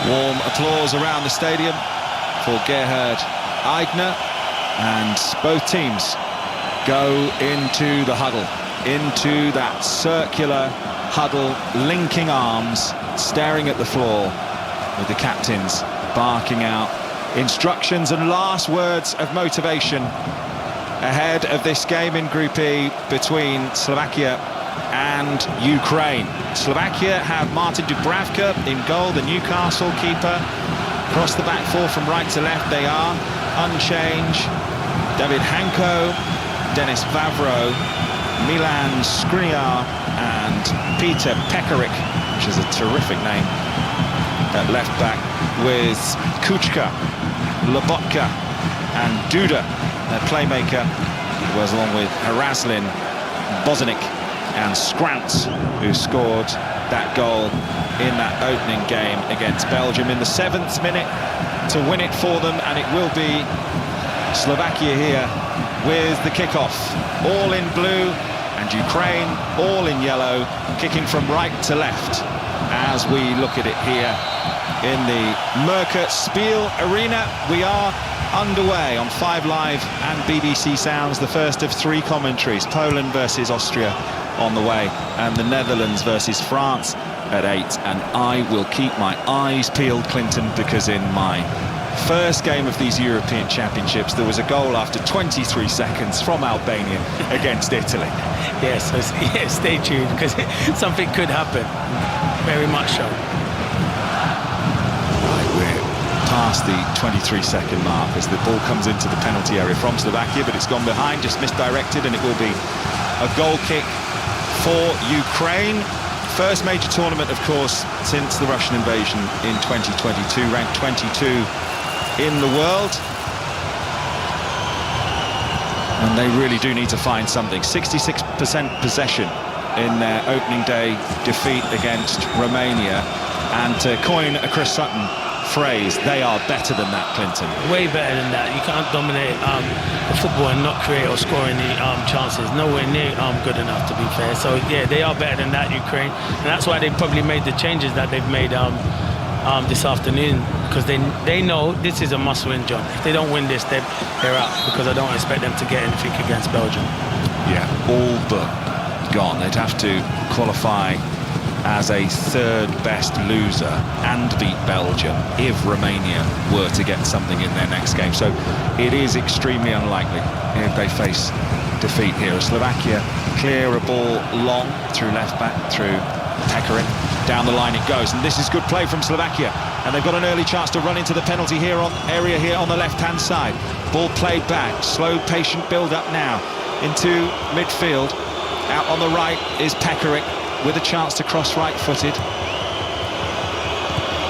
Warm applause around the stadium for Gerhard Aigner, and both teams go into the huddle, into that circular huddle, linking arms, staring at the floor, with the captains barking out instructions and last words of motivation ahead of this game in Group E between Slovakia and Ukraine. Slovakia have Martin Dubravka in goal, the Newcastle keeper. Across the back four from right to left, they are unchanged. David Hanko, Denis Vavro, Milan Skriniar and Peter Pekarik, which is a terrific name, at left back, with Kuchka, Lobotka and Duda, their playmaker, was along with Haraslin, Bozanic and Skrantz, who scored that goal in that opening game against Belgium in the 7th minute to win it for them. And it will be Slovakia here with the kickoff, all in blue, and Ukraine all in yellow, kicking from right to left as we look at it here in the Merkur Spiel Arena. We are underway on 5 Live and BBC Sounds, the first of 3 commentaries. Poland versus Austria on the way, and the Netherlands versus France at 8. And I will keep my eyes peeled, Clinton, because in my first game of these European Championships there was a goal after 23 seconds from Albania against Italy. Yes, stay tuned, because something could happen, very much so. Past the 23-second mark as the ball comes into the penalty area from Slovakia, but it's gone behind, just misdirected, and it will be a goal kick for Ukraine. First major tournament, of course, since the Russian invasion in 2022, ranked 22 in the world. And they really do need to find something. 66% possession in their opening day defeat against Romania. And to coin a Chris Sutton phrase, they are better than that, Clinton. Way better than that. You can't dominate the football and not create or score any chances. Nowhere near good enough, to be fair. So yeah, they are better than that, Ukraine, and that's why they probably made the changes that they've made this afternoon, because they know this is a must-win, John. If they don't win this, they're out, because I don't expect them to get anything against Belgium. Yeah, all but gone. They'd have to qualify as a third best loser and beat Belgium if Romania were to get something in their next game. So it is extremely unlikely if they face defeat here. Slovakia clear a ball long through left back, through Pekarik. Down the line it goes, and this is good play from Slovakia, and they've got an early chance to run into the penalty area here on the left-hand side. Ball played back, slow, patient build-up now into midfield. Out on the right is Pekarik, with a chance to cross right-footed.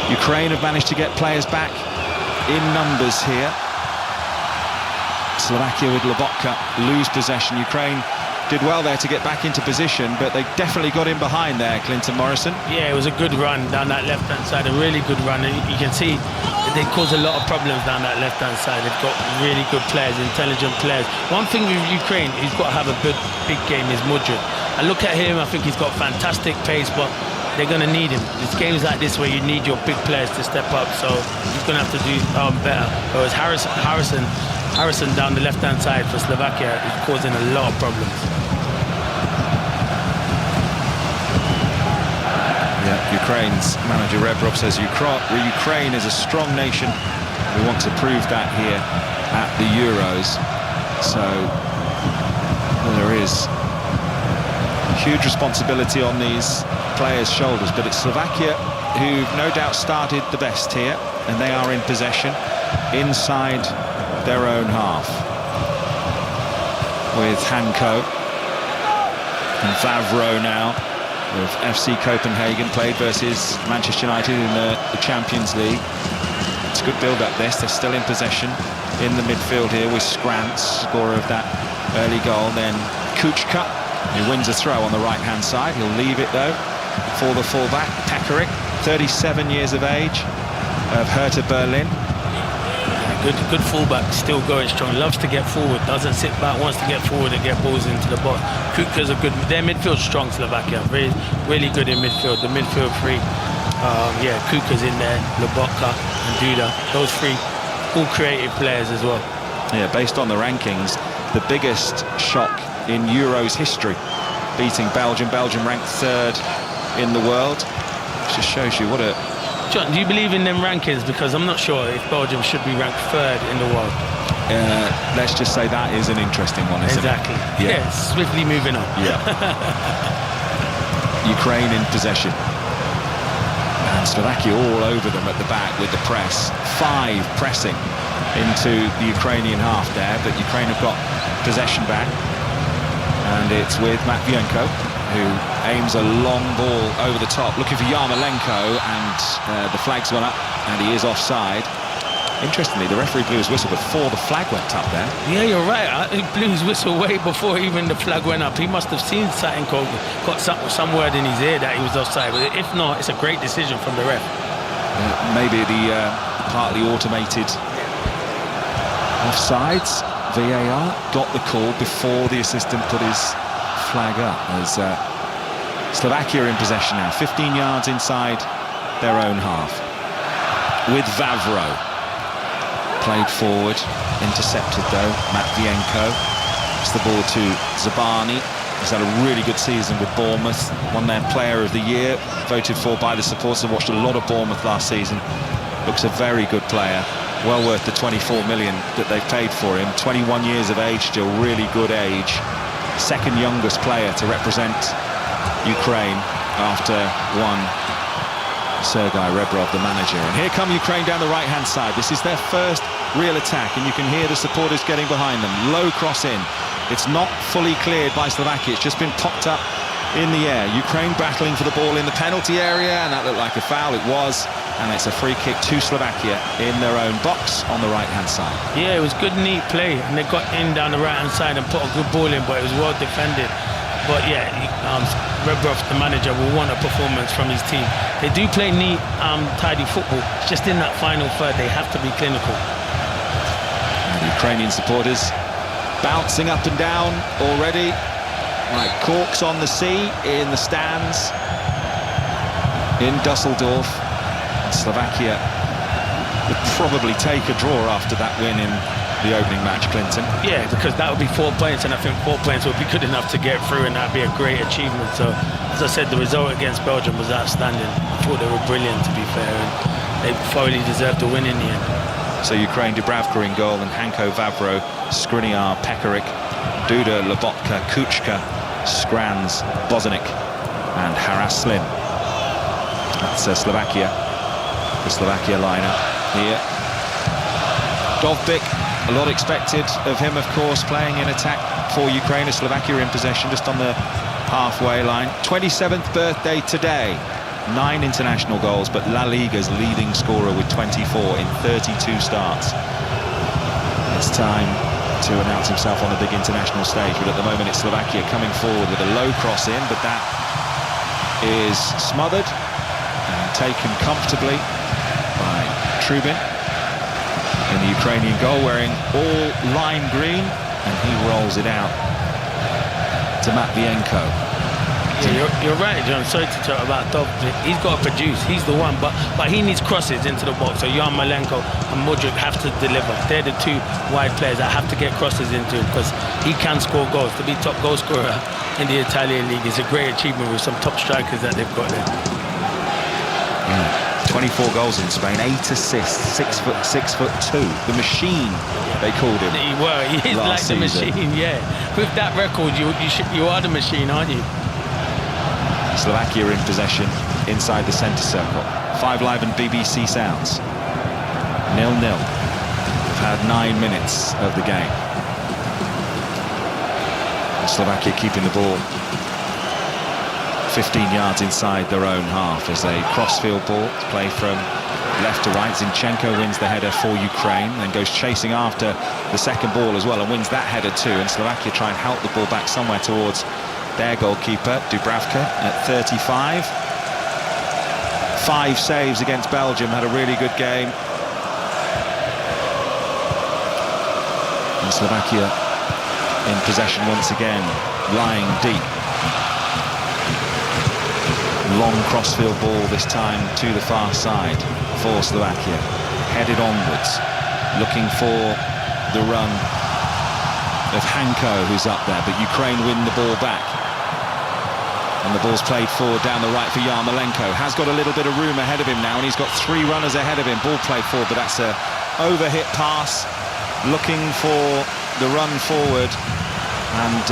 Ukraine have managed to get players back in numbers here. Slovakia with Lobotka lose possession. Ukraine did well there to get back into position, but they definitely got in behind there, Clinton Morrison. Yeah, it was a good run down that left-hand side, a really good run. And you can see they cause a lot of problems down that left-hand side. They've got really good players, intelligent players. One thing with Ukraine, he's got to have a big game, is Mudryk. I look at him, I think he's got fantastic pace, but they're going to need him. It's games like this where you need your big players to step up, so he's going to have to do better. Whereas Harrison down the left-hand side for Slovakia is causing a lot of problems. Yeah, Ukraine's manager Rebrov says Ukraine is a strong nation. We want to prove that here at the Euros. So there is huge responsibility on these players' shoulders, but it's Slovakia who've no doubt started the best here, and they are in possession inside their own half, with Hanko and Vavro now of FC Copenhagen, played versus Manchester United in the Champions League. It's a good build-up this. They're still in possession in the midfield here with Skrantz, scorer of that early goal. Then Kuchka, who wins a throw on the right-hand side. He'll leave it, though, for the fullback, Pekarik, 37 years of age, of Hertha Berlin. Good fullback, still going strong, loves to get forward, doesn't sit back, wants to get forward and get balls into the box. Kuka's a good, their midfield's strong, Slovakia, really good in midfield, the midfield three. Yeah, Kuka's in there, Lobotka and Duda. Those three, all creative players as well. Yeah, based on the rankings, the biggest shock in Euros history, beating Belgium. Belgium ranked 3rd in the world. It just shows you what a... John, do you believe in them rankings? Because I'm not sure if Belgium should be ranked 3rd in the world. Let's just say that is an interesting one, isn't Exactly. it? Yeah, swiftly moving on. Yeah. Ukraine in possession. And Slovakia all over them at the back with the press. 5 pressing into the Ukrainian half there, but Ukraine have got possession back. And it's with Matvienko, who aims a long ball over the top, looking for Yarmolenko, and the flag's gone up, and he is offside. Interestingly, the referee blew his whistle before the flag went up there. Yeah, you're right. He blew his whistle way before even the flag went up. He must have seen something, got some word in his ear that he was offside. But if not, it's a great decision from the ref. Maybe the partly automated offsides. VAR got the call before the assistant put his flag up. As Slovakia in possession now, 15 yards inside their own half. With Vavro. Played forward, intercepted though, Matvienko. It's the ball to Zabani. He's had a really good season with Bournemouth, won their Player of the Year, voted for by the supporters. I watched a lot of Bournemouth last season. Looks a very good player, well worth the 24 million that they've paid for him. 21 years of age, still really good age. Second youngest player to represent Ukraine after one Sergei Rebrov, the manager. And here come Ukraine down the right-hand side. This is their first real attack, and you can hear the supporters getting behind them. Low cross in. It's not fully cleared by Slovakia. It's just been popped up in the air. Ukraine battling for the ball in the penalty area, and that looked like a foul. It was, and it's a free kick to Slovakia in their own box on the right-hand side. Yeah, it was good, neat play, and they got in down the right-hand side and put a good ball in, but it was well defended. But yeah, Rebrov, the manager, will want a performance from his team. They do play neat, tidy football. It's just in that final third, they have to be clinical. And the Ukrainian supporters bouncing up and down already, like corks on the sea in the stands in Dusseldorf. Slovakia would probably take a draw after that win in the opening match, Clinton. Yeah, because that would be 4 points, and I think 4 points would be good enough to get through, and that'd be a great achievement. So, as I said, the result against Belgium was outstanding. I thought they were brilliant, to be fair, and they thoroughly deserved to win in the end. So Ukraine, Dubravka in goal, and Hanko, Vavro, Skriniar, Pekarik, Duda, Lobotka, Kuchka, Skrans, Bozanic, and Haraslin. That's Slovakia. The Slovakia lineup here. Dovbik, a lot expected of him, of course, playing in attack for Ukraine. As Slovakia in possession just on the halfway line. 27th birthday today. 9 international goals, but La Liga's leading scorer with 24 in 32 starts. It's time to announce himself on the big international stage, but at the moment it's Slovakia coming forward with a low cross in, but that is smothered and taken comfortably by Trubin in the Ukrainian goal, wearing all lime green, and he rolls it out to Matvienko. Yeah, you're right, John. Sorry to talk about Dov. He's got to produce. He's the one, but he needs crosses into the box. So Yarmolenko and Modric have to deliver. They're the 2 wide players that have to get crosses into him, because he can score goals. To be top goal scorer in the Italian league is a great achievement with some top strikers that they've got there. Yeah. 24 goals in Spain, 8 assists, 6'2". The machine, they called him. He is like the machine, yeah. With that record, you are the machine, aren't you? Slovakia in possession inside the centre circle. 5 Live and BBC Sounds. 0-0. We've had 9 minutes of the game. And Slovakia keeping the ball 15 yards inside their own half as a crossfield ball to play from left to right. Zinchenko wins the header for Ukraine, then goes chasing after the second ball as well and wins that header too. And Slovakia try and help the ball back somewhere towards their goalkeeper, Dubravka, at 35. 5 saves against Belgium, had a really good game. And Slovakia in possession once again, lying deep. Long crossfield ball this time to the far side for Slovakia. Headed onwards, looking for the run of Hanko, who's up there, but Ukraine win the ball back. And the ball's played forward down the right for Yarmolenko. Has got a little bit of room ahead of him now, and he's got 3 runners ahead of him. Ball played forward, but that's a overhit pass. Looking for the run forward. And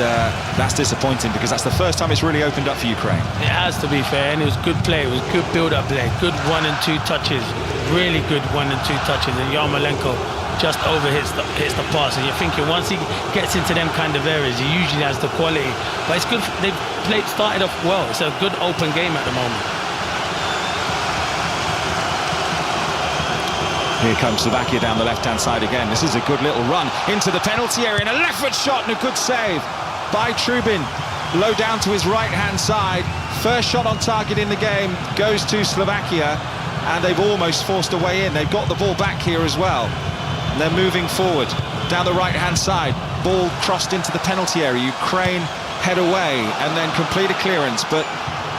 that's disappointing, because that's the first time it's really opened up for Ukraine. It has, to be fair, and it was good play. It was good build-up play. Good 1 and 2 touches. Really good 1 and 2 touches. And Yarmolenko just hits the pass. And you're thinking, once he gets into them kind of areas, he usually has the quality. But it's good. They've started off well. It's a good open game at the moment. Here comes Slovakia down the left-hand side again. This is a good little run into the penalty area, and a left-foot shot and a good save by Trubin. Low down to his right-hand side. First shot on target in the game goes to Slovakia, and they've almost forced a way in. They've got the ball back here as well. And they're moving forward down the right-hand side. Ball crossed into the penalty area. Ukraine head away and then complete a clearance, but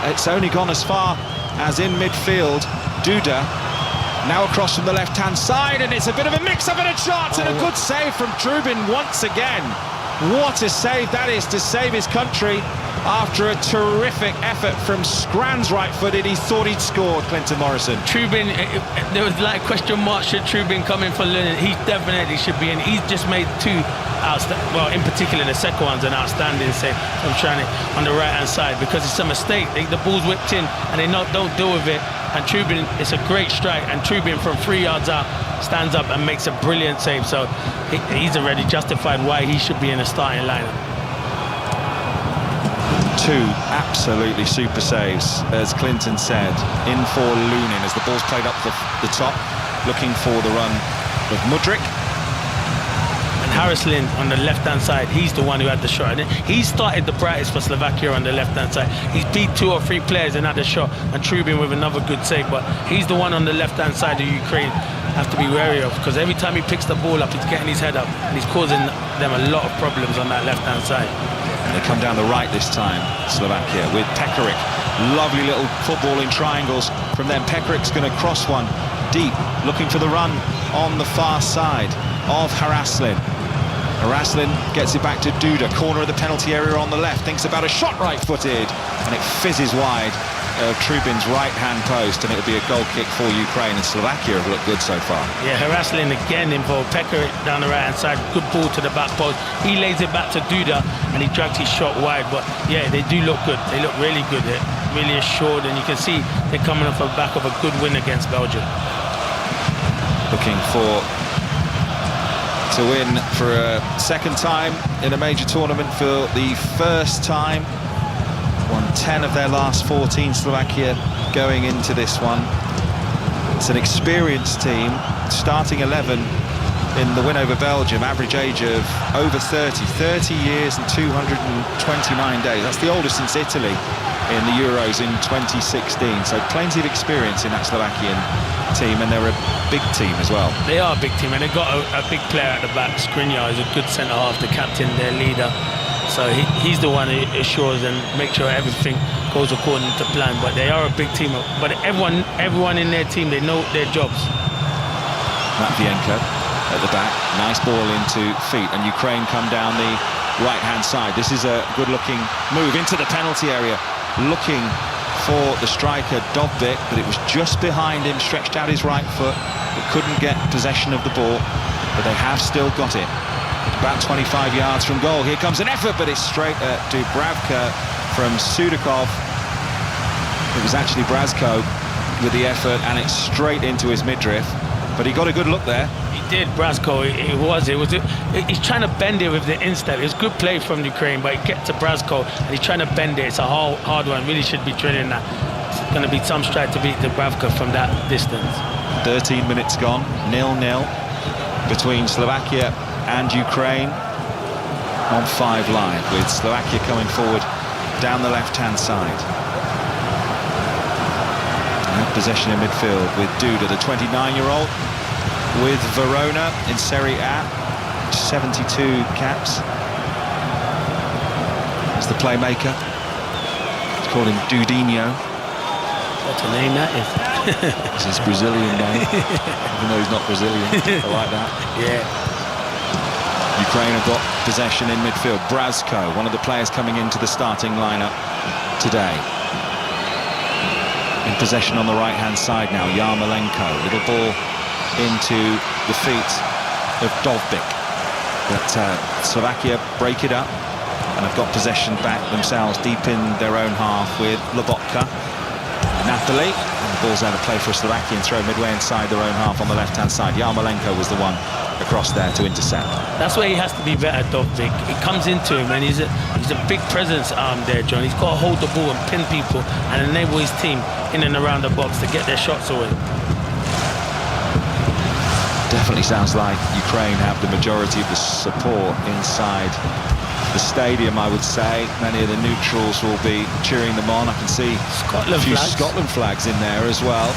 it's only gone as far as in midfield. Duda now across from the left-hand side, and it's a bit of a mix-up and a shot, and a good save from Trubin once again. What a save that is to save his country after a terrific effort from Scran's right-footed. He thought he'd scored, Clinton Morrison. Trubin, there was like question mark, should Trubin come in for Lunin? He definitely should be in. He's just made 2 well, in particular the second one's an outstanding save from Trubin on the right-hand side, because it's a mistake. The ball's whipped in and they don't deal with it. And Trubin, it's a great strike, and Trubin from 3 yards out stands up and makes a brilliant save. So he's already justified why he should be in a starting lineup. 2 absolutely super saves, as Clinton said, in for Lunin as the ball's played up the top, looking for the run of Mudryk. And Haraslin on the left-hand side, he's the one who had the shot. And he started the brightest for Slovakia on the left-hand side. He's beat 2 or 3 players and had a shot, and Trubin with another good save. But he's the one on the left-hand side of Ukraine have to be wary of, because every time he picks the ball up, he's getting his head up, and he's causing them a lot of problems on that left-hand side. And they come down the right this time, Slovakia, with Pekarik. Lovely little footballing triangles from them. Pekarik's going to cross one deep, looking for the run on the far side of Haraslin. Haraslin gets it back to Duda, corner of the penalty area on the left, thinks about a shot right-footed, and it fizzes wide of Trubin's right-hand post, and it'll be a goal kick for Ukraine, and Slovakia have looked good so far. Yeah, Haraslin again involved. Pekarik down the right-hand side, good ball to the back post. He lays it back to Duda, and he drags his shot wide. But yeah, they do look good. They look really good. They're really assured, and you can see they're coming off the back of a good win against Belgium. Looking to win for a second time in a major tournament for the first time. Won 10 of their last 14, Slovakia, going into this one. It's an experienced team, starting 11 in the win over Belgium, average age of over 30 years and 229 days. That's the oldest since Italy in the Euros in 2016. So plenty of experience in that Slovakian team, and they're a big team as well. They are a big team, and they've got a big player at the back. Skriniar is a good centre-half, the captain, their leader. So he's the one who assures and makes sure everything goes according to plan. But they are a big team. But everyone in their team, they know their jobs. Matvienko at the back, nice ball into feet, and Ukraine come down the right-hand side. This is a good-looking move into the penalty area, looking for the striker Dovbyk, but it was just behind him, stretched out his right foot, but couldn't get possession of the ball. But they have still got it. About 25 yards from goal. Here comes an effort, but it's straight at Dubravka from Sudakov. It was actually Brazko with the effort, and it's straight into his midriff. But he got a good look there. He did, Brazko. He's trying to bend it with the instep. It was good play from Ukraine, but he gets to Brazko, and he's trying to bend it. It's a hard one. Really should be drilling that. It's going to be some strike to beat Dubravka from that distance. 13 minutes gone, 0-0 between Slovakia and Ukraine on 5 Live, with Slovakia coming forward down the left-hand side. And possession in midfield with Duda, the 29-year-old, with Verona in Serie A, 72 caps. As the playmaker, let's call him Dudinho. What a name that is. It's his Brazilian name, even though he's not Brazilian. I like that. Yeah. Ukraine have got possession in midfield. Brazko, one of the players coming into the starting lineup today. In possession on the right-hand side now, Yarmolenko. Little ball into the feet of Dovbyk. But Slovakia break it up and have got possession back themselves deep in their own half with Lobotka. Napoli, and the ball's out of play for a Slovakian throw midway inside their own half on the left-hand side. Yarmolenko was the one across there to intercept. That's where he has to be better, Dovbyk. It comes into him, and he's a big presence there, John. He's got to hold the ball and pin people and enable his team in and around the box to get their shots away. Definitely sounds like Ukraine have the majority of the support inside the stadium, I would say. Many of the neutrals will be cheering them on. I can see a few Scotland flags in there as well.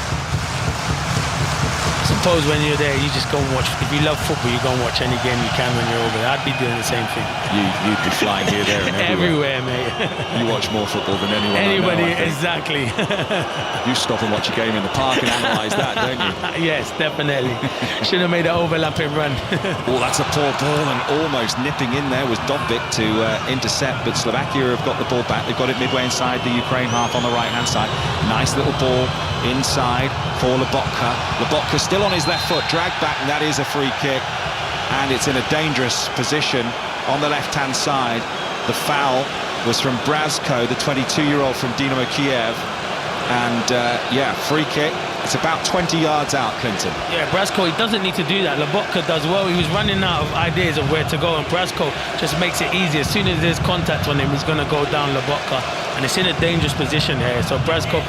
I suppose when you're there, you just go and watch. If you love football, you go and watch any game you can when you're over there. I'd be doing the same thing. You'd be flying here, there, and everywhere. Everywhere, mate. You watch more football than anyone Anybody, I know, exactly. You stop and watch a game in the park and analyse that, don't you? Yes, definitely. Should have made an overlapping run. Oh, that's a poor ball, and almost nipping in there was Dovbyk to intercept, but Slovakia have got the ball back. They've got it midway inside the Ukraine half on the right-hand side. Nice little ball inside for Lobotka. Lobotka still on his left foot, dragged back, and that is a free kick. And it's in a dangerous position on the left-hand side. The foul was from Brazko, the 22-year-old from Dynamo Kiev. And, yeah, free kick. It's about 20 yards out, Clinton. Yeah, Brazko, he doesn't need to do that. Lobotka does well. He was running out of ideas of where to go, and Brazko just makes it easy. As soon as there's contact on him, he's going to go down Lobotka. And it's in a dangerous position here. So Brazko,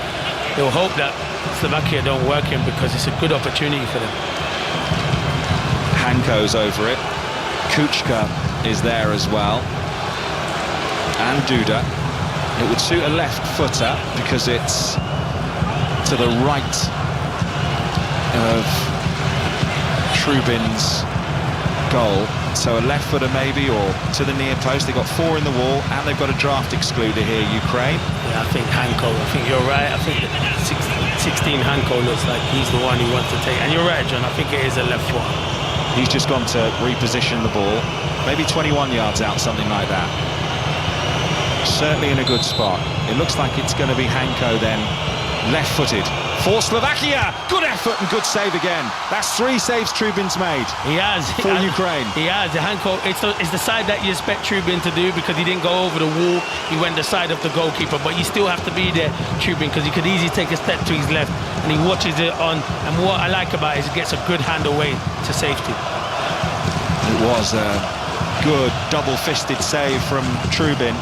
he'll hope that Slovakia don't work him, because it's a good opportunity for them. Hanko's over it. Kuchka is there as well. And Duda. It would suit a left footer because it's to the right of Trubin's goal. So a left footer maybe, or to the near post. They've got 4 in the wall, and they've got a draft excluder here, Ukraine. Yeah, I think Hanko, I think you're right. I think 16 Hanko looks like he's the one who wants to take. And you're right, John, I think it is a left foot. He's just gone to reposition the ball. Maybe 21 yards out, something like that. Certainly in a good spot. It looks like it's going to be Hanko then, left-footed for Slovakia. Good effort and good save again. That's 3 saves Trubin's made. He has. For Ukraine. He has. Hanko, it's the side that you expect Trubin to do, because he didn't go over the wall. He went the side of the goalkeeper. But you still have to be there, Trubin, because he could easily take a step to his left, and he watches it on. And what I like about it is he gets a good hand away to safety. It was a good double-fisted save from Trubin.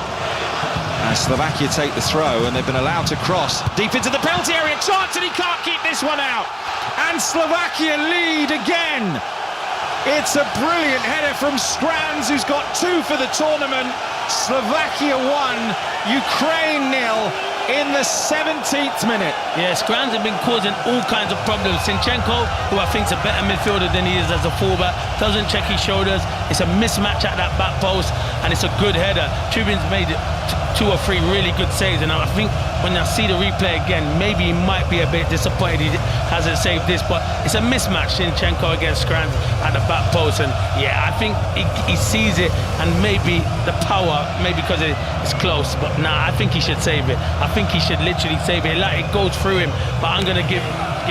And Slovakia take the throw, and they've been allowed to cross deep into the penalty area. Chance, and he can't keep this one out. And Slovakia lead again. It's a brilliant header from Skranz, who's got 2 for the tournament. Slovakia 1, Ukraine 0 in the 17th minute. Yeah, Skranz have been causing all kinds of problems. Zinchenko, who I think is a better midfielder than he is as a fullback, doesn't check his shoulders. It's a mismatch at that back post, and it's a good header. Trubin's made 2 or 3 really good saves, and I think when I see the replay again, maybe he might be a bit disappointed he hasn't saved this, but it's a mismatch, Zinchenko against Skranz at the back post. And yeah, I think he sees it, and maybe the power, maybe because it's close, but nah, I think he should save it. I think he should literally save it. Like, it goes through him, but I'm going to give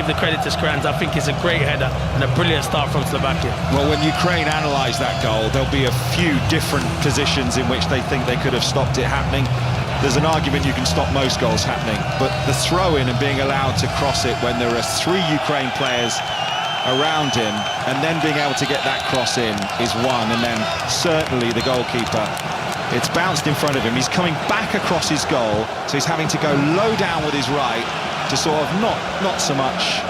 the credit to Skranz. I think it's a great header and a brilliant start from Slovakia. Well, when Ukraine analyse that goal, there'll be a few different positions in which they think they could have stopped it happening. There's an argument you can stop most goals happening, but the throw-in and being allowed to cross it when there are 3 Ukraine players around him, and then being able to get that cross in is one, and then certainly the goalkeeper. It's bounced in front of him. He's coming back across his goal, so he's having to go low down with his right to sort of not so much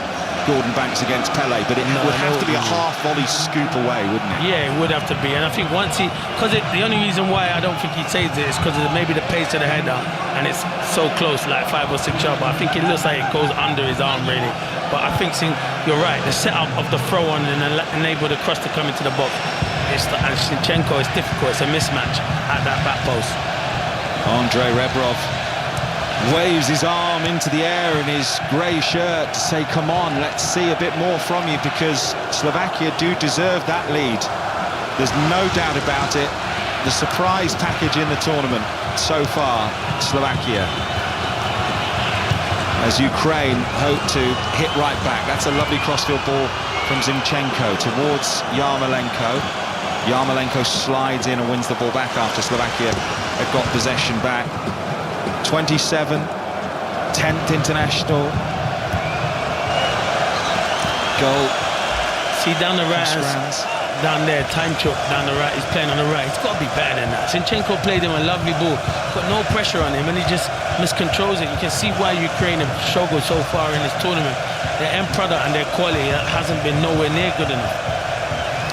Gordon Banks against Pele, but it would have to be a half-volley scoop away, wouldn't it? Yeah, it would have to be. And I think once the only reason why I don't think he saves it is because of maybe the pace of the header, and it's so close, like 5 or 6 yards. But I think it looks like it goes under his arm, really. But I think you're right. The setup of the throw-on and enable the cross to come into the box. And Zinchenko is difficult. It's a mismatch at that back post. Andrei Rebrov waves his arm into the air in his grey shirt to say, come on, let's see a bit more from you, because Slovakia do deserve that lead. There's no doubt about it. The surprise package in the tournament so far, Slovakia. As Ukraine hope to hit right back. That's a lovely crossfield ball from Zinchenko towards Yarmolenko. Yarmolenko slides in and wins the ball back after Slovakia had got possession back. 27, 10th international. Goal. See down the right, down there, time choke down the right. He's playing on the right. It's got to be better than that. Zinchenko played him a lovely ball, got no pressure on him, and he just miscontrols it. You can see why Ukraine have struggled so far in this tournament. Their end product and their quality hasn't been nowhere near good enough.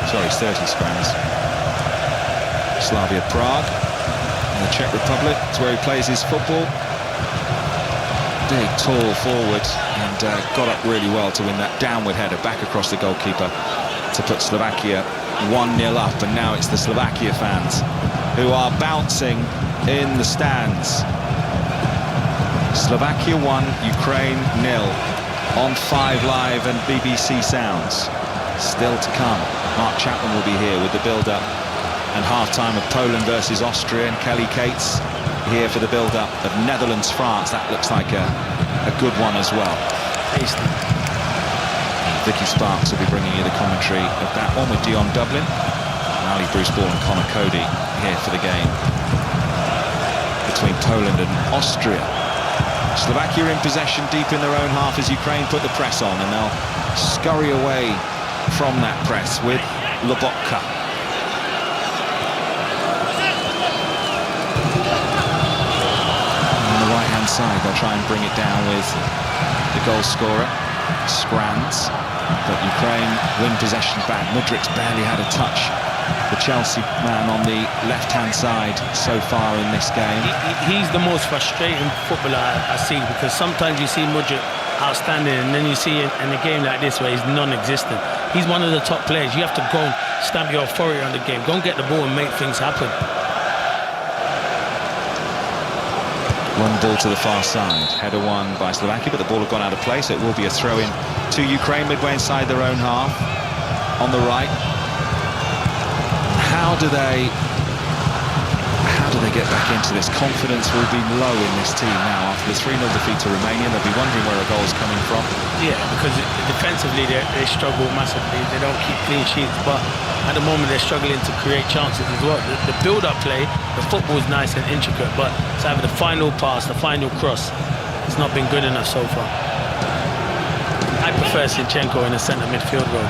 Sorry, 30 scrums. Slavia Prague in the Czech Republic. It's where he plays his football. Big, tall forward, and got up really well to win that downward header back across the goalkeeper to put Slovakia 1-0 up. And now it's the Slovakia fans who are bouncing in the stands. Slovakia 1, Ukraine 0 on 5 Live and BBC Sounds. Still to come. Mark Chapman will be here with the build-up and half-time of Poland versus Austria, and Kelly Cates here for the build-up of Netherlands-France. That looks like a good one as well. Tasty. Vicky Sparks will be bringing you the commentary of that one with Dion Dublin. Ali Bruce Ball and Connor Cody here for the game between Poland and Austria. Slovakia in possession deep in their own half as Ukraine put the press on, and they'll scurry away from that press with Lobotka. On the right-hand side, they'll try and bring it down with the goal scorer, Scrans, but Ukraine win possession back. Mudrik's barely had a touch. The Chelsea man on the left-hand side so far in this game. He's the most frustrating footballer I see, because sometimes you see Mudrik outstanding, and then you see in a game like this where he's non-existent. He's one of the top players. You have to go and stamp your authority on the game. Go and get the ball and make things happen. Long ball to the far side. Header won by Slovakia, but the ball had gone out of play, so it will be a throw-in to Ukraine midway inside their own half. On the right. How do they get back into this? Confidence will be low in this team now after the 3-0 defeat to Romania. They'll be wondering where a goal's coming from. Yeah, because defensively they struggle massively. They don't keep clean sheets, but at the moment they're struggling to create chances as well. The build-up play, the football is nice and intricate, but it's either the final pass, the final cross. It's not been good enough so far. I prefer Zinchenko in the centre midfield role.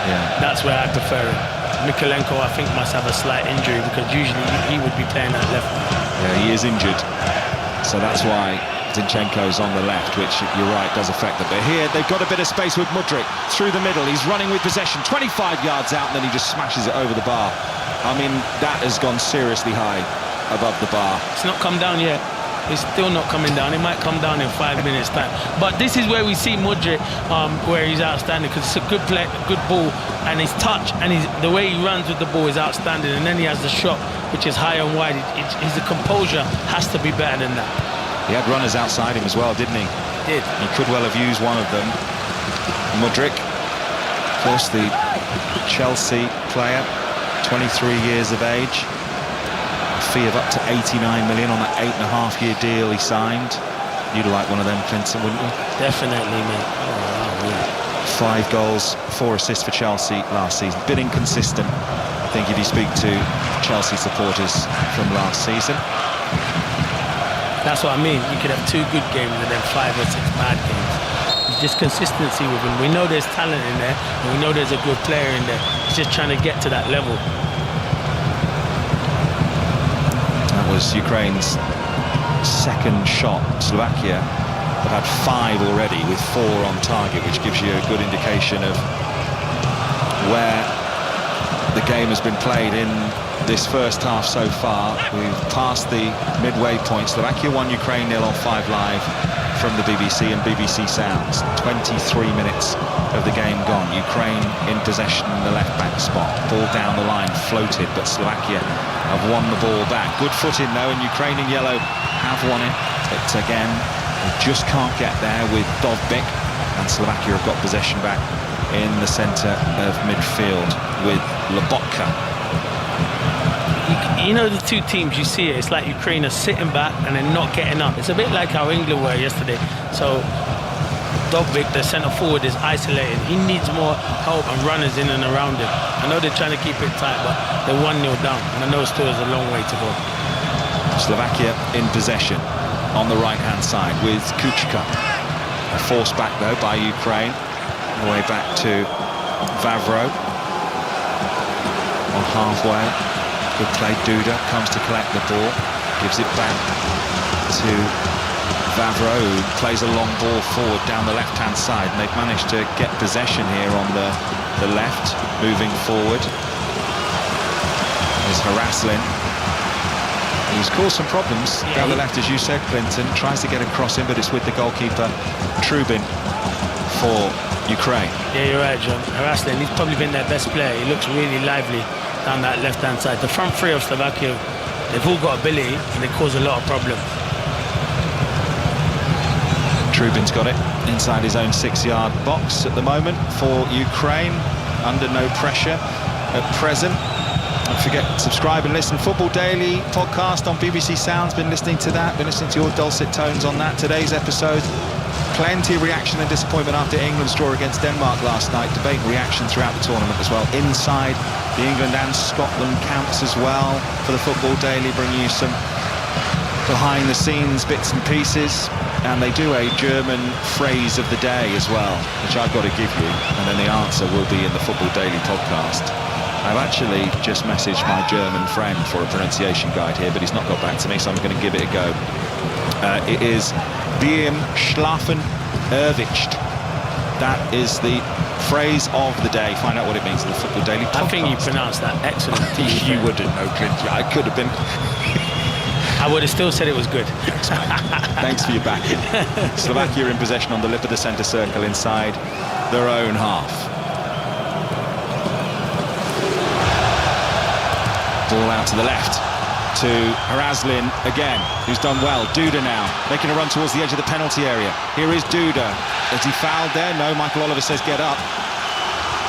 Yeah, that's where I prefer it. Mikolenko, I think, must have a slight injury, because usually he would be playing at left. Yeah, he is injured, so that's why Zinchenko's on the left, which, you're right, does affect them. But here they've got a bit of space with Mudrik through the middle. He's running with possession, 25 yards out, and then he just smashes it over the bar. I mean, that has gone seriously high above the bar. It's not come down yet. It's still not coming down. It might come down in 5 minutes' time. But this is where we see Mudrik, where he's outstanding, because it's a good play, good ball, and his touch and the way he runs with the ball is outstanding. And then he has the shot, which is high and wide. His composure has to be better than that. He had runners outside him as well, didn't he? He did. He could well have used one of them. Mudrik, of course, the Chelsea player, 23 years of age. Fee of up to 89 million on that 8.5-year deal he signed. You'd like one of them, Clinton, wouldn't you? Definitely, mate. Oh, wow. 5 goals, 4 assists for Chelsea last season. Bit inconsistent, I think, if you speak to Chelsea supporters from last season. That's what I mean. You could have 2 good games and then 5 or 6 bad games. It's just consistency with him. We know there's talent in there, and we know there's a good player in there. It's just trying to get to that level. Was Ukraine's second shot. Slovakia have had 5 already, with 4 on target, which gives you a good indication of where the game has been played in this first half so far. We've passed the midway point. Slovakia 1, Ukraine 0 on 5 Live from the BBC and BBC Sounds. 23 minutes of the game gone. Ukraine in possession in the left-back spot. Ball down the line, floated, but Slovakia have won the ball back. Good footing though, and Ukraine in yellow have won it. But again, they just can't get there with Dovbyk, and Slovakia have got possession back in the centre of midfield with Lobotka. You know, the two teams, you see it, it's like Ukraine are sitting back and they're not getting up. It's a bit like how England were yesterday. So Dovbyk, the centre forward, is isolated. He needs more help and runners in and around him. I know they're trying to keep it tight, but they're 1-0 down, and I know still there's a long way to go. Slovakia in possession on the right-hand side with Kuchka. Forced back, though, by Ukraine. All the way back to Vavro. On halfway. Good play. Duda comes to collect the ball. Gives it back to Vavro, who plays a long ball forward down the left-hand side. And they've managed to get possession here on the left, moving forward. There's Haraslin. He's caused some problems down the left, as you said, Clinton. Tries to get across him, but it's with the goalkeeper, Trubin, for Ukraine. Yeah, you're right, John. Haraslin, he's probably been their best player. He looks really lively down that left-hand side. The front three of Slovakia, they've all got ability, and they cause a lot of problems. Trubin's got it inside his own 6-yard box at the moment for Ukraine, under no pressure at present. Don't forget, subscribe and listen. Football Daily podcast on BBC Sounds. Been listening to that, been listening to your dulcet tones on that. Today's episode, plenty of reaction and disappointment after England's draw against Denmark last night. Debate and reaction throughout the tournament as well. Inside the England and Scotland camps as well for the Football Daily, bringing you some behind-the-scenes bits and pieces. And they do a German phrase of the day as well, which I've got to give you, and then the answer will be in the Football Daily podcast. I've actually just messaged my German friend for a pronunciation guide here, but he's not got back to me, so I'm going to give it a go. It is Beim Schlafen erwischt. That is the phrase of the day. Find out what it means in the Football Daily podcast. I think you pronounced that excellent. You wouldn't know, Clint. I could have been. I would have still said it was good. Thanks, mate. Thanks for your backing. Slovakia in possession on the lip of the centre circle inside their own half. Ball out to the left to Haraslin again, who's done well. Duda now making a run towards the edge of the penalty area. Here is Duda. Has he fouled there? No, Michael Oliver says get up.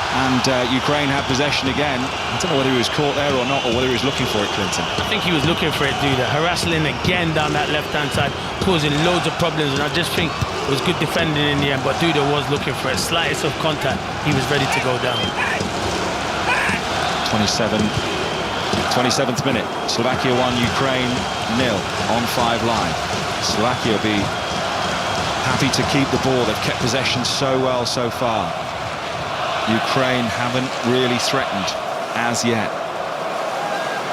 And Ukraine have possession again. I don't know whether he was caught there or not, or whether he was looking for it, Clinton. I think he was looking for it, Duda. Harassling again down that left-hand side, causing loads of problems, and I just think it was good defending in the end, but Duda was looking for it. Slightest of contact, he was ready to go down. 27th minute. Slovakia 1, Ukraine 0 on 5 line. Slovakia will be happy to keep the ball. They've kept possession so well so far. Ukraine haven't really threatened as yet.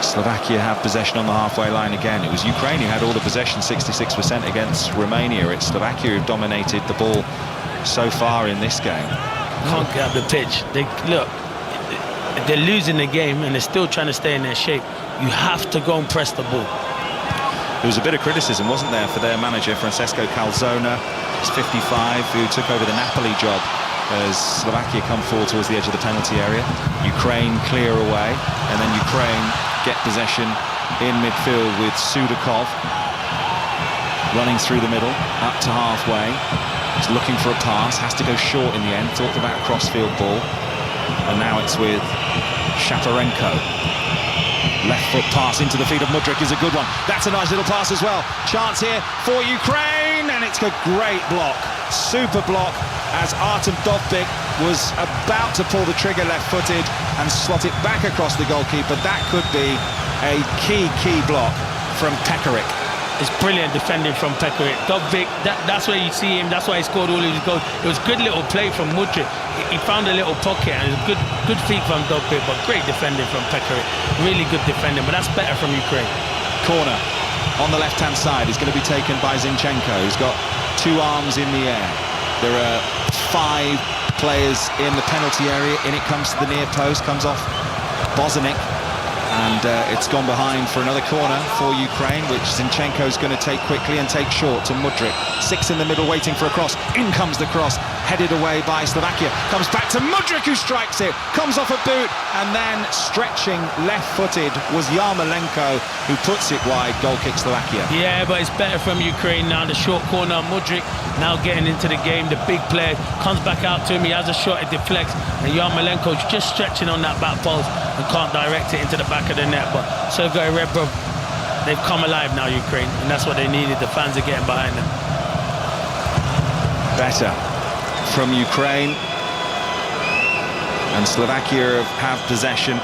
Slovakia have possession on the halfway line again. It was Ukraine who had all the possession, 66% against Romania. It's Slovakia who've dominated the ball so far in this game. Can't get up the pitch. They're losing the game and they're still trying to stay in their shape. You have to go and press the ball. There was a bit of criticism, wasn't there, for their manager, Francesco Calzona, who's 55, who took over the Napoli job as Slovakia come forward towards the edge of the penalty area. Ukraine clear away, and then Ukraine get possession in midfield with Sudakov running through the middle, up to halfway. He's looking for a pass, has to go short in the end, talked about a crossfield ball. And now it's with Shaparenko. Left foot pass into the feet of Mudryk is a good one. That's a nice little pass as well. Chance here for Ukraine, and it's a great block. Super block as Artem Dovbyk was about to pull the trigger left-footed and slot it back across the goalkeeper. That could be a key block from Pekarik. It's brilliant defending from Pekarik. Dovbyk, that's where you see him. That's why he scored all of his goals. It was good little play from Mudryk. He found a little pocket, and it was good feet from Dovbyk, but great defending from Pekarik. Really good defending, but that's better from Ukraine. Corner on the left-hand side is going to be taken by Zinchenko, who's got 2 arms in the air. There are 5 players in the penalty area. In it comes to the near post, comes off Bozanic, And it's gone behind for another corner for Ukraine, which Zinchenko's going to take quickly and take short to Mudryk. 6 in the middle waiting for a cross. In comes the cross, headed away by Slovakia. Comes back to Mudryk, who strikes it. Comes off a boot, and then stretching left-footed was Yarmolenko, who puts it wide. Goal kick Slovakia. Yeah, but it's better from Ukraine now. The short corner, Mudryk now getting into the game. The big player comes back out to him. He has a shot, it deflects, and Yarmolenko's just stretching on that back post and can't direct it into the back of the net. But Sergei Rebrov, they've come alive now, Ukraine, and that's what they needed. The fans are getting behind them. Better from Ukraine, and Slovakia have possession.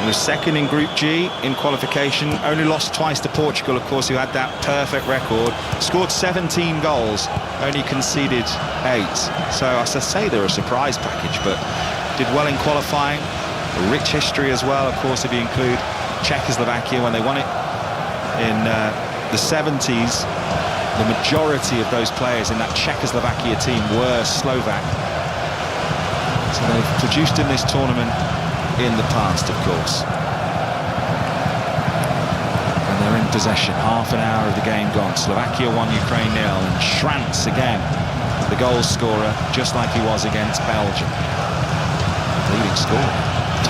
It was second in Group G in qualification, only lost twice to Portugal, of course, who had that perfect record. Scored 17 goals, only conceded 8. So I say they're a surprise package, but did well in qualifying. A rich history as well, of course, if you include Czechoslovakia when they won it in the 70s. The majority of those players in that Czechoslovakia team were Slovak. So they've produced in this tournament in the past, of course. And they're in possession. Half an hour of the game gone. Slovakia 1, Ukraine 0. And Schranz again, the goal scorer, just like he was against Belgium. Leading scorer.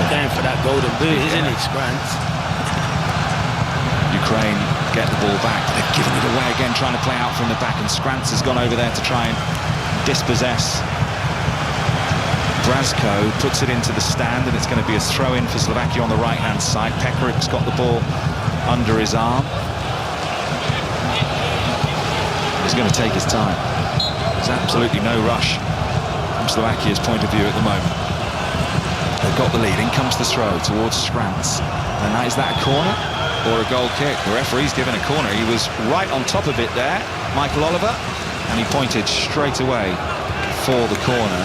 Going for that golden boot, isn't he, Schranz? Ukraine get the ball back. They're giving it away again, trying to play out from the back. And Schranz has gone over there to try and dispossess. Brazko puts it into the stand, and it's going to be a throw-in for Slovakia on the right-hand side. Pekarik's got the ball under his arm. He's going to take his time. There's absolutely no rush from Slovakia's point of view at the moment. They've got the lead. In comes the throw towards Schranz. And is that a corner or a goal kick? The referee's given a corner. He was right on top of it there, Michael Oliver, and he pointed straight away for the corner.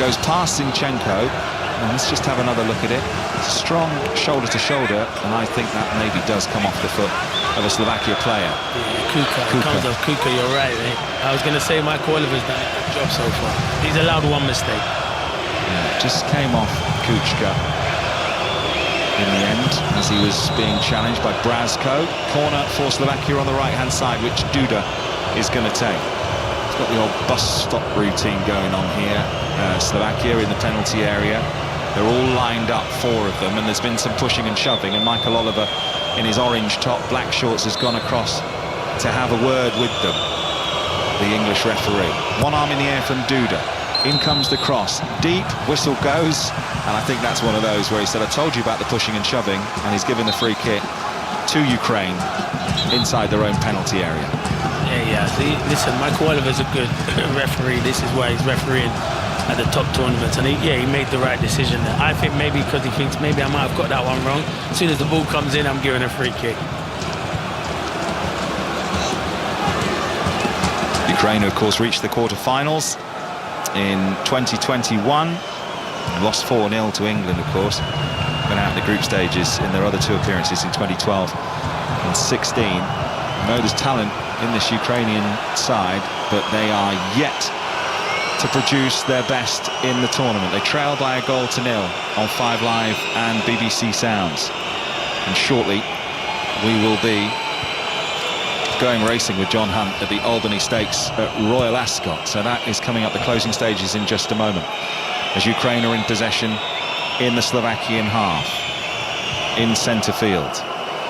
Goes past Zinchenko, and let's just have another look at it. It's a strong shoulder to shoulder, and I think that maybe does come off the foot of a Slovakia player. Yeah, Kuka. It comes off Kuka, you're right, mate. I was going to say Michael Oliver's done a good job so far. He's allowed one mistake. Yeah, just came off Kuchka in the end as he was being challenged by Brazko. Corner for Slovakia on the right-hand side, which Duda is going to take. He's got the old bus stop routine going on here. Slovakia in the penalty area. They're all lined up, 4 of them, and there's been some pushing and shoving, and Michael Oliver in his orange top, black shorts, has gone across to have a word with them, the English referee. One arm in the air from Duda. In comes the cross. Deep, whistle goes, and I think that's one of those where he said, I told you about the pushing and shoving, and he's given the free kick to Ukraine inside their own penalty area. Yeah. See, listen, Michael Oliver's a good referee. This is why he's refereeing at the top tournaments, and he made the right decision there. I think maybe because he thinks maybe I might have got that one wrong. As soon as the ball comes in, I'm giving a free kick. Ukraine, of course, reached the quarter-finals in 2021. Lost 4-0 to England, of course. Went out in the group stages in their other 2 appearances in 2012 and 16. I know there's talent in this Ukrainian side, but they are yet to produce their best in the tournament. They trail by a goal to 0 on 5 Live and BBC Sounds. And shortly, we will be going racing with John Hunt at the Albany Stakes at Royal Ascot. So that is coming up the closing stages in just a moment. As Ukraine are in possession in the Slovakian half, in centre field,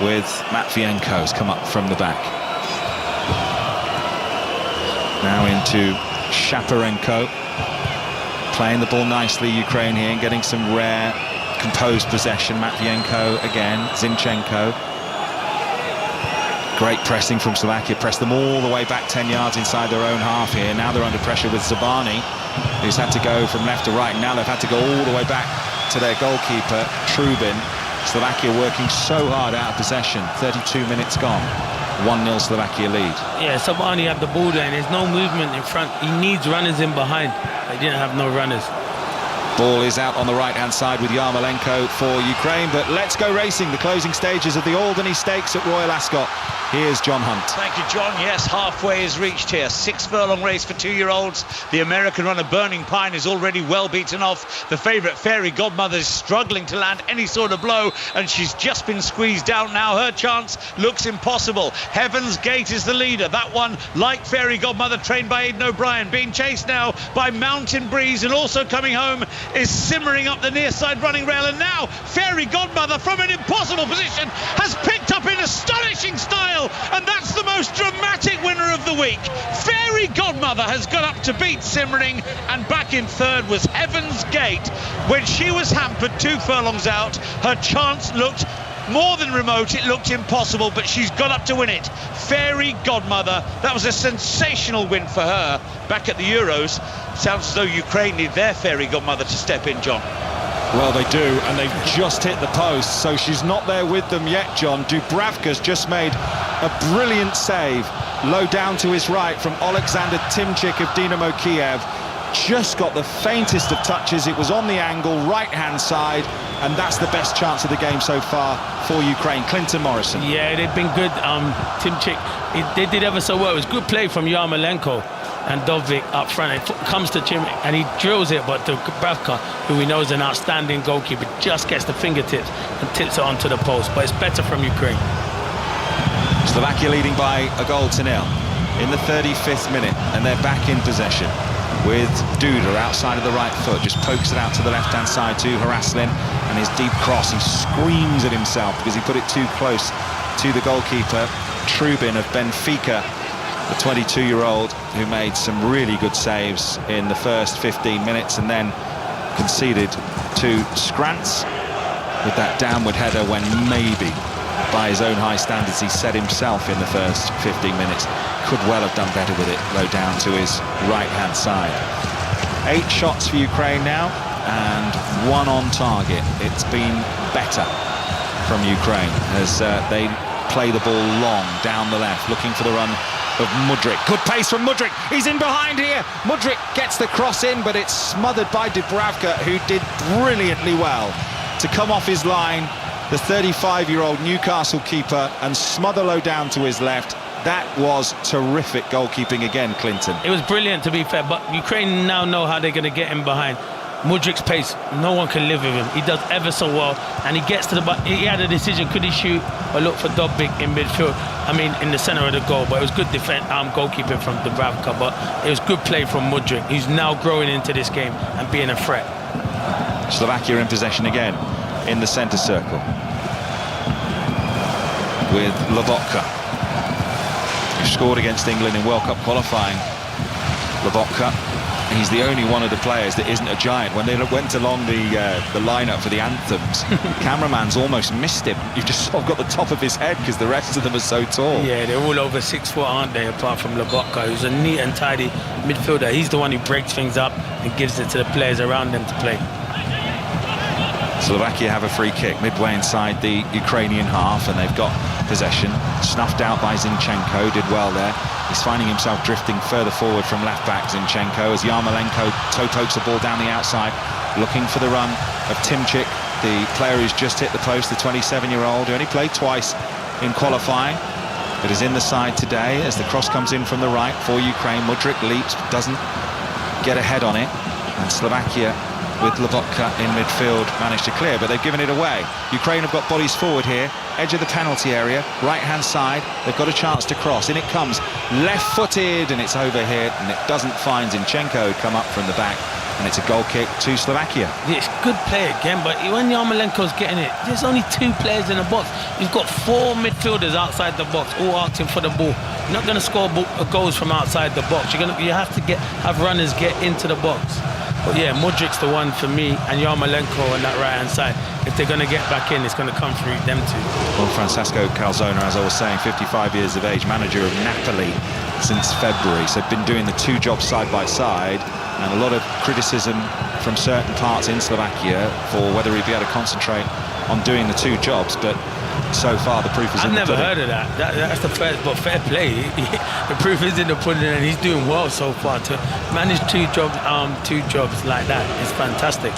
with Matvienko's come up from the back. Now into Shaparenko, playing the ball nicely, Ukraine here, getting some rare, composed possession. Matvienko again, Zinchenko. Great pressing from Slovakia, pressed them all the way back 10 yards inside their own half here. Now they're under pressure with Zabani, who's had to go from left to right. Now they've had to go all the way back to their goalkeeper, Trubin. Slovakia working so hard out of possession. 32 minutes gone. 1-0 Slovakia lead. Yeah, Sabani had the ball there, and there's no movement in front. He needs runners in behind. They didn't have no runners. Ball is out on the right-hand side with Yarmolenko for Ukraine, but let's go racing. The closing stages of the Albany Stakes at Royal Ascot. Here's John Hunt. Thank you, John. Yes, halfway is reached here. 6-furlong race for 2-year-olds. The American runner Burning Pine is already well beaten off. The favourite Fairy Godmother is struggling to land any sort of blow, and she's just been squeezed out now. Her chance looks impossible. Heaven's Gate is the leader. That one, like Fairy Godmother, trained by Aidan O'Brien, being chased now by Mountain Breeze, and also coming home is Simmering up the near side running rail. And now Fairy Godmother, from an impossible position, has picked up in astonishing style, and that's the most dramatic winner of the week. Fairy Godmother has got up to beat Simmering, and back in third was Heaven's Gate. When she was hampered 2 furlongs out, her chance looked more than remote, it looked impossible, but she's got up to win it. Fairy Godmother, that was a sensational win for her back at the Euros. Sounds as though Ukraine need their Fairy Godmother to step in, John. Well, they do, and they've just hit the post, so she's not there with them yet, John. Dubravka's just made a brilliant save, low down to his right from Alexander Timchik of Dynamo Kiev. Just got the faintest of touches. It was on the angle, right-hand side, and that's the best chance of the game so far for Ukraine. Clinton Morrison. Yeah, they've been good. Timchik, they did ever so well. It was good play from Yarmolenko and Dovvik up front. It comes to Timchik and he drills it, but Dubravka, who we know is an outstanding goalkeeper, just gets the fingertips and tips it onto the post. But it's better from Ukraine. Slovakia leading by a goal to nil in the 35th minute, and they're back in possession with Duda outside of the right foot, just pokes it out to the left-hand side to Haraslin, and his deep cross, he screams at himself because he put it too close to the goalkeeper, Trubin of Benfica, the 22-year-old who made some really good saves in the first 15 minutes and then conceded to Skrantz with that downward header when maybe, by his own high standards, he set himself in the first 15 minutes. Could well have done better with it, low down to his right-hand side. 8 shots for Ukraine now, and 1 on target. It's been better from Ukraine as they play the ball long down the left, looking for the run of Mudryk. Good pace from Mudryk. He's in behind here. Mudryk gets the cross in, but it's smothered by Dubravka, who did brilliantly well to come off his line, the 35-year-old Newcastle keeper, and smother low down to his left. That was terrific goalkeeping again, Clinton. It was brilliant, to be fair, but Ukraine now know how they're going to get him behind. Mudryk's pace, no one can live with him. He does ever so well, and he gets to the... He had a decision, could he shoot or look for Dobbik in midfield? I mean, in the centre of the goal, but it was good goalkeeping from Dubravka, but it was good play from Mudryk, who's now growing into this game and being a threat. Slovakia in possession again in the centre circle with Lobotka, who scored against England in World Cup qualifying. Lobotka, he's the only one of the players that isn't a giant. When they went along the lineup for the anthems, cameraman's almost missed him. You've just sort of got the top of his head because the rest of them are so tall. Yeah, they're all over 6 foot, aren't they, apart from Lobotka, who's a neat and tidy midfielder. He's the one who breaks things up and gives it to the players around them to play. Slovakia have a free kick midway inside the Ukrainian half, and they've got possession. Snuffed out by Zinchenko, did well there. He's finding himself drifting further forward from left-back Zinchenko as Yarmolenko toe-pokes the ball down the outside, looking for the run of Timchik, the player who's just hit the post, the 27-year-old, who only played twice in qualifying, but is in the side today as the cross comes in from the right for Ukraine. Mudryk leaps, but doesn't get ahead on it, and Slovakia with Lobotka in midfield managed to clear, but they've given it away. Ukraine have got bodies forward here, edge of the penalty area, right-hand side. They've got a chance to cross. In it comes, left-footed, and it's over here, and it doesn't find Zinchenko come up from the back, and it's a goal kick to Slovakia. It's good play again, but when Yarmolenko's getting it, there's only 2 players in the box. You've got 4 midfielders outside the box, all asking for the ball. You're not going to score goals from outside the box. You have to have runners get into the box. But yeah, Mudryk's the one for me, and Yarmolenko on that right-hand side. If they're going to get back in, it's going to come through them two. Well, Francesco Calzona, as I was saying, 55 years of age, manager of Napoli since February, so been doing the 2 jobs side by side, and a lot of criticism from certain parts in Slovakia for whether he'd be able to concentrate on doing the 2 jobs, but so far the proof is in the pudding. I've never heard of that. That's the first, but fair play. The proof is in the pudding, and he's doing well so far. To manage 2 jobs like that is fantastic.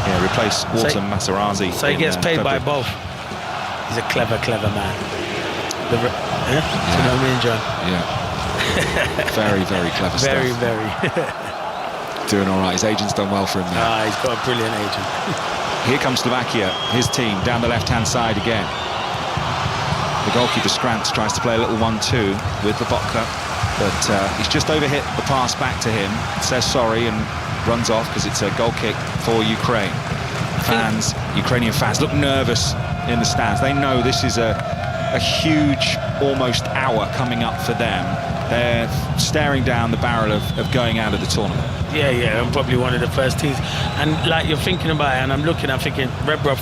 Yeah, replace Walter Materazzi. So he gets paid by both. He's a clever man. Yeah? You know what I mean, John? Yeah. Very, very clever stuff. Very, very. Doing all right. His agent's done well for him now. He's got a brilliant agent. Here comes Slovakia, his team, down the left-hand side again. The goalkeeper, Skrantz, tries to play a little 1-2 with the Botka, but he's just overhit the pass back to him, says sorry and runs off because it's a goal kick for Ukraine. Ukrainian fans look nervous in the stands. They know this is a huge, almost hour coming up for them. They're staring down the barrel of going out of the tournament. Yeah, I'm probably one of the first teams. And like you're thinking about it, and I'm thinking, Rebrov,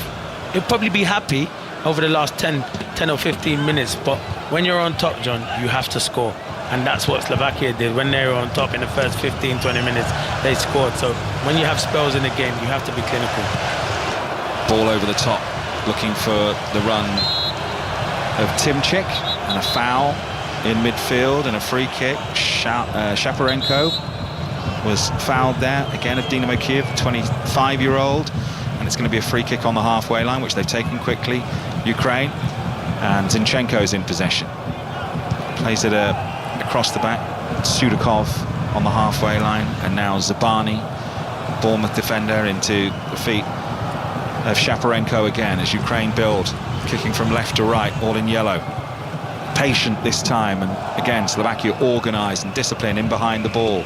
he'll probably be happy over the last 10 or 15 minutes, but when you're on top, John, you have to score. And that's what Slovakia did. When they were on top in the first 15, 20 minutes, they scored. So when you have spells in the game, you have to be clinical. Ball over the top, looking for the run of Timchik, and a foul in midfield and a free kick. Shaparenko was fouled there, again of Dynamo Kiev, 25-year-old, and it's going to be a free kick on the halfway line, which they've taken quickly, Ukraine, and Zinchenko's in possession. Plays it across the back, Sudakov on the halfway line, and now Zabani, Bournemouth defender, into the feet of Shaparenko again as Ukraine build, kicking from left to right, all in yellow. Patient this time, and again Slovakia organised and disciplined in behind the ball.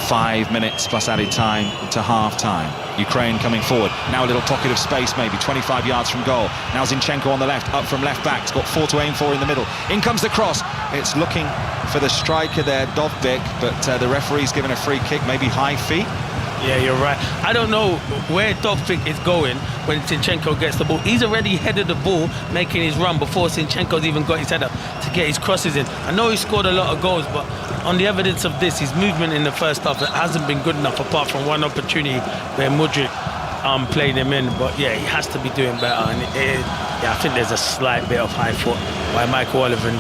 5 minutes plus added time to half-time. Ukraine coming forward. Now a little pocket of space, maybe 25 yards from goal. Now Zinchenko on the left, up from left back. He's got 4 to aim for in the middle. In comes the cross. It's looking for the striker there, Dovbyk, but the referee's given a free kick, maybe high feet. Yeah, you're right. I don't know where Dovbyk is going when Zinchenko gets the ball. He's already headed the ball, making his run before Zinchenko's even got his head up to get his crosses in. I know he scored a lot of goals, but on the evidence of this, his movement in the first half hasn't been good enough, apart from one opportunity where Mudryk played him in. But yeah, he has to be doing better. And I think there's a slight bit of high foot by Michael Oliver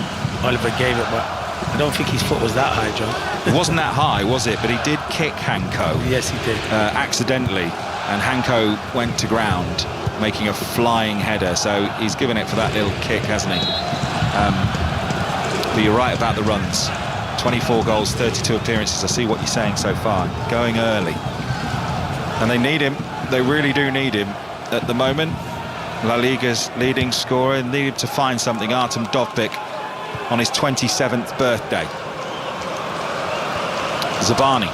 gave it, but I don't think his foot was that high, John. It wasn't that high, was it? But he did kick Hanko. Yes, he did. Accidentally, and Hanko went to ground, making a flying header. So he's given it for that little kick, hasn't he? But you're right about the runs. 24 goals, 32 appearances. I see what you're saying so far. Going early. And they need him. They really do need him at the moment. La Liga's leading scorer needed to find something. Artem Dovbyk on his 27th birthday. Zabani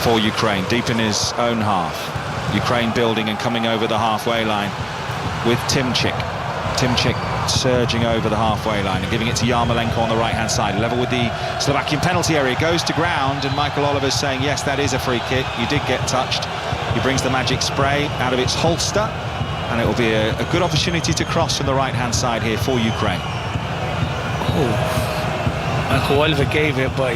for Ukraine, deep in his own half. Ukraine building and coming over the halfway line with Timchik. Timchik surging over the halfway line and giving it to Yarmolenko on the right-hand side. Level with the Slovakian penalty area. Goes to ground, and Michael Oliver's saying, yes, that is a free kick. You did get touched. He brings the magic spray out of its holster, and it will be a good opportunity to cross from the right-hand side here for Ukraine. Oh. Michael Oliver gave it, but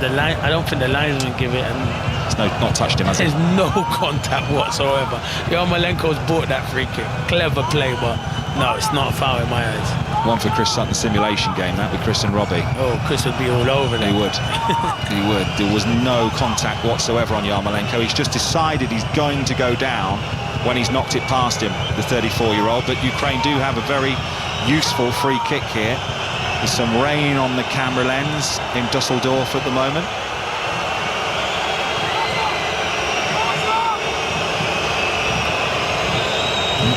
the line. I don't think the linesman give it, and it's not touched him, has it? There's no contact whatsoever. Yarmolenko's bought that free kick. Clever play, but no, it's not a foul in my eyes. One for Chris Sutton simulation game, that with Chris and Robbie. Oh, Chris would be all over that. He would. He would. There was no contact whatsoever on Yarmolenko. He's just decided he's going to go down when he's knocked it past him, the 34-year-old. But Ukraine do have a very useful free kick here. There's some rain on the camera lens in Dusseldorf at the moment.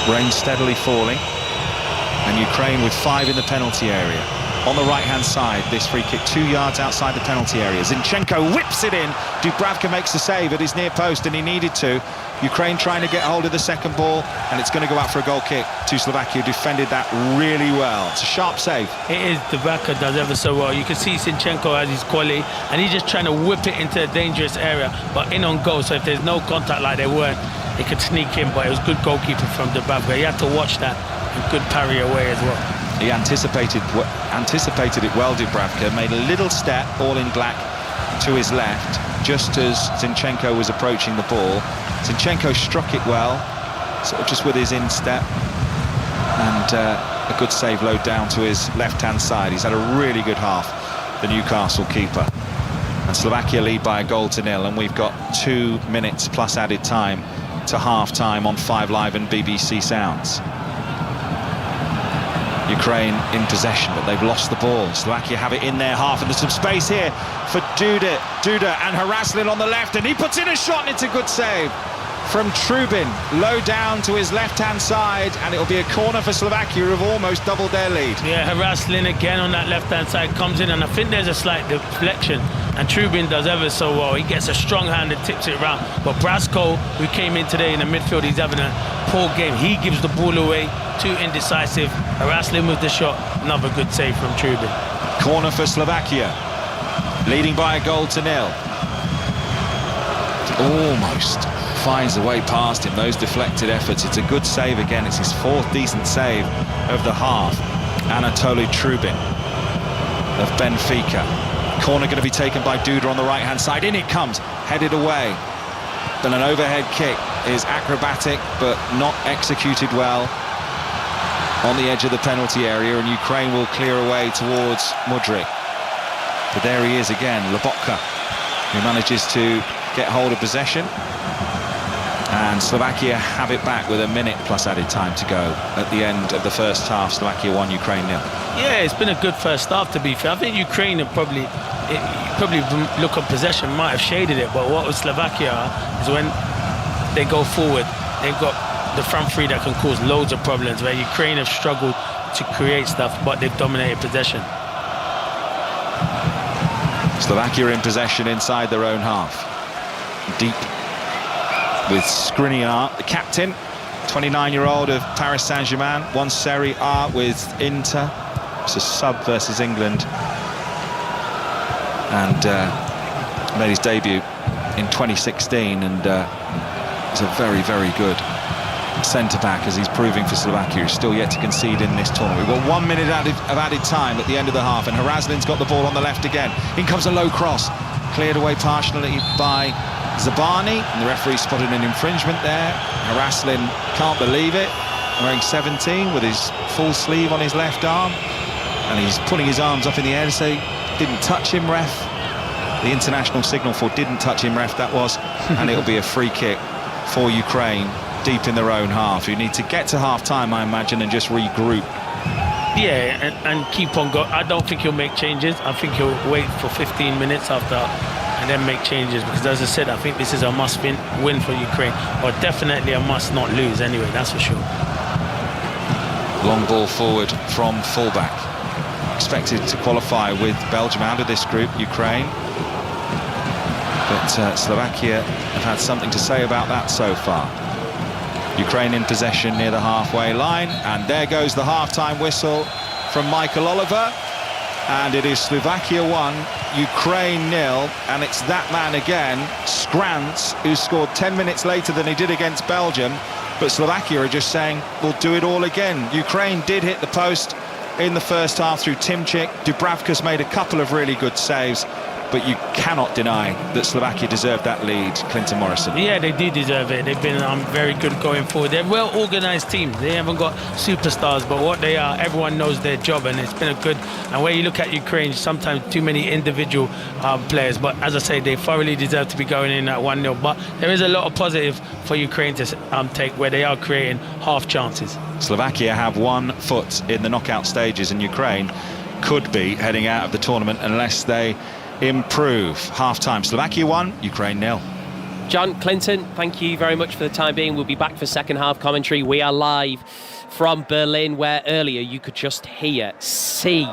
Rain steadily falling, and Ukraine with 5 in the penalty area. On the right-hand side, this free kick 2 yards outside the penalty area. Zinchenko whips it in. Dubravka makes the save at his near post, and he needed to. Ukraine trying to get hold of the second ball, and it's going to go out for a goal kick to Slovakia, who defended that really well. It's a sharp save. It is. Dubravka does ever so well. You can see Zinchenko has his quality, and he's just trying to whip it into a dangerous area, but in on goal. So if there's no contact like there weren't, he could sneak in, but it was good goalkeeping from Dubravka. He had to watch that, and good parry away as well. He anticipated it well, Dubravka, made a little step, all in black, to his left, just as Zinchenko was approaching the ball. Zinchenko struck it well, sort of just with his instep, and a good save low down to his left-hand side. He's had a really good half, the Newcastle keeper. And Slovakia lead by 1-0, and we've got 2 minutes plus added time to half-time on 5 Live and BBC Sounds. Ukraine in possession, but they've lost the ball. Slovakia have it in their half, and there's some space here for Duda and Haraslin on the left, and he puts in a shot, and it's a good save from Trubin, low down to his left-hand side, and it'll be a corner for Slovakia, who have almost doubled their lead. Yeah, Haraslin again on that left-hand side comes in, and I think there's a slight deflection, and Trubin does ever so well. He gets a strong hand and tips it around, but Brasco, who came in today in the midfield, he's having a poor game. He gives the ball away, too indecisive. Haraslin with the shot, another good save from Trubin. Corner for Slovakia, leading by a goal to nil. Almost finds a way past him, those deflected efforts. It's a good save again. It's his fourth decent save of the half. Anatoly Trubin of Benfica. Corner going to be taken by Duda on the right-hand side. In it comes, headed away. Then an overhead kick is acrobatic, but not executed well on the edge of the penalty area, and Ukraine will clear away towards Mudryk. But there he is again, Lobotka, who manages to get hold of possession. And Slovakia have it back with a minute plus added time to go at the end of the first half. Slovakia 1, Ukraine 0. Yeah, it's been a good first half, to be fair. I think Ukraine have probably look on possession, might have shaded it, but what with Slovakia is when they go forward, they've got the front three that can cause loads of problems, where Ukraine have struggled to create stuff, but they've dominated possession. Slovakia in possession inside their own half. Deep with Skriniar, the captain, 29-year-old of Paris Saint-Germain, won Serie A with Inter. It's a sub versus England, and made his debut in 2016, and it's a very, very good centre-back, as he's proving for Slovakia, who's still yet to concede in this tournament. We've got 1 minute of added time at the end of the half, and Haraslin's got the ball on the left again. In comes a low cross, cleared away partially by Zabani, and the referee spotted an infringement there. Haraslin can't believe it, wearing 17 with his full sleeve on his left arm, and he's putting his arms up in the air to say, didn't touch him, ref. The international signal for didn't touch him, ref, that was. And it'll be a free kick for Ukraine deep in their own half, who need to get to half-time, I imagine, and just regroup. Yeah, and keep on going. I don't think he'll make changes. I think he'll wait for 15 minutes after and then make changes, because as I said, I think this is a must win for Ukraine, or definitely a must not lose anyway, that's for sure. Long ball forward from fullback. Expected to qualify with Belgium out of this group, Ukraine. But Slovakia have had something to say about that so far. Ukraine in possession near the halfway line, and there goes the half-time whistle from Michael Oliver, and it is Slovakia 1, Ukraine 0, and it's that man again, Skrans, who scored 10 minutes later than he did against Belgium. But Slovakia are just saying, we'll do it all again. Ukraine did hit the post in the first half through Timchik. Dubravka's made a couple of really good saves, but you cannot deny that Slovakia deserved that lead. Clinton Morrison. Yeah, they do deserve it. They've been very good going forward. They're a well-organised team. They haven't got superstars, but what they are, everyone knows their job, and it's been a good... And where you look at Ukraine, sometimes too many individual players, but as I say, they thoroughly deserve to be going in at 1-0. But there is a lot of positive for Ukraine to take, where they are creating half chances. Slovakia have 1 foot in the knockout stages, and Ukraine could be heading out of the tournament unless they improve. Half-time, Slovakia 1, Ukraine 0. John, Clinton, thank you very much for the time being. We'll be back for second half commentary. We are live from Berlin, where earlier you could just hear sea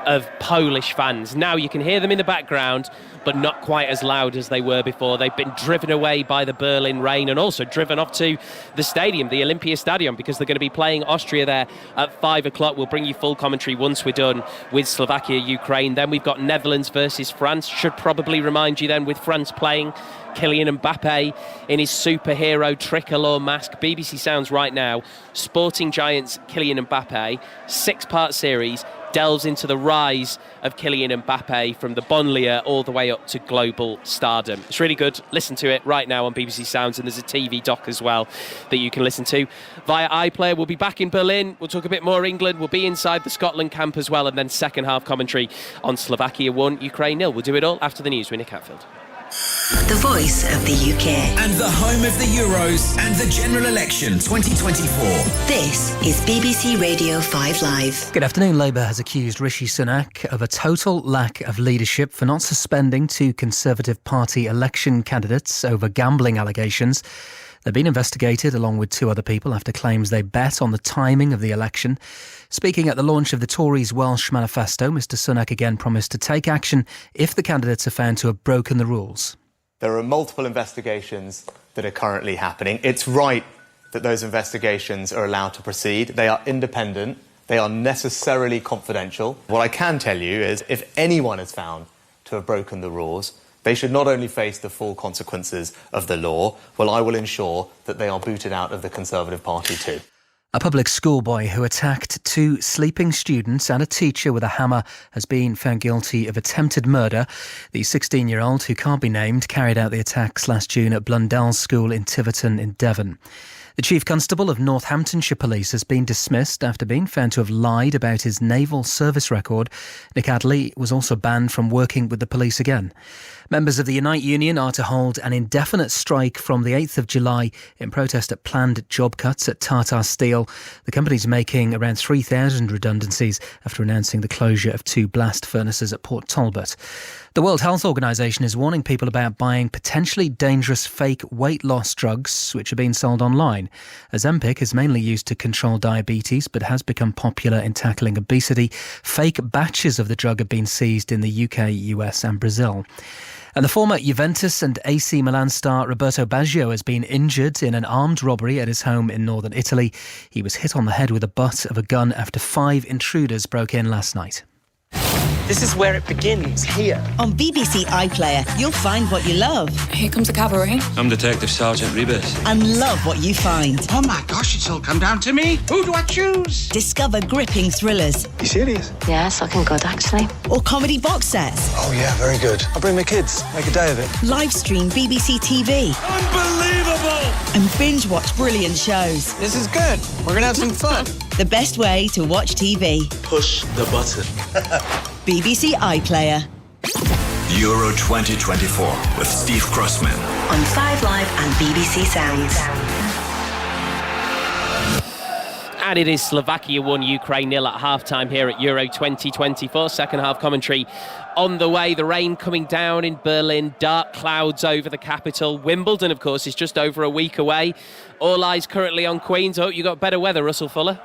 of Polish fans. Now you can hear them in the background, but not quite as loud as they were before. They've been driven away by the Berlin rain, and also driven off to the stadium, the Olympia Stadium, because they're going to be playing Austria there at 5 o'clock. We'll bring you full commentary once we're done with Slovakia, Ukraine. Then we've got Netherlands versus France. Should probably remind you then, with France playing Kylian Mbappe in his superhero tricolour mask. BBC Sounds right now, Sporting Giants Kylian Mbappe, 6-part series, delves into the rise of Kylian Mbappe from the banlieue all the way up to global stardom. It's really good. Listen to it right now on BBC Sounds, and there's a TV doc as well that you can listen to via iPlayer. We'll be back in Berlin. We'll talk a bit more England. We'll be inside the Scotland camp as well, and then second half commentary on Slovakia 1, Ukraine 0. We'll do it all after the news with Nick Hatfield. The voice of the UK. And the home of the Euros and the general election 2024. This is BBC Radio 5 Live. Good afternoon. Labour has accused Rishi Sunak of a total lack of leadership for not suspending two Conservative Party election candidates over gambling allegations. They've been investigated along with two other people after claims they bet on the timing of the election. Speaking at the launch of the Tories' Welsh manifesto, Mr Sunak again promised to take action if the candidates are found to have broken the rules. There are multiple investigations that are currently happening. It's right that those investigations are allowed to proceed. They are independent. They are necessarily confidential. What I can tell you is if anyone is found to have broken the rules, they should not only face the full consequences of the law, well, I will ensure that they are booted out of the Conservative Party too. A public schoolboy who attacked two sleeping students and a teacher with a hammer has been found guilty of attempted murder. The 16-year-old, who can't be named, carried out the attacks last June at Blundell School in Tiverton in Devon. The Chief Constable of Northamptonshire Police has been dismissed after being found to have lied about his naval service record. Nick Adley was also banned from working with the police again. Members of the Unite Union are to hold an indefinite strike from the 8th of July in protest at planned job cuts at Tata Steel. The company's making around 3,000 redundancies after announcing the closure of two blast furnaces at Port Talbot. The World Health Organization is warning people about buying potentially dangerous fake weight loss drugs which are being sold online. Ozempic is mainly used to control diabetes but has become popular in tackling obesity. Fake batches of the drug have been seized in the UK, US and Brazil. And the former Juventus and AC Milan star Roberto Baggio has been injured in an armed robbery at his home in northern Italy. He was hit on the head with the butt of a gun after 5 intruders broke in last night. This is where it begins, here. On BBC iPlayer, you'll find what you love. Here comes a cabaret. I'm Detective Sergeant Rebus. And love what you find. Oh my gosh, it's all come down to me. Who do I choose? Discover gripping thrillers. You serious? Yes, looking good, actually. Or comedy box sets. Oh yeah, very good. I'll bring my kids. Make a day of it. Live stream BBC TV. Unbelievable! And binge watch brilliant shows. This is good. We're gonna have some fun. The best way to watch TV. Push the button. BBC iPlayer. Euro 2024 with Steve Crossman. On 5 Live and BBC Sounds. And it is Slovakia 1, Ukraine 0 at half-time here at Euro 2024. Second half commentary on the way. The rain coming down in Berlin, dark clouds over the capital. Wimbledon, of course, is just over a week away. All eyes currently on Queen's. I hope you got better weather, Russell Fuller.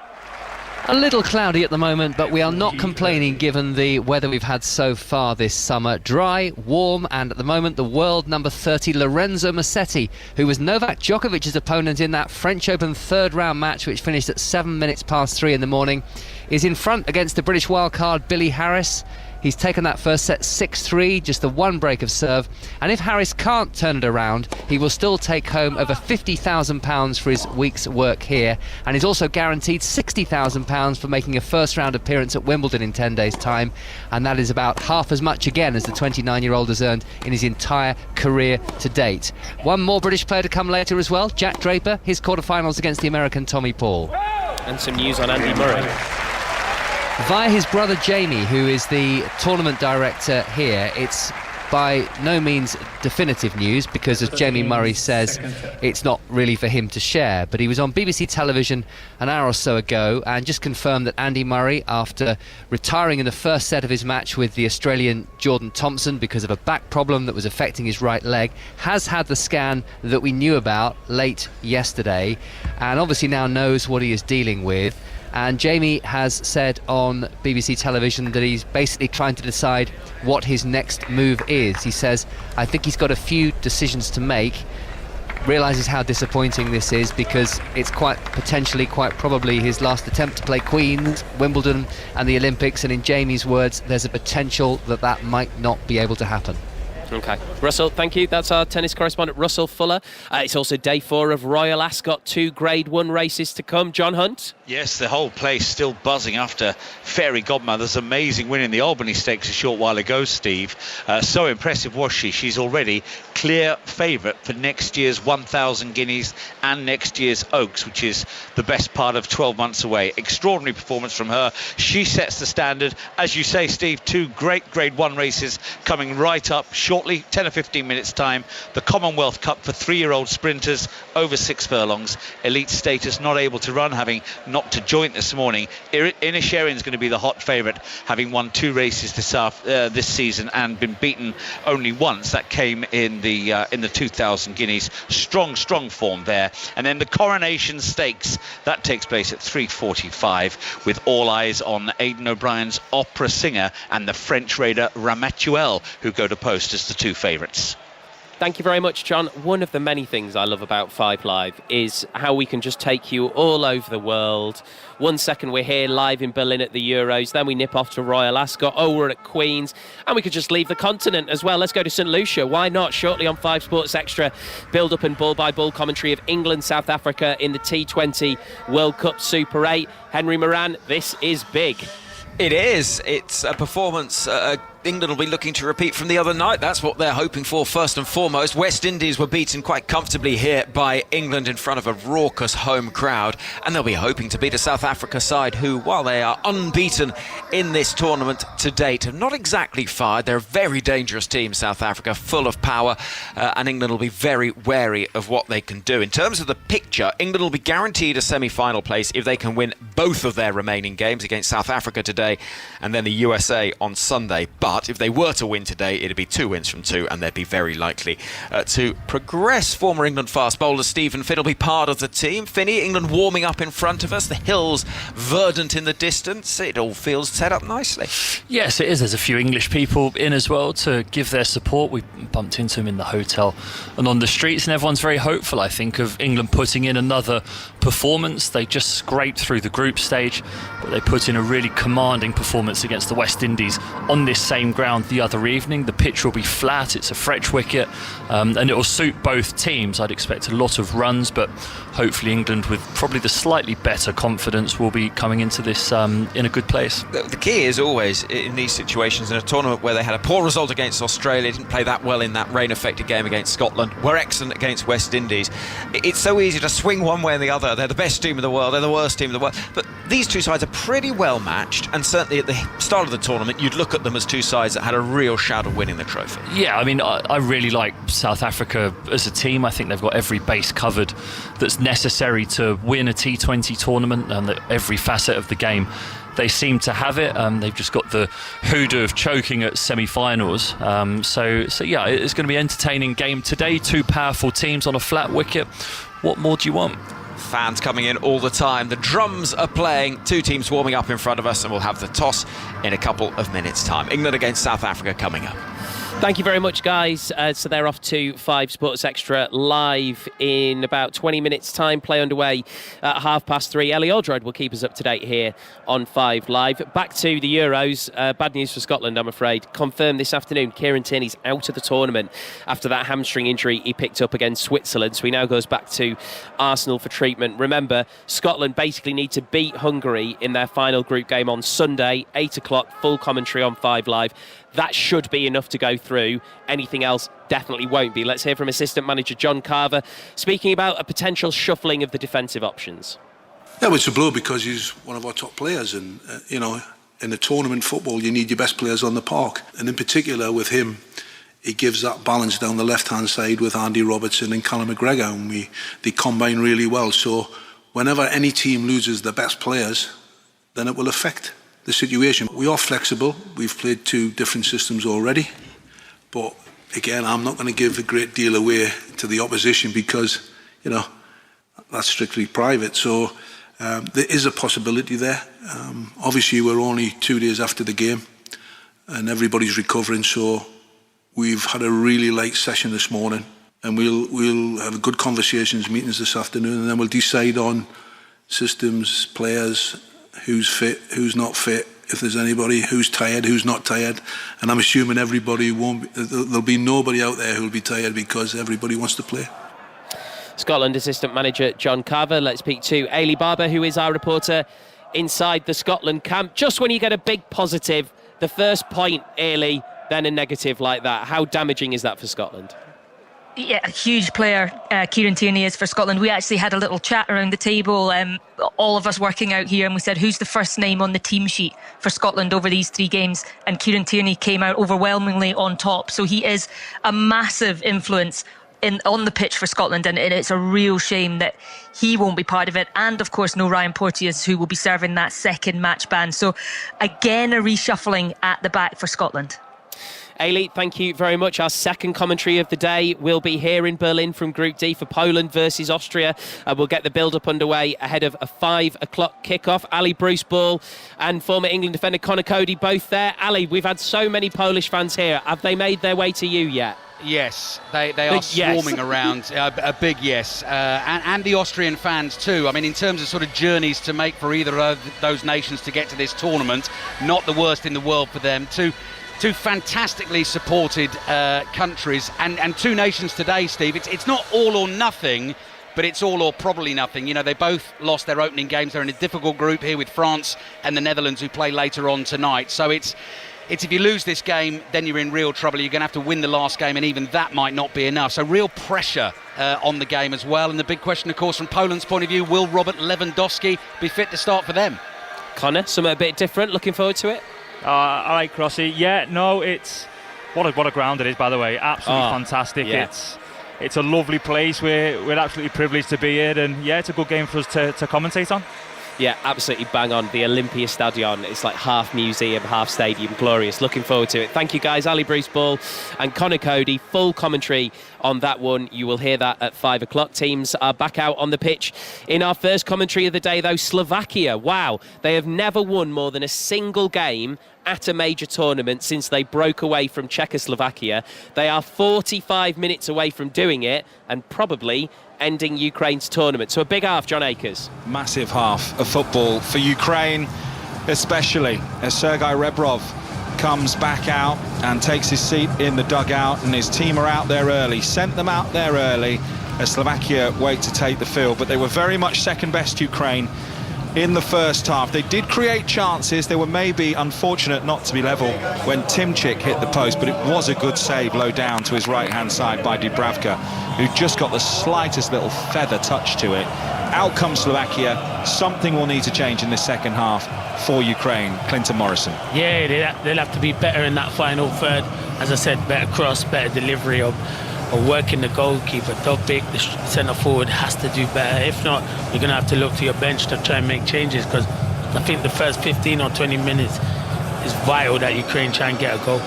A little cloudy at the moment, but we are not complaining given the weather we've had so far this summer. Dry, warm, and at the moment the world number 30 Lorenzo Musetti, who was Novak Djokovic's opponent in that French Open third round match which finished at 7 minutes past 3 in the morning, is in front against the British wildcard Billy Harris. He's taken that first set 6-3, just the one break of serve. And if Harris can't turn it around, he will still take home over £50,000 for his week's work here. And he's also guaranteed £60,000 for making a first round appearance at Wimbledon in 10 days' time. And that is about half as much again as the 29-year-old has earned in his entire career to date. One more British player to come later as well, Jack Draper, his quarterfinals against the American Tommy Paul. And some news on Andy Murray. Via his brother Jamie, who is the tournament director here, it's by no means definitive news because, as Jamie Murray says, it's not really for him to share. But he was on BBC television an hour or so ago and just confirmed that Andy Murray, after retiring in the first set of his match with the Australian Jordan Thompson because of a back problem that was affecting his right leg, has had the scan that we knew about late yesterday and obviously now knows what he is dealing with. And Jamie has said on BBC television that he's basically trying to decide what his next move is. He says, I think he's got a few decisions to make, realises how disappointing this is because it's quite probably his last attempt to play Queen's, Wimbledon and the Olympics, and in Jamie's words, there's a potential that might not be able to happen. OK. Russell, thank you. That's our tennis correspondent, Russell Fuller. It's also day 4 of Royal Ascot, 2 Grade 1 races to come. John Hunt? Yes, the whole place still buzzing after Fairy Godmother's amazing win in the Albany Stakes a short while ago, Steve. So impressive was she. She's already clear favourite for next year's 1,000 Guineas and next year's Oaks, which is the best part of 12 months away. Extraordinary performance from her. She sets the standard. As you say, Steve, 2 great Grade 1 races coming right up short shortly, 10 or 15 minutes time, the Commonwealth Cup for 3-year-old sprinters over 6 furlongs. Elite status, not able to run, having knocked a joint this morning. Inisherin is going to be the hot favourite, having won 2 races this season and been beaten only once. That came in the 2000 Guineas. Strong form there. And then the Coronation Stakes, that takes place at 3:45, with all eyes on Aidan O'Brien's Opera Singer and the French raider Ramatuelle, who go to post as the 2 favourites. Thank you very much, John. One of the many things I love about 5 Live is how we can just take you all over the world. 1 second we're here live in Berlin at the Euros, then we nip off to Royal Ascot, we're at Queen's, and we could just leave the continent as well. Let's go to St Lucia. Why not? Shortly on 5 Sports Extra, build-up and ball-by-ball commentary of England, South Africa in the T20 World Cup Super 8. Henry Moran, this is big. It is. It's a performance England will be looking to repeat from the other night. That's what they're hoping for first and foremost. West Indies were beaten quite comfortably here by England in front of a raucous home crowd, and they'll be hoping to beat a South Africa side who, while they are unbeaten in this tournament to date, have not exactly fired. They're a very dangerous team, South Africa, full of power, and England will be very wary of what they can do. In terms of the picture, England will be guaranteed a semi-final place if they can win both of their remaining games against South Africa today and then the USA on Sunday. But if they were to win today, it'd be 2 wins from 2, and they'd be very likely to progress. Former England fast bowler Stephen Finn will be part of the team. Finney, England warming up in front of us, the hills verdant in the distance. It all feels set up nicely. Yes, it is. There's a few English people in as well to give their support. We bumped into them in the hotel and on the streets, and everyone's very hopeful, I think, of England putting in another performance. They just scraped through the group stage, but they put in a really commanding performance against the West Indies on this same ground the other evening. The pitch will be flat, it's a French wicket, and it will suit both teams. I'd expect a lot of runs, but hopefully England, with probably the slightly better confidence, will be coming into this in a good place. The key is always in these situations, in a tournament where they had a poor result against Australia, didn't play that well in that rain-affected game against Scotland, were excellent against West Indies. It's so easy to swing one way or the other. They're the best team in the world, they're the worst team in the world, but these two sides are pretty well matched, and certainly at the start of the tournament you'd look at them as two sides that had a real shout of winning the trophy. Yeah, I mean, I really like South Africa as a team. I think they've got every base covered that's necessary to win a T20 tournament, and that every facet of the game they seem to have it. They've just got the hoodoo of choking at semi-finals. So yeah, it's going to be an entertaining game today. Two powerful teams on a flat wicket. What more do you want? Fans coming in all the time. The drums are playing. Two teams warming up in front of us, and we'll have the toss in a couple of minutes' time. England against South Africa coming up. Thank you very much, guys. So they're off to 5 Sports Extra live in about 20 minutes' time. Play underway at 3:30. Ellie Aldred will keep us up to date here on 5 Live. Back to the Euros. Bad news for Scotland, I'm afraid. Confirmed this afternoon, Kieran Tierney's out of the tournament after that hamstring injury he picked up against Switzerland. So he now goes back to Arsenal for treatment. Remember, Scotland basically need to beat Hungary in their final group game on Sunday, 8 o'clock, full commentary on 5 Live. That should be enough to go through. Anything else definitely won't be. Let's hear from assistant manager John Carver speaking about a potential shuffling of the defensive options. Yeah, well, it's a blow because he's one of our top players, and you know, in a tournament football you need your best players on the park, and in particular with him, he gives that balance down the left-hand side with Andy Robertson and Callum McGregor, and they combine really well. So whenever any team loses their best players, then it will affect the situation. We are flexible. We've played 2 different systems already, but again, I'm not going to give a great deal away to the opposition because, you know, that's strictly private. So there is a possibility there. Obviously, we're only 2 days after the game, and everybody's recovering. So we've had a really light session this morning, and we'll have good conversations, meetings this afternoon, and then we'll decide on systems, players, who's fit, who's not fit, if there's anybody who's tired, who's not tired. And I'm assuming everybody won't be, there'll be nobody out there who'll be tired because everybody wants to play. Scotland assistant manager John Carver. Let's speak to Ailey Barber, who is our reporter inside the Scotland camp. Just when you get a big positive, the first point, Ailey, then a negative like that, how damaging is that for Scotland? Yeah, a huge player Kieran Tierney is for Scotland. We actually had a little chat around the table, all of us working out here, and we said, who's the first name on the team sheet for Scotland over these 3 games? And Kieran Tierney came out overwhelmingly on top. So he is a massive influence on the pitch for Scotland, and it's a real shame that he won't be part of it. And of course no Ryan Porteous, who will be serving that second match ban. So again, a reshuffling at the back for Scotland. Ailey, thank you very much. Our second commentary of the day will be here in Berlin from Group D for Poland versus Austria. We'll get the build-up underway ahead of a 5 o'clock kickoff. Ali Bruce Ball and former England defender Conor Cody both there. Ali, we've had so many Polish fans here. Have they made their way to you yet? Yes, they are swarming around. A big yes. And the Austrian fans too. I mean, in terms of sort of journeys to make for either of those nations to get to this tournament, not the worst in the world for them. Two fantastically supported countries and 2 nations today, Steve. It's not all or nothing, but it's all or probably nothing. You know, they both lost their opening games. They're in a difficult group here with France and the Netherlands, who play later on tonight. So it's if you lose this game, then you're in real trouble. You're going to have to win the last game, and even that might not be enough. So real pressure on the game as well. And the big question, of course, from Poland's point of view, will Robert Lewandowski be fit to start for them? Connor, something a bit different. Looking forward to it? I like Crossy. Yeah, no, it's what a ground it is, by the way. Absolutely fantastic. Yeah. It's a lovely place. We're absolutely privileged to be here, and yeah, it's a good game for us to commentate on. Yeah, absolutely bang on. The Olympia Stadion, it's like half museum, half stadium. Glorious. Looking forward to it. Thank you, guys. Ali Bruce Ball and Conor Cody. Full commentary on that one. You will hear that at 5 o'clock. Teams are back out on the pitch. In our first commentary of the day, though, Slovakia. Wow. They have never won more than a single game at a major tournament since they broke away from Czechoslovakia. They are 45 minutes away from doing it, and probably ending Ukraine's tournament. So a big half, John Akers. Massive half of football for Ukraine, especially as Sergei Rebrov comes back out and takes his seat in the dugout, and his team are out there early. Sent them out there early as Slovakia wait to take the field, but they were very much second best Ukraine in the first half. They did create chances. They were maybe unfortunate not to be level when Timchik hit the post, but it was a good save low down to his right-hand side by Dubravka, who just got the slightest little feather touch to it. Out comes Slovakia. Something will need to change in the second half for Ukraine. Clinton Morrison. Yeah, they'll have to be better in that final third. As I said, better cross, better delivery of working the goalkeeper. Dobbik, the centre forward, has to do better. If not, you're going to have to look to your bench to try and make changes, because I think the first 15 or 20 minutes is vital that Ukraine try and get a goal.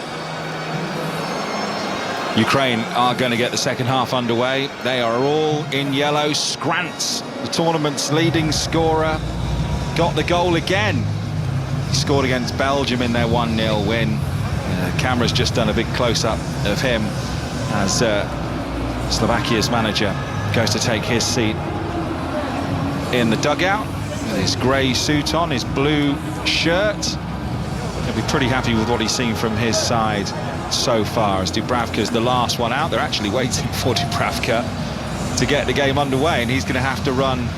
Ukraine are going to get the second half underway. They are all in yellow. Skrantz, the tournament's leading scorer, got the goal again. He scored against Belgium in their 1-0 win. The camera's just done a big close-up of him as Slovakia's manager goes to take his seat in the dugout with his grey suit on, his blue shirt. He'll be pretty happy with what he's seen from his side so far, as Dubravka's the last one out. They're actually waiting for Dubravka to get the game underway, and he's going to have to run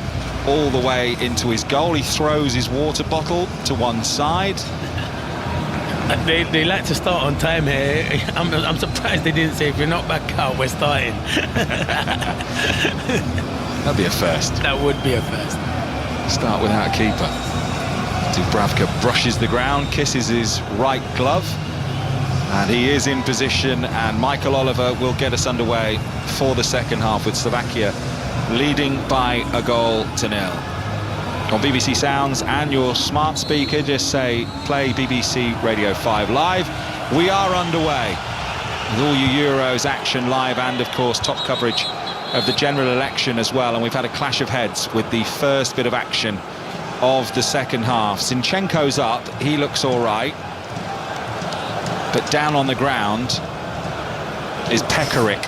all the way into his goal. He throws his water bottle to one side. They like to start on time here. I'm surprised they didn't say, if you're not back out, we're starting. That'd be a first. That would be a first. Start without a keeper. Dubravka brushes the ground, kisses his right glove, and he is in position, and Michael Oliver will get us underway for the second half, with Slovakia leading by 1-0. On BBC Sounds and your smart speaker, just say play BBC Radio 5 Live. We are underway with all your Euros action live, and of course top coverage of the general election as well. And we've had a clash of heads with the first bit of action of the second half. Zinchenko's up, he looks all right, but down on the ground is Pekarik,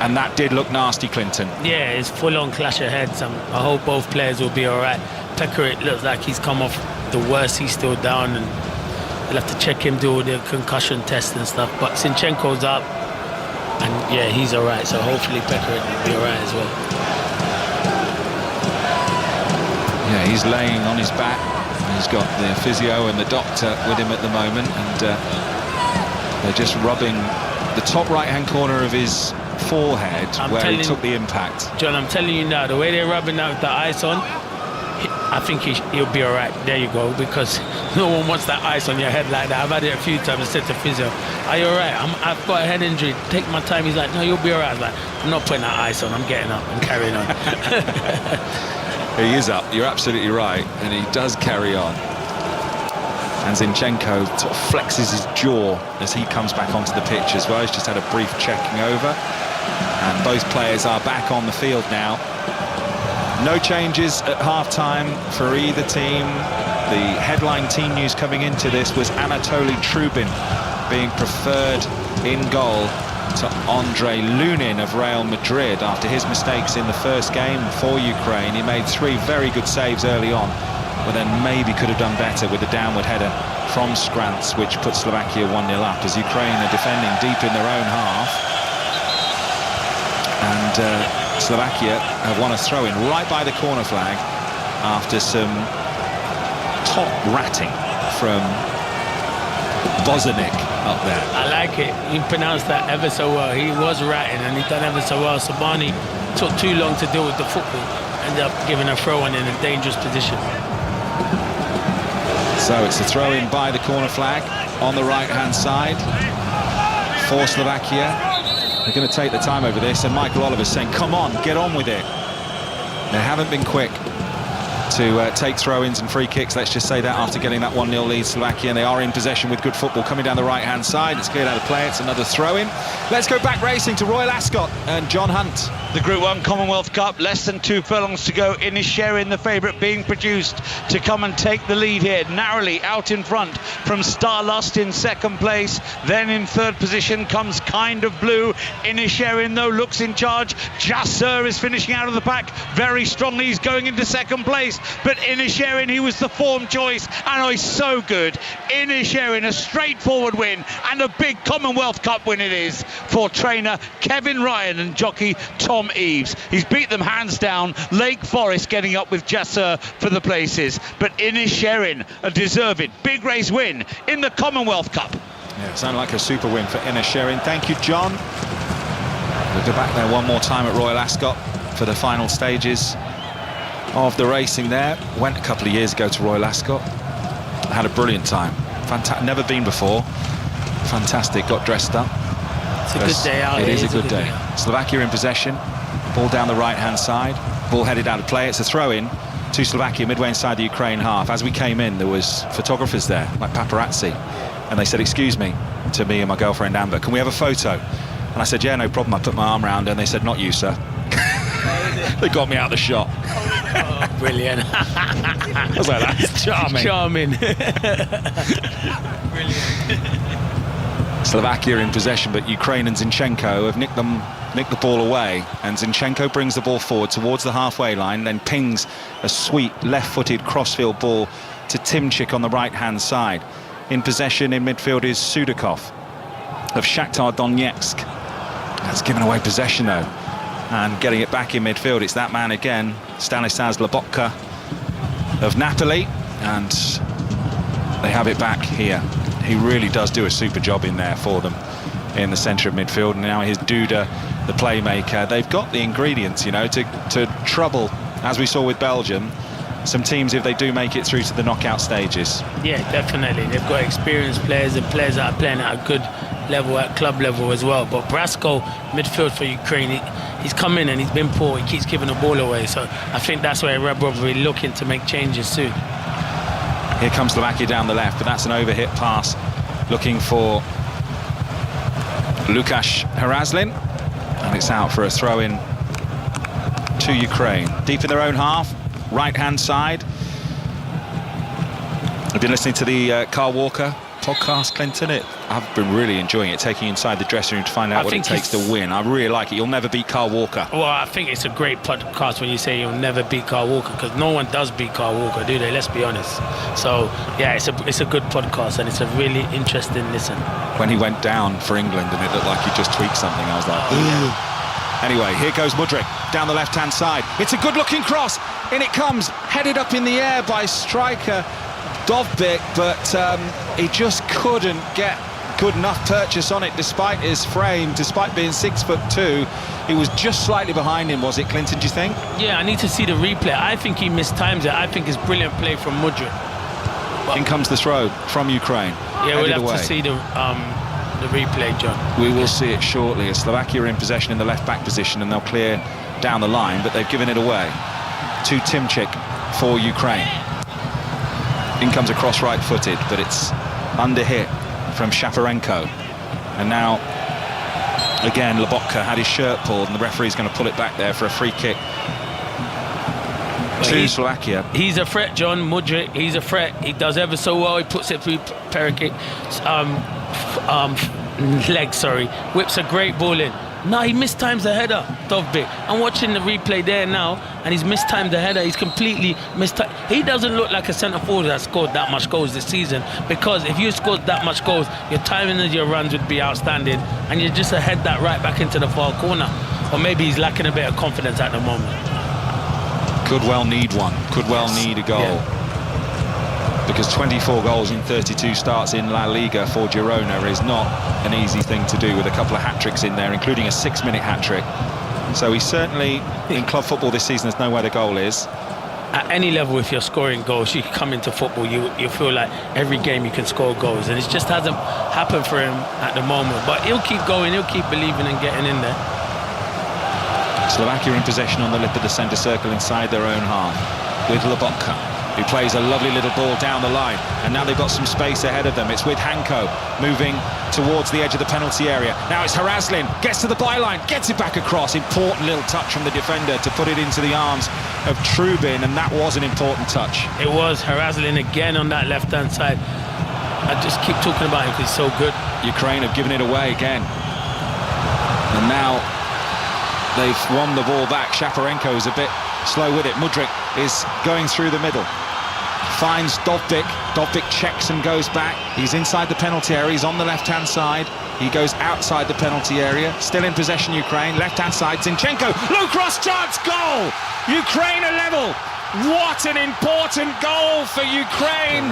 and that did look nasty, Clinton. Yeah, it's full-on clash of heads. I hope both players will be all right. Pekarik looks like he's come off the worst. He's still down, and they'll have to check him, do all the concussion tests and stuff. But Zinchenko's up, and yeah, he's all right. So hopefully Pekarik will be all right as well. Yeah, he's laying on his back. He's got the physio and the doctor with him at the moment, and they're just rubbing the top right-hand corner of his forehead where he took the impact. John, I'm telling you now, the way they're rubbing out the ice on, I think he'll be all right. There you go, because no one wants that ice on your head like that. I've had it a few times. I said to physio, "Are you all right? I've got a head injury. Take my time." He's like, "No, you'll be all right." I was like, "I'm not putting that ice on. I'm getting up. I'm carrying on." He is up. You're absolutely right, and he does carry on. And Zinchenko sort of flexes his jaw as he comes back onto the pitch as well. He's just had a brief checking over, and both players are back on the field now. No changes at half-time for either team. The headline team news coming into this was Anatoly Trubin being preferred in goal to Andre Lunin of Real Madrid after his mistakes in the first game for Ukraine. He made 3 very good saves early on, but then maybe could have done better with the downward header from Skrantz, which put Slovakia 1-0 up as Ukraine are defending deep in their own half. And Slovakia have won a throw-in right by the corner flag after some top ratting from Bozanic up there. I like it. He pronounced that ever so well. He was ratting and he done ever so well. Sabani took too long to deal with the football. Ended up giving a throw-in in a dangerous position. So it's a throw-in by the corner flag on the right-hand side for Slovakia. They're going to take the time over this, and Michael Oliver's saying, come on, get on with it. They haven't been quick to take throw-ins and free kicks, let's just say that, after getting that 1-0 lead, Slovakia, and they are in possession with good football coming down the right-hand side. It's cleared out of play, it's another throw-in. Let's go back racing to Royal Ascot and John Hunt. The Group 1 Commonwealth Cup, less than 2 furlongs to go. Inisherin, the favourite, being produced to come and take the lead here, narrowly out in front from Starlust in second place. Then in third position comes Kind of Blue. Inisherin, though, looks in charge. Jasser is finishing out of the pack very strongly. He's going into second place. But Inisherin, he was the form choice, and he's so good. Inisherin, a straightforward win, and a big Commonwealth Cup win it is for trainer Kevin Ryan and jockey Tom Eves. He's beat them hands down. Lake Forest getting up with Jasser for the places, but Inisherin, a deserved big race win in the Commonwealth Cup. Yeah, it sounded like a super win for Inisherin. Thank you, John. We'll go back there one more time at Royal Ascot for the final stages of the racing there. Went a couple of years ago to Royal Ascot. Had a brilliant time. Never been before. Fantastic. Got dressed up. It's a good day out. It is a good day. Slovakia in possession. Ball down the right-hand side. Ball headed out of play. It's a throw-in to Slovakia midway inside the Ukraine half. As we came in, there was photographers there, like paparazzi, and they said, "Excuse me," to me and my girlfriend Amber, "can we have a photo?" And I said, "Yeah, no problem." I put my arm around, and they said, "Not you, sir." They got me out of the shot. Oh, brilliant. I was like, that's charming. Charming. Brilliant. Slovakia in possession, but Ukraine and Zinchenko have nicked the ball away, and Zinchenko brings the ball forward towards the halfway line, then pings a sweet left-footed crossfield ball to Timchik on the right-hand side. In possession in midfield is Sudakov of Shakhtar Donetsk. That's given away possession though, and getting it back in midfield, it's that man again, Stanislas Lobotka of Napoli, and they have it back here. He really does do a super job in there for them in the centre of midfield, and now here's Duda, the playmaker. They've got the ingredients, you know, to trouble, as we saw with Belgium, some teams if they do make it through to the knockout stages. Yeah, definitely. They've got experienced players and players that are playing at a good level, at club level as well. But Brasco, midfield for Ukraine, he's come in and he's been poor. He keeps giving the ball away. So I think that's where Red Bull will be looking to make changes soon. Here comes Slovakia down the left, but that's an overhit pass looking for Lukasz Harazlin, and it's out for a throw-in to Ukraine. Deep in their own half, right-hand side. I've been listening to the Carl Walker podcast, Clinton. I've been really enjoying it, taking inside the dressing room to find out what it takes to win. I really like it. You'll never beat Carl Walker. Well, I think it's a great podcast when you say you'll never beat Carl Walker, because no one does beat Carl Walker, do they? Let's be honest. So yeah, it's a good podcast, and it's a really interesting listen. When he went down for England and it looked like he just tweaked something, I was like, ooh. Anyway, here goes Mudryk down the left-hand side. It's a good-looking cross. In it comes, headed up in the air by striker Dovbyk, but he just couldn't get good enough purchase on it despite his frame, despite being 6'2". He was just slightly behind him, was it, Clinton, do you think? Yeah, I need to see the replay. I think he mistimes it. I think it's brilliant play from Mudryk. In comes the throw from Ukraine. Yeah, we'll have to see the replay, John. We will see it shortly as Slovakia are in possession in the left-back position, and they'll clear down the line, but they've given it away to Timchik for Ukraine. In comes a cross right-footed, but it's under hit from Shaparenko. And now, again, Lobotka had his shirt pulled, and the referee's going to pull it back there for a free kick to Slovakia. He's a threat, John. Mudryk, he's a threat. He does ever so well. He puts it through Perisic. Whips a great ball in. No, he mistimes the header, Dovbyk. I'm watching the replay there now, and he's mistimed the header. He's completely mistimed. He doesn't look like a centre-forward that scored that much goals this season, because if you scored that much goals, your timing of your runs would be outstanding, and you just head that right back into the far corner. Or maybe he's lacking a bit of confidence at the moment. Could well need one. Could well need a goal. Yeah. Because 24 goals in 32 starts in La Liga for Girona is not an easy thing to do, with a couple of hat-tricks in there, including a 6-minute hat-trick. So he certainly, in club football this season, has known where the goal is. At any level, if you're scoring goals, you come into football, you feel like every game you can score goals, and it just hasn't happened for him at the moment. But he'll keep going, he'll keep believing and getting in there. Slovakia in possession on the lip of the centre circle inside their own half, with Lobotka, who plays a lovely little ball down the line, and now they've got some space ahead of them. It's with Hanko moving towards the edge of the penalty area. Now it's Haraslin, gets to the byline, gets it back across. Important little touch from the defender to put it into the arms of Trubin, and that was an important touch. It was. Haraslin again on that left-hand side. I just keep talking about him because he's so good. Ukraine have given it away again, and now they've won the ball back. Shaparenko's a bit slow with it. Mudryk is going through the middle, finds Dovbyk. Dovbyk checks and goes back. He's inside the penalty area. He's on the left-hand side. He goes outside the penalty area. Still in possession, Ukraine. Left-hand side, Zinchenko. Low cross chance, goal! Ukraine are level. What an important goal for Ukraine.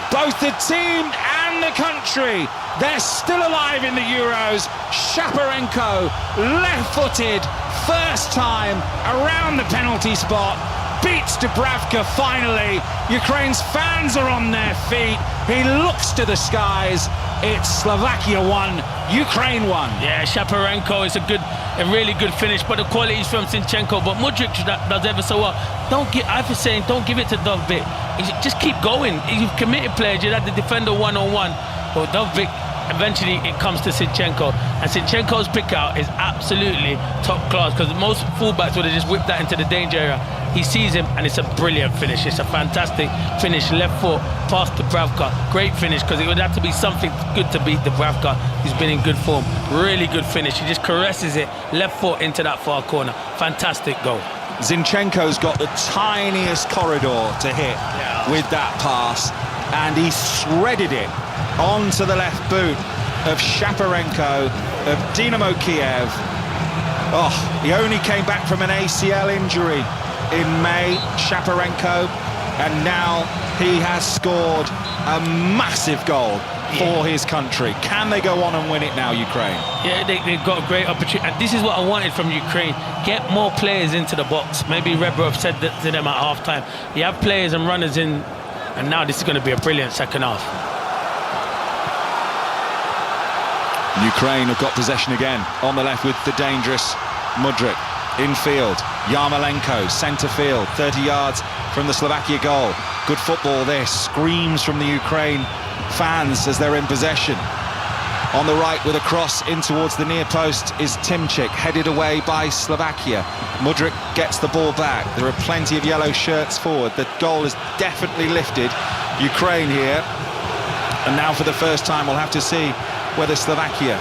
Both the team and the country. They're still alive in the Euros. Shaparenko, left-footed, first time around the penalty spot. Beats Dubravka finally. Ukraine's fans are on their feet. He looks to the skies. It's Slovakia 1, Ukraine 1. Yeah, Shaparenko is a really good finish, but the quality is from Zinchenko. But Mudryk does ever so well. Don't give it to Dovbyk. Just keep going. You've committed players. You had the defender one-on-one. But Dovbyk, eventually it comes to Zinchenko, and Zinchenko's pick out is absolutely top class, because most fullbacks would have just whipped that into the danger area. He sees him, and it's a brilliant finish. It's a fantastic finish, left foot past Dubravka. Great finish, because it would have to be something good to beat Dubravka. He's been in good form. Really good finish. He just caresses it, left foot into that far corner. Fantastic goal. Zinchenko's got the tiniest corridor to hit with that pass, and he threaded it onto the left boot of Shaparenko of Dynamo Kiev. Oh, he only came back from an ACL injury in May, Shaparenko, and now he has scored a massive goal for his country. Can they go on and win it now, Ukraine? Yeah, they've got a great opportunity, and this is what I wanted from Ukraine. Get more players into the box. Maybe Rebrov said that to them at half-time. You have players and runners in, and now this is going to be a brilliant second half. Ukraine have got possession again on the left with the dangerous Mudryk. Infield, Yarmolenko, centre field, 30 yards from the Slovakia goal. Good football this. Screams from the Ukraine fans as they're in possession. On the right with a cross in towards the near post is Timchik, headed away by Slovakia. Mudryk gets the ball back. There are plenty of yellow shirts forward. The goal has definitely lifted Ukraine here. And now for the first time we'll have to see whether Slovakia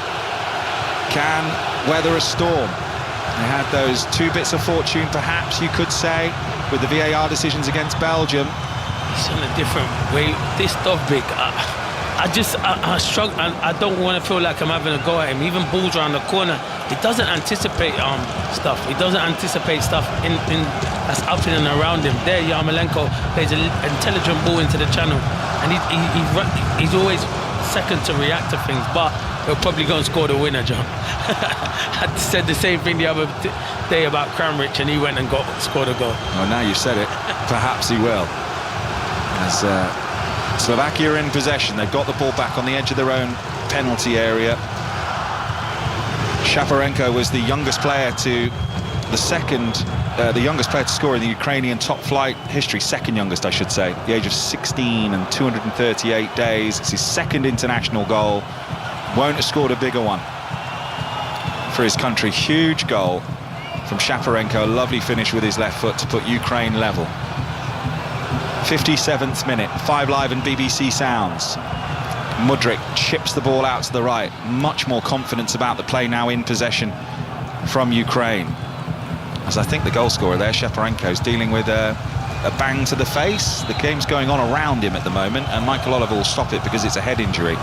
can weather a storm. They had those two bits of fortune, perhaps you could say, with the VAR decisions against Belgium. It's in a different way. This Dovbyk, I struggle. I don't want to feel like I'm having a go at him. Even balls around the corner, he doesn't anticipate stuff. He doesn't anticipate stuff in that's up in and around him. There, Yarmolenko plays an intelligent ball into the channel, and he's always second to react to things, but he'll probably go and score the winner, John. I said the same thing the other day about Cranbridge, and he went and scored a goal. Well, now you've said it, perhaps he will. As Slovakia in possession, they've got the ball back on the edge of their own penalty area. Shaparenko was the youngest player to score in the Ukrainian top flight history, second youngest I should say, the age of 16 and 238 days. It's his second international goal. Won't have scored a bigger one for his country. Huge goal from Shaparenko, a lovely finish with his left foot to put Ukraine level. 57th minute, 5 Live and BBC Sounds. Mudryk chips the ball out to the right. Much more confidence about the play now in possession from Ukraine. As I think the goal scorer there, Shaparenko, is dealing with a bang to the face. The game's going on around him at the moment, and Michael Oliver will stop it because it's a head injury.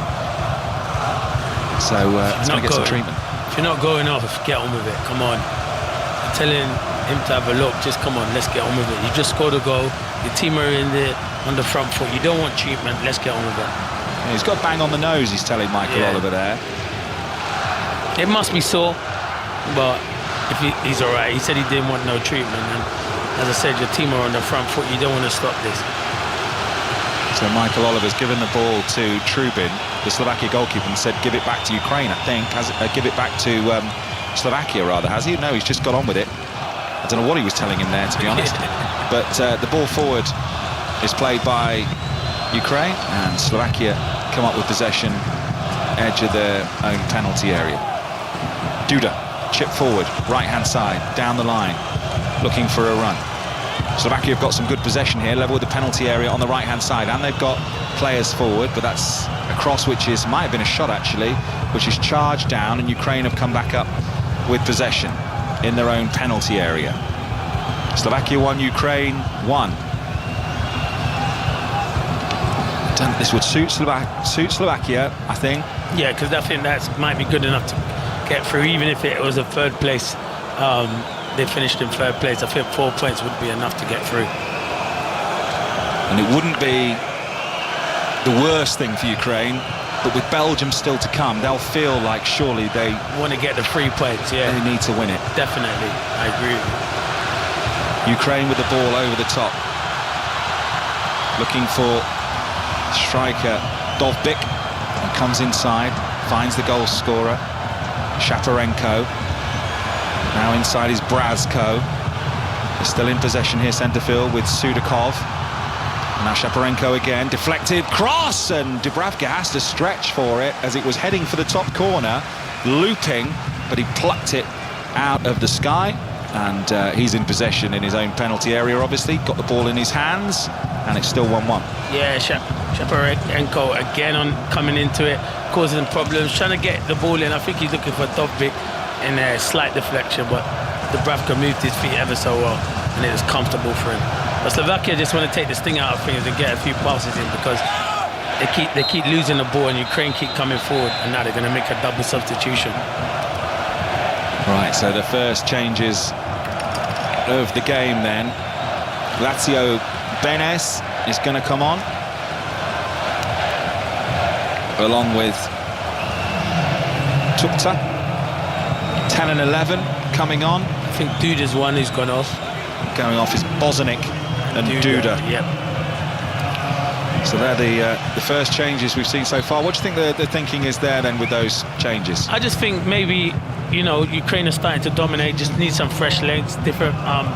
So he's going to get some treatment. If you're not going off, get on with it. Come on. I'm telling him to have a look. Just come on, let's get on with it. You just scored a goal. Your team are on the front foot. You don't want treatment. Let's get on with it. Yeah, he's got a bang on the nose, he's telling Michael Oliver there. It must be sore, but he's all right. He said he didn't want no treatment. And as I said, your team are on the front foot. You don't want to stop this. So Michael Oliver's given the ball to Trubin, the Slovakia goalkeeper, and said give it back to Ukraine, I think. Give it back to Slovakia, rather, has he? No, he's just got on with it. I don't know what he was telling him there, to be honest. But the ball forward is played by Ukraine, and Slovakia come up with possession, edge of their own penalty area. Duda, chip forward, right-hand side, down the line, looking for a run. Slovakia have got some good possession here, level with the penalty area on the right-hand side, and they've got players forward, but that's a cross which might have been a shot actually, which is charged down, and Ukraine have come back up with possession in their own penalty area. Slovakia 1, Ukraine 1. This would suit Slovakia, I think. Yeah, because I think that might be good enough to get through, even if it was a third place. They finished in third place. I think 4 points would be enough to get through. And it wouldn't be the worst thing for Ukraine, but with Belgium still to come, they'll feel like surely they want to get the 3 points. Yeah, they need to win it. Definitely, I agree with you. Ukraine with the ball over the top, looking for striker Dovbyk, who comes inside, finds the goal scorer Shaparenko. Now inside is Brazko. They're still in possession here, centre field, with Sudakov. Now Shaparenko again, deflected cross, and Dubravka has to stretch for it as it was heading for the top corner, looping, but he plucked it out of the sky, and he's in possession in his own penalty area, obviously, got the ball in his hands, and it's still 1-1. Yeah, Shaparenko again coming into it, causing problems, trying to get the ball in. I think he's looking for Dovbyk in a slight deflection, but Dubravka moved his feet ever so well, and it was comfortable for him. But Slovakia just want to take the sting out of things and get a few passes in, because they keep losing the ball and Ukraine keep coming forward, and now they're going to make a double substitution. Right, so the first changes of the game then. Lazio Benes is going to come on, along with Tukta. 10 and 11 coming on. I think Duda's one who's gone off. Going off is Bozanic and Duda. Yep. So they're the first changes we've seen so far. What do you think the thinking is there then with those changes? I just think maybe, Ukraine is starting to dominate, just need some fresh legs, different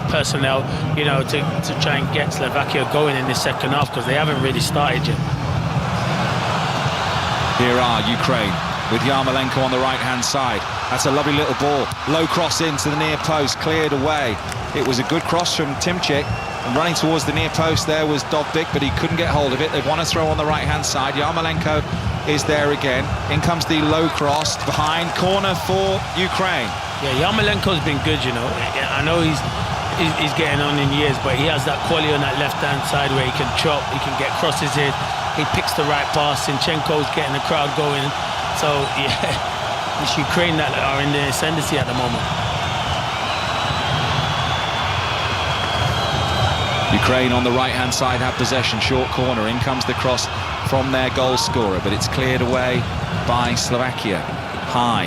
personnel, to try and get Slovakia going in the second half, because they haven't really started yet. Here are Ukraine with Yarmolenko on the right-hand side. That's a lovely little ball. Low cross into the near post, cleared away. It was a good cross from Timchik. And running towards the near post there was Dovbyk, but he couldn't get hold of it. They want to throw on the right-hand side. Yarmolenko is there again. In comes the low cross behind, corner for Ukraine. Yeah, Yarmolenko's been good, I know he's getting on in years, but he has that quality on that left-hand side where he can chop, he can get crosses in, he picks the right pass. Zinchenko's getting the crowd going. So, yeah, it's Ukraine that are in the ascendancy at the moment. Ukraine on the right-hand side have possession, short corner. In comes the cross from their goal scorer, but it's cleared away by Slovakia. High.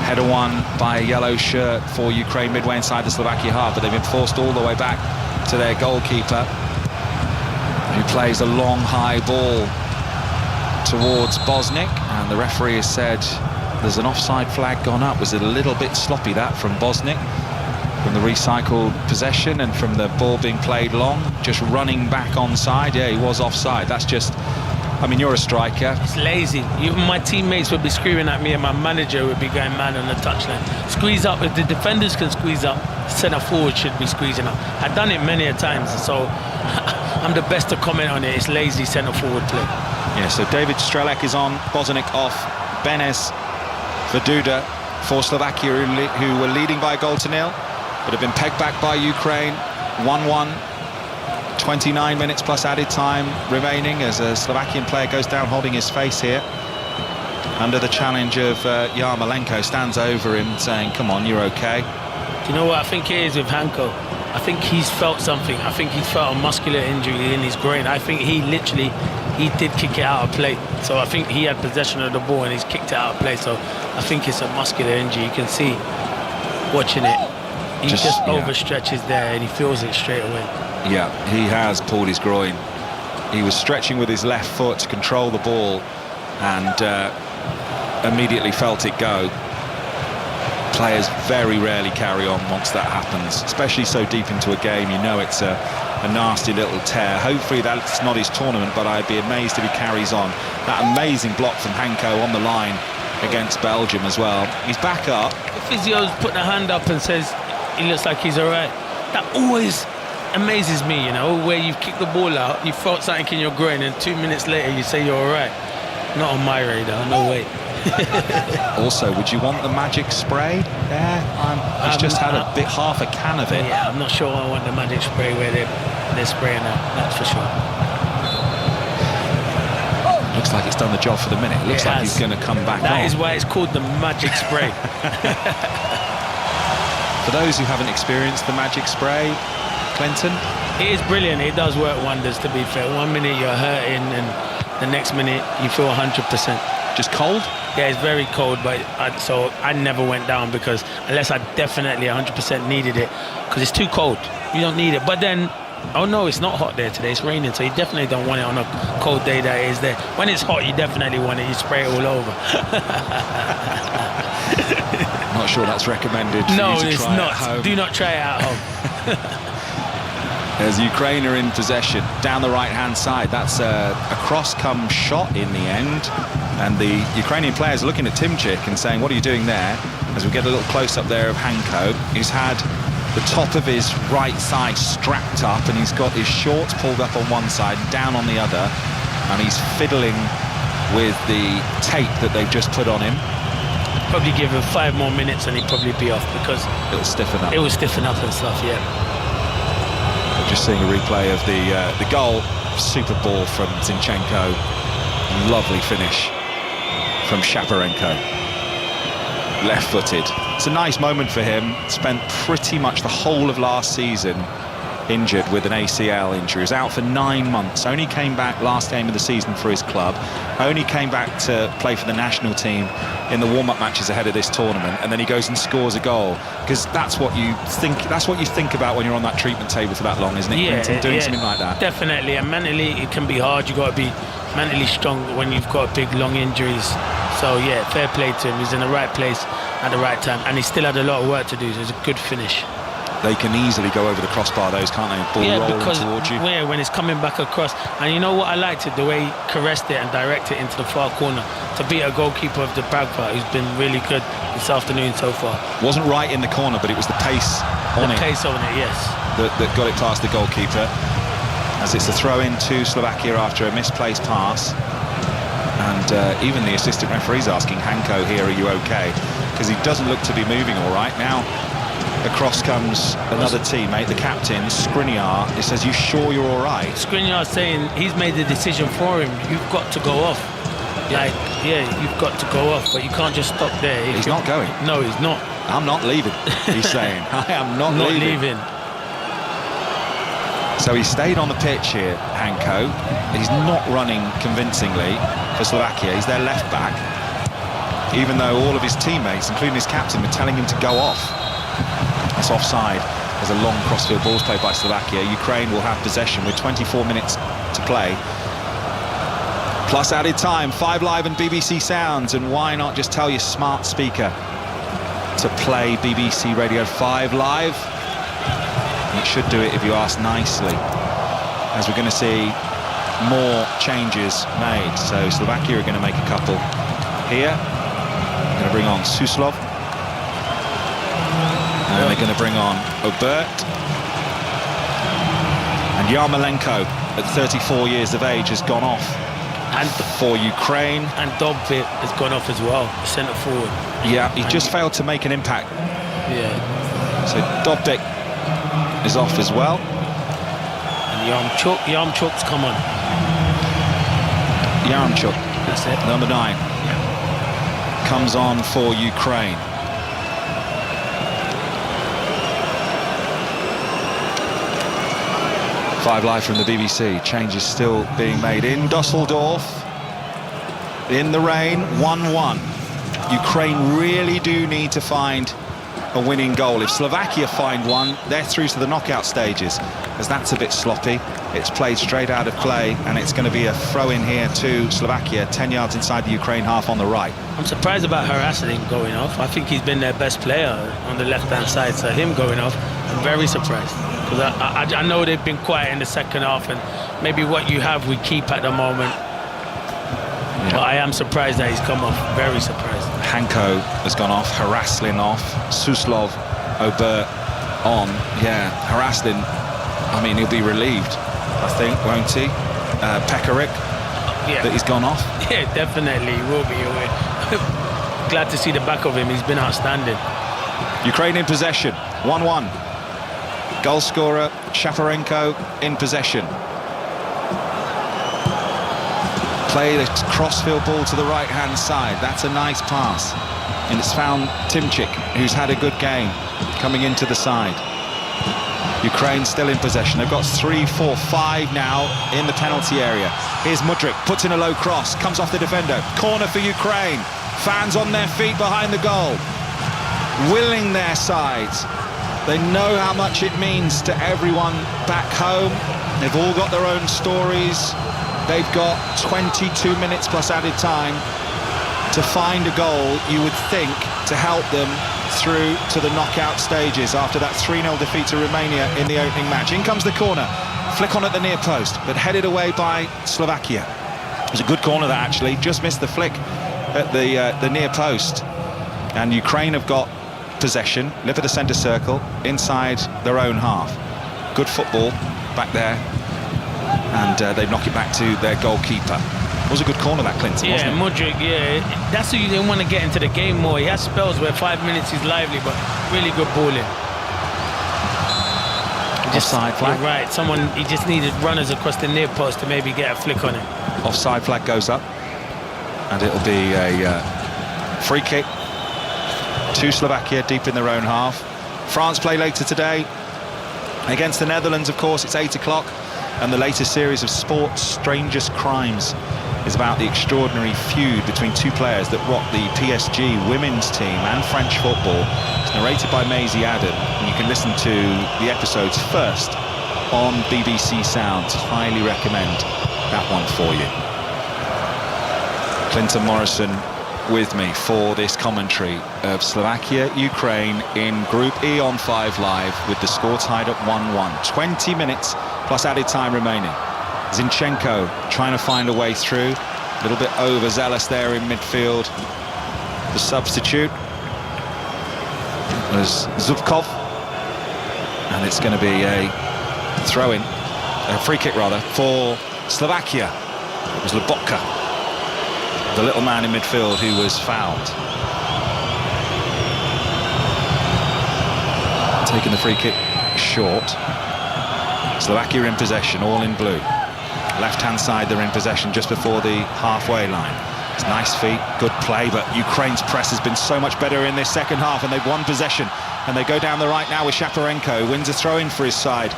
Header won by a yellow shirt for Ukraine midway inside the Slovakia half, but they've been forced all the way back to their goalkeeper, who plays a long high ball towards Bosnic, and the referee has said there's an offside flag gone up. Was it a little bit sloppy, that, from Bosnic, from the recycled possession and from the ball being played long, just running back onside? Yeah, he was offside. That's just, I mean, you're a striker. It's lazy. Even my teammates would be screaming at me and my manager would be going mad on the touchline. Squeeze up. If the defenders can squeeze up, centre forward should be squeezing up. I've done it many a times, so I'm the best to comment on it. It's lazy centre forward play. Yeah, so David Strelec is on, Bosnic off, Benes for Duda for Slovakia, who were leading by a goal to nil, but have been pegged back by Ukraine. 1-1. 29 minutes plus added time remaining as a Slovakian player goes down holding his face here under the challenge of Yarmolenko. Stands over him saying, come on, you're okay. Do you know what I think it is with Hanko? I think he's felt something. I think he's felt a muscular injury in his groin. I think he did kick it out of play. So I think he had possession of the ball and he's kicked it out of play. So I think it's a muscular injury. You can see watching it. He just overstretches there and he feels it straight away. Yeah, he has pulled his groin. He was stretching with his left foot to control the ball and immediately felt it go. Players very rarely carry on once that happens, especially so deep into a game. You know it's a nasty little tear. Hopefully that's not his tournament, but I'd be amazed if he carries on. That amazing block from Hanko on the line against Belgium as well. He's back up. The physio's putting a hand up and says he looks like he's all right. That always amazes me, you know, where you've kicked the ball out, you felt something in your groin, and 2 minutes later you say you're all right. Not on my radar, no way. Also, would you want the magic spray there? He's just had half a can of it. Yeah, I'm not sure I want the magic spray where they're spraying that, that's for sure. Looks like it's done the job for the minute. It looks like he's going to come back on. That is why it's called the magic spray. For those who haven't experienced the magic spray, Clinton? It is brilliant. It does work wonders, to be fair. 1 minute you're hurting and the next minute you feel 100%. Just cold? Yeah, it's very cold, but so I never went down because unless I definitely 100% needed it, because it's too cold. You don't need it. But then, oh no, it's not hot there today. It's raining, so you definitely don't want it on a cold day that is there. When it's hot, you definitely want it. You spray it all over. Not sure that's recommended for no, you to it's try not. at home. Do not try it at home. As Ukraine are in possession down the right-hand side, that's a cross-come shot in the end, and the Ukrainian players are looking at Timchik and saying, what are you doing there? As we get a little close-up there of Hanko, who's had the top of his right side strapped up, and he's got his shorts pulled up on one side and down on the other, and he's fiddling with the tape that they've just put on him. Probably give him 5 more minutes and he'd probably be off because it'll stiffen up. It will stiffen up and stuff, yeah. Just seeing a replay of the goal. Super ball from Zinchenko. Lovely finish from Shaparenko. Left-footed. It's a nice moment for him. Spent pretty much the whole of last season injured with an ACL injury. He was out for 9 months. Only came back last game of the season for his club. Only came back to play for the national team in the warm-up matches ahead of this tournament, and then he goes and scores a goal, because that's what you think about when you're on that treatment table for that long, isn't it? Yeah, doing something like that. Definitely, and mentally it can be hard. You've got to be mentally strong when you've got big long injuries. So yeah, fair play to him. He's in the right place at the right time, and he still had a lot of work to do, so it's a good finish. They can easily go over the crossbar, those, can't they? Ball rolling towards you. Yeah, when it's coming back across. And you know what I liked it? The way he caressed it and directed it into the far corner to beat a goalkeeper of the Bagpa, who's been really good this afternoon so far. Wasn't right in the corner, but it was the pace on it. The pace on it, yes. That got it past the goalkeeper. As it's a throw-in to Slovakia after a misplaced pass. And even the assistant referee's asking Hanko here, are you okay? Because he doesn't look to be moving all right. Now, across comes another teammate, the captain, Skriniar. He says, you sure you're all right? Skriniar's saying he's made the decision for him. You've got to go off. Like, yeah, you've got to go off, but you can't just stop there. He's not going. No, he's not. I'm not leaving, he's saying. I am not leaving. So he stayed on the pitch here, Hanko. He's not running convincingly for Slovakia. He's their left back, even though all of his teammates, including his captain, were telling him to go off. That's offside. There's a long crossfield balls played by Slovakia. Ukraine will have possession with 24 minutes to play. Plus added time, 5 Live and BBC Sounds, and why not just tell your smart speaker to play BBC Radio 5 Live? It should do it if you ask nicely, as we're going to see more changes made. So Slovakia are going to make a couple here. They're going to bring on Suslov, and they're going to bring on Obert, and Yarmolenko at 34 years of age has gone off. And for Ukraine. And Dobvik has gone off as well, centre forward. Yeah, he just failed to make an impact. Yeah. So Dobvik is off as well. And Yarmchuk's come on. Yarmchuk, that's it. number 9, comes on for Ukraine. Five Live from the BBC. Changes still being made in Dusseldorf. In the rain, 1-1. Ukraine really do need to find a winning goal. If Slovakia find one, they're through to the knockout stages, as that's a bit sloppy. It's played straight out of play, and it's going to be a throw-in here to Slovakia, 10 yards inside the Ukraine half on the right. I'm surprised about Haraslin going off. I think he's been their best player on the left-hand side, so him going off, I'm very surprised. Because I know they've been quiet in the second half, and maybe what you have we keep at the moment. Yeah. But I am surprised that he's come off, very surprised. Hanko has gone off, Haraslin off, Suslov, Obert on. Yeah, Haraslin, I mean, he'll be relieved, I think, won't he? Pekarik, that he's gone off. Yeah, definitely, he will be. Glad to see the back of him, he's been outstanding. Ukraine in possession, 1-1. Goal scorer, Shaparenko in possession. Play the crossfield ball to the right-hand side. That's a nice pass. And it's found Timchik, who's had a good game, coming into the side. Ukraine still in possession. They've got 3, 4, 5 now in the penalty area. Here's Mudryk, puts in a low cross, comes off the defender. Corner for Ukraine. Fans on their feet behind the goal, willing their sides. They know how much it means to everyone back home. They've all got their own stories. They've got 22 minutes plus added time to find a goal, you would think, to help them through to the knockout stages after that 3-0 defeat to Romania in the opening match. In comes the corner, flick on at the near post, but headed away by Slovakia. It was a good corner that actually, just missed the flick at the near post. And Ukraine have got possession, live at the centre circle, inside their own half. Good football back there, and they knock it back to their goalkeeper. It was a good corner, that, Clinton, wasn't it? Mudryk, that's who you didn't want to get into the game more. He has spells where 5 minutes he's lively, but really good balling. Offside flag. You're right, he just needed runners across the near post to maybe get a flick on it. Offside flag goes up, and it'll be a free kick to Slovakia deep in their own half. France play later today against the Netherlands, of course. It's 8 o'clock, and the latest series of Sport's Strangest Crimes is about the extraordinary feud between two players that rocked the PSG women's team and French football. It's narrated by Maisie Adam, and you can listen to the episodes first on BBC Sounds. Highly recommend that one for you. Clinton Morrison with me for this commentary of Slovakia-Ukraine in Group E on 5 Live, with the score tied at 1-1. 20 minutes plus added time remaining. Zinchenko trying to find a way through. A little bit overzealous there in midfield. The substitute was Zubkov, and it's going to be a throw-in, a free kick rather, for Slovakia. It was Lobotka, the little man in midfield, who was fouled. Taking the free kick short. Slovakia in possession, all in blue. Left-hand side, they're in possession just before the halfway line. It's nice feet, good play, but Ukraine's press has been so much better in this second half, and they've won possession. And they go down the right now with Shaparenko, wins a throw-in for his side.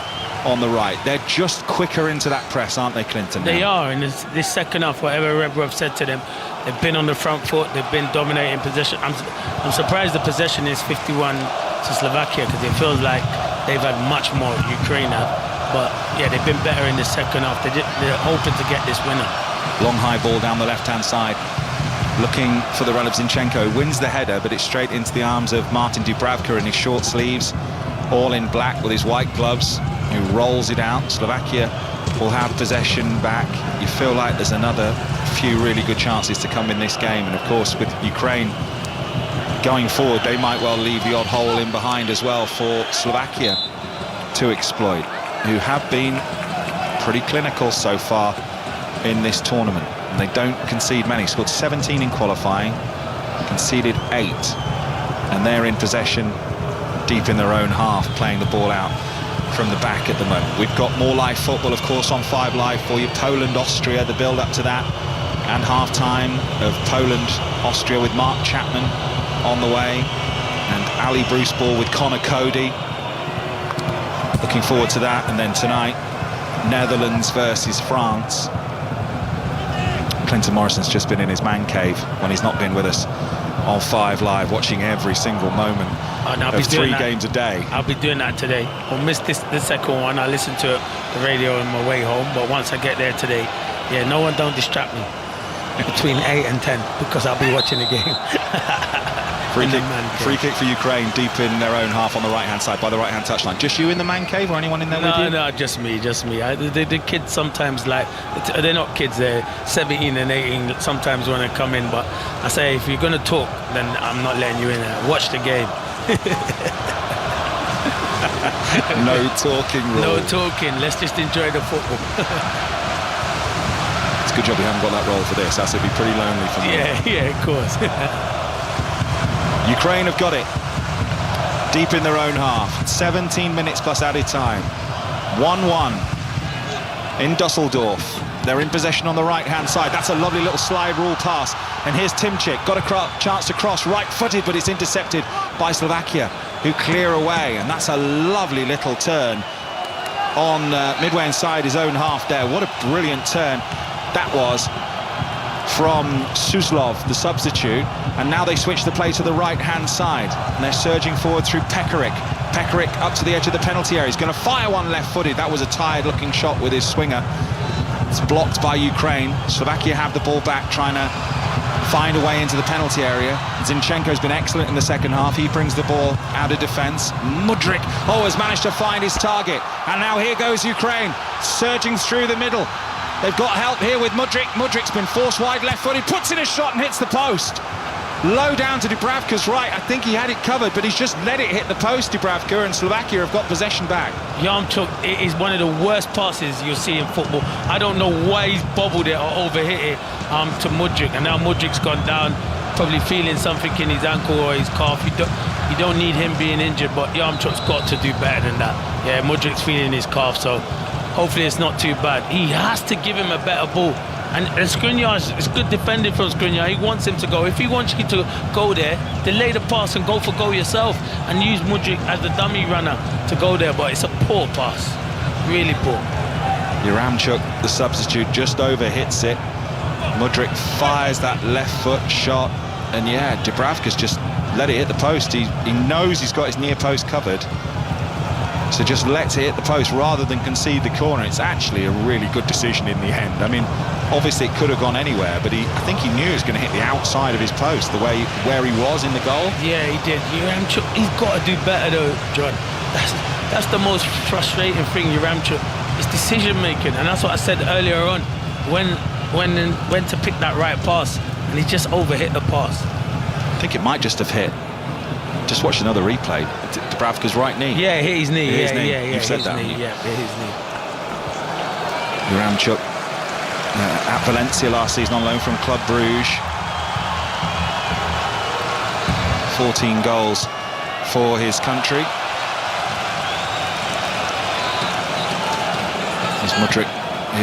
on the right. They're just quicker into that press, aren't they, Clinton? They are, and this second half, whatever Rebrov said to them, they've been on the front foot, they've been dominating possession. I'm surprised the possession is 51 to Slovakia, because it feels like they've had much more Ukraine have. But yeah, they've been better in the second half. They're hoping to get this winner. Long high ball down the left-hand side, looking for the run of Zinchenko. Wins the header, but it's straight into the arms of Martin Dubravka in his short sleeves, all in black with his white gloves, who rolls it out. Slovakia will have possession back. You feel like there's another few really good chances to come in this game, and of course with Ukraine going forward, they might well leave the odd hole in behind as well for Slovakia to exploit, who have been pretty clinical so far in this tournament. And they don't concede many. Scored 17 in qualifying, conceded 8, and they're in possession deep in their own half, playing the ball out from the back at the moment. We've got more live football, of course, on 5 Live for you. Poland, Austria, the build-up to that, and half-time of Poland, Austria with Mark Chapman on the way, and Ali Bruce-Ball with Conor Cody. Looking forward to that. And then tonight, Netherlands versus France. Clinton Morrison's just been in his man cave when he's not been with us on 5 Live, watching every single moment of 3 games a day. I'll be doing that today. I'll miss the second one. I listen to the radio on my way home, but once I get there today, yeah, no one don't distract me between 8 and 10, because I'll be watching the game. Free kick for Ukraine, deep in their own half on the right-hand side, by the right-hand touchline. Just you in the man cave, or anyone in there with you? No, just me. The kids sometimes, like, they're not kids, they're 17 and 18 sometimes when they come in, but I say, if you're going to talk, then I'm not letting you in there. Watch the game. No talking rule. No talking, let's just enjoy the football. It's a good job we haven't got that role for this, else it'd be pretty lonely for me. Yeah, of course. Ukraine have got it deep in their own half. 17 minutes plus added time. 1-1 in Dusseldorf. They're in possession on the right-hand side. That's a lovely little slide rule pass. And here's Timchik, got a chance to cross, right-footed, but it's intercepted by Slovakia, who clear away. And that's a lovely little turn on midway inside his own half there. What a brilliant turn that was from Suslov, the substitute. And now they switch the play to the right-hand side, and they're surging forward through Pekarik. Pekarik up to the edge of the penalty area. He's going to fire one left-footed. That was a tired-looking shot with his swinger. It's blocked by Ukraine. Slovakia have the ball back, trying to find a way into the penalty area. Zinchenko's been excellent in the second half. He brings the ball out of defence. Mudryk, has managed to find his target. And now here goes Ukraine, surging through the middle. They've got help here with Mudryk. Mudryk's been forced wide left-footed, puts in a shot and hits the post. Low down to Dubravka's right. I think he had it covered, but he's just let it hit the post, Dubravka, and Slovakia have got possession back. Yaremchuk, it is one of the worst passes you'll see in football. I don't know why he's bobbled it or overhit it to Mudryk, and now Mudryk's gone down, probably feeling something in his ankle or his calf. You don't need him being injured, but Yaremchuk's got to do better than that. Yeah, Mudryk's feeling his calf, so hopefully it's not too bad. He has to give him a better ball. And Skriniar, it's good defending from Skriniar. He wants him to go. If he wants you to go there, delay the pass and go for goal yourself and use Mudryk as the dummy runner to go there. But it's a poor pass, really poor. Yaremchuk, the substitute, just over hits it. Mudryk fires that left foot shot, and yeah, Dubravka's just let it hit the post. He knows he's got his near post covered, so just lets it hit the post rather than concede the corner. It's actually a really good decision in the end. I mean, obviously it could have gone anywhere, but I think he knew it was going to hit the outside of his post, the way where he was in the goal. Yeah, he did. Yaremchuk, he's got to do better though, John. That's the most frustrating thing, Yaremchuk. It's decision making, and that's what I said earlier on. When to pick that right pass, and he just overhit the pass. I think it might just have hit. Just watch another replay. Dubravka's right knee. Yeah, hit his knee. Yeah. You've said that. Yeah, hit his knee. Yaremchuk at Valencia last season on loan from Club Bruges. 14 goals for his country. As Mudryk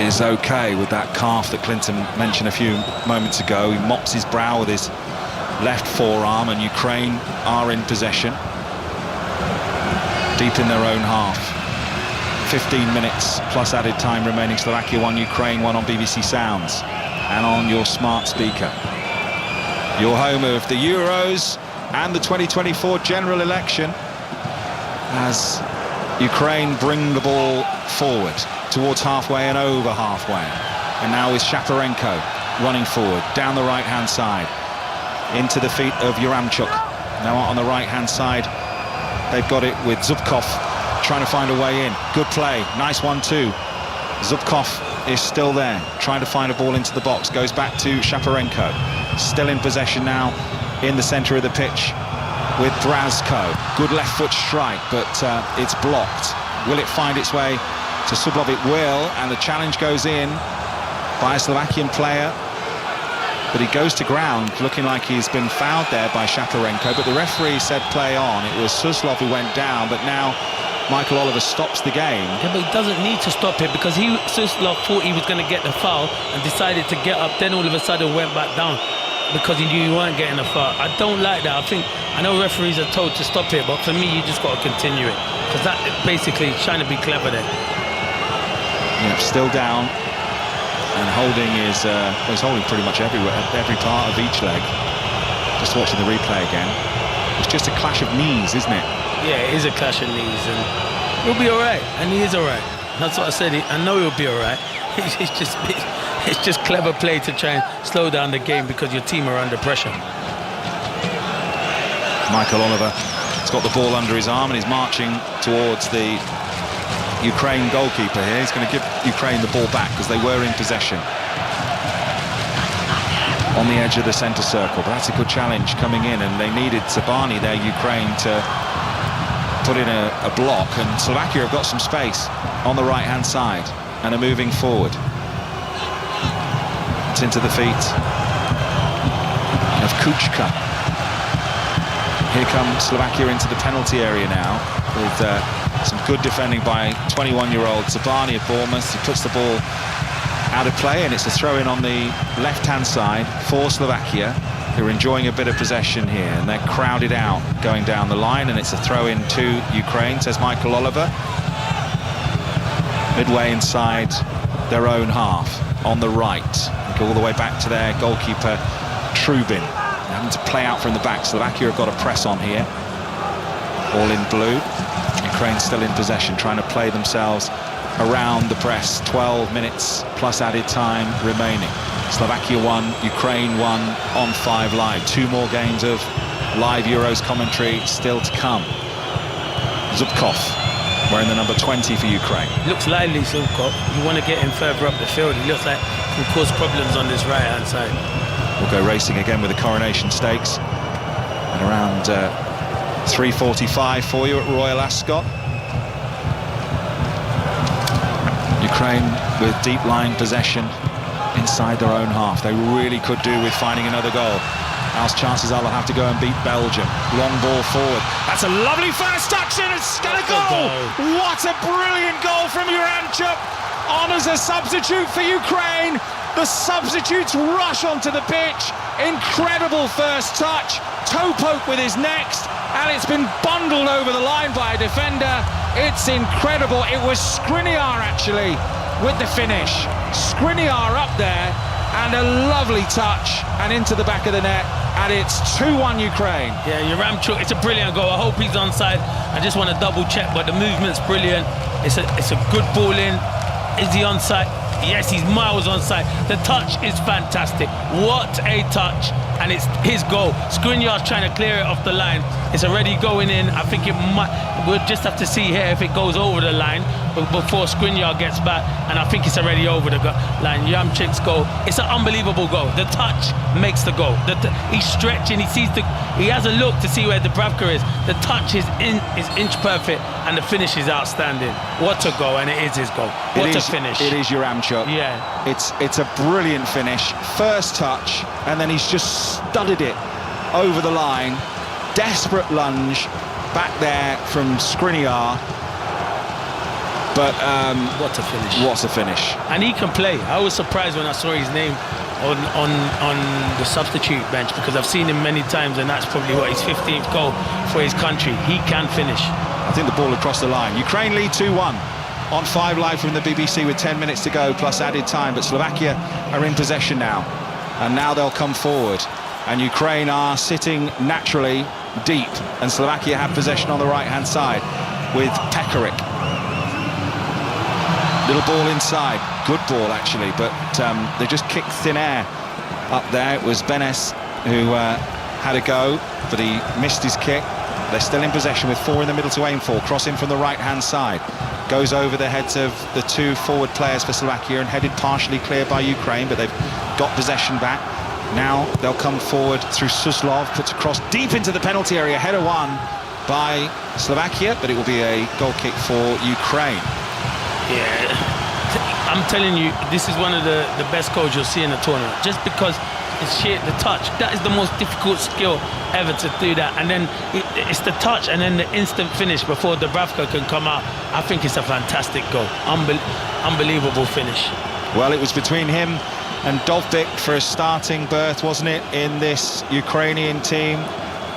is okay with that calf that Clinton mentioned a few moments ago. He mops his brow with his left forearm, and Ukraine are in possession deep in their own half. 15 minutes plus added time remaining. Slovakia 1, Ukraine 1 on BBC Sounds and on your smart speaker. Your home of the Euros and the 2024 general election, as Ukraine bring the ball forward towards halfway and over halfway. And now with Shaparenko running forward down the right-hand side into the feet of Yaramchuk. Now on the right-hand side, they've got it with Zubkov trying to find a way in. Good play, nice 1-2. Zubkov is still there, trying to find a ball into the box. Goes back to Shaparenko, still in possession now in the centre of the pitch with Brazko. Good left foot strike, but it's blocked. Will it find its way to Sublov? It will, and the challenge goes in by a Slovakian player, but he goes to ground looking like he's been fouled there by Shaparenko, but the referee said play on. It was Suslov who went down, but now Michael Oliver stops the game. Yeah, but he doesn't need to stop it, because Suslov thought he was going to get the foul and decided to get up, then all of a sudden went back down because he knew he weren't getting a foul. I don't like that. I know referees are told to stop it, but for me, you just got to continue it, because that basically is trying to be clever there. Yeah, still down, and holding is he's holding pretty much everywhere, every part of each leg. Just watching the replay again. It's just a clash of knees, isn't it? Yeah, it is a clash of knees, and he'll be all right, and he is all right. That's what I said. I know he'll be all right. It's just clever play to try and slow down the game because your team are under pressure. Michael Oliver has got the ball under his arm and he's marching towards the Ukraine goalkeeper here. He's going to give Ukraine the ball back because they were in possession on the edge of the centre circle. But that's a good challenge coming in, and they needed Sabani there, Ukraine, to put in a block, and Slovakia have got some space on the right-hand side and are moving forward. It's into the feet of Kuchka. Here comes Slovakia into the penalty area now with some good defending by 21-year-old Zabani of Bournemouth. He puts the ball out of play, and it's a throw-in on the left-hand side for Slovakia, who are enjoying a bit of possession here, and they're crowded out going down the line, and it's a throw-in to Ukraine, says Michael Oliver. Midway inside their own half on the right, go all the way back to their goalkeeper Trubin, having to play out from the back. Slovakia have got a press on here, all in blue. Ukraine still in possession, trying to play themselves around the press. 12 minutes plus added time remaining. Slovakia 1, Ukraine 1 on 5 Live. 2 more games of live Euros commentary still to come. Zubkov wearing the number 20 for Ukraine. Looks lively, Zubkov. You want to get him further up the field. He looks like he can cause problems on this right-hand side. We'll go racing again with the Coronation Stakes at around 3:45 for you at Royal Ascot. Ukraine with deep line possession inside their own half. They really could do with finding another goal. Else chances are they'll have to go and beat Belgium. Long ball forward. That's a lovely first touch, and it's got a goal. What a brilliant goal from Yaramchuk. On as a substitute for Ukraine. The substitutes rush onto the pitch. Incredible first touch. Toe poke with his next, and it's been bundled over the line by a defender. It's incredible. It was Skriniar actually with the finish. Skriniar up there, and a lovely touch, and into the back of the net, and it's 2-1 Ukraine. Yeah, Yaramchuk, it's a brilliant goal. I hope he's onside. I just want to double check, but the movement's brilliant. It's a good ball in. Is he onside? Yes, he's miles onside. The touch is fantastic. What a touch. And it's his goal. Skriniar's trying to clear it off the line. It's already going in. I think it might. We'll just have to see here if it goes over the line before Skriniar gets back. And I think it's already over the line. Yaramchuk's goal. It's an unbelievable goal. The touch makes the goal. He's stretching. He has a look to see where Dubravka is. The touch is inch perfect, and the finish is outstanding. What a goal, and it is his goal. What a finish. It is Yaramchuk. Yeah. It's a brilliant finish. First touch, and then he's just studded it over the line. Desperate lunge back there from Skriniar. But what a finish. What a finish. And he can play. I was surprised when I saw his name on the substitute bench, because I've seen him many times, and that's probably his 15th goal for his country. He can finish. I think the ball across the line. Ukraine lead 2-1. on 5 Live from the BBC with 10 minutes to go plus added time, but Slovakia are in possession now, and now they'll come forward, and Ukraine are sitting naturally deep, and Slovakia have possession on the right-hand side with Pekarik. Little ball inside, good ball actually, but they just kicked thin air up there. It was Benes who had a go, but he missed his kick. They're still in possession with 4 in the middle to aim for. Crossing from the right-hand side. Goes over the heads of the 2 forward players for Slovakia and headed partially clear by Ukraine, but they've got possession back. Now they'll come forward through Suslov, puts a cross deep into the penalty area. Header won by Slovakia, but it will be a goal kick for Ukraine. Yeah, I'm telling you, this is one of the best goals you'll see in the tournament, just because it's sheer the touch. That is the most difficult skill ever to do that, and then it's the touch and then the instant finish before Dubravka can come out. I think it's a fantastic goal. Unbelievable finish. Well, it was between him and Dovbyk for a starting berth, wasn't it, in this Ukrainian team.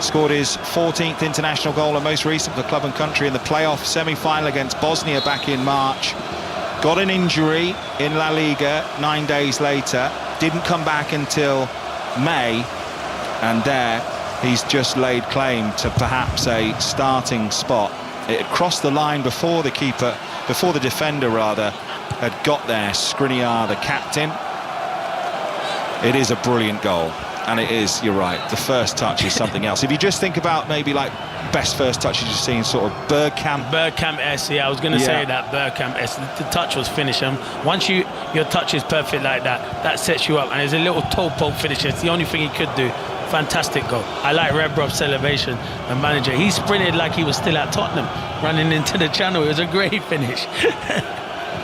Scored his 14th international goal and most recent for club and country in the playoff semi-final against Bosnia back in March. Got an injury in La Liga 9 days later, didn't come back until May, and there he's just laid claim to perhaps a starting spot. It had crossed the line before the keeper, before the defender rather, had got there. Skriniar, the captain. It is a brilliant goal, and it is, you're right, the first touch is something else. If you just think about maybe like best first touches you've seen, sort of Bergkamp-esque, yeah, I was going to say that, Bergkamp-esque. The touch was finished, and once your touch is perfect like that, that sets you up, and there's a little toe poke finish. It's the only thing he could do. Fantastic goal. I like Rebrov's celebration, the manager. He sprinted like he was still at Tottenham, running into the channel. It was a great finish.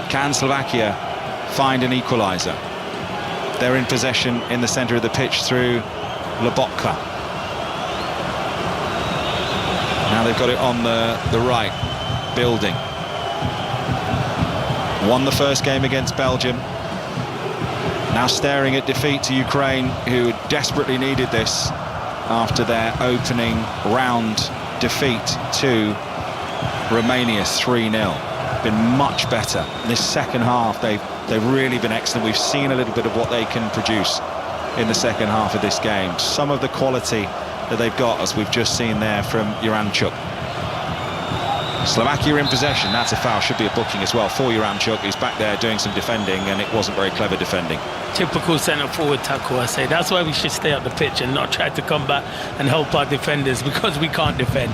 Can Slovakia find an equaliser? They're in possession in the centre of the pitch through Lobotka. Now they've got it on the right, Building. Won the first game against Belgium. Now staring at defeat to Ukraine, who desperately needed this after their opening round defeat to Romania 3-0. Been much better. This second half, they've really been excellent. We've seen a little bit of what they can produce in the second half of this game. Some of the quality that they've got, as we've just seen there from Juranchuk. Slovakia in possession. That's a foul. Should be a booking as well for Juranchuk, who's back there doing some defending, and it wasn't very clever defending. Typical centre-forward tackle, I say. That's why we should stay up the pitch and not try to come back and help our defenders, because we can't defend.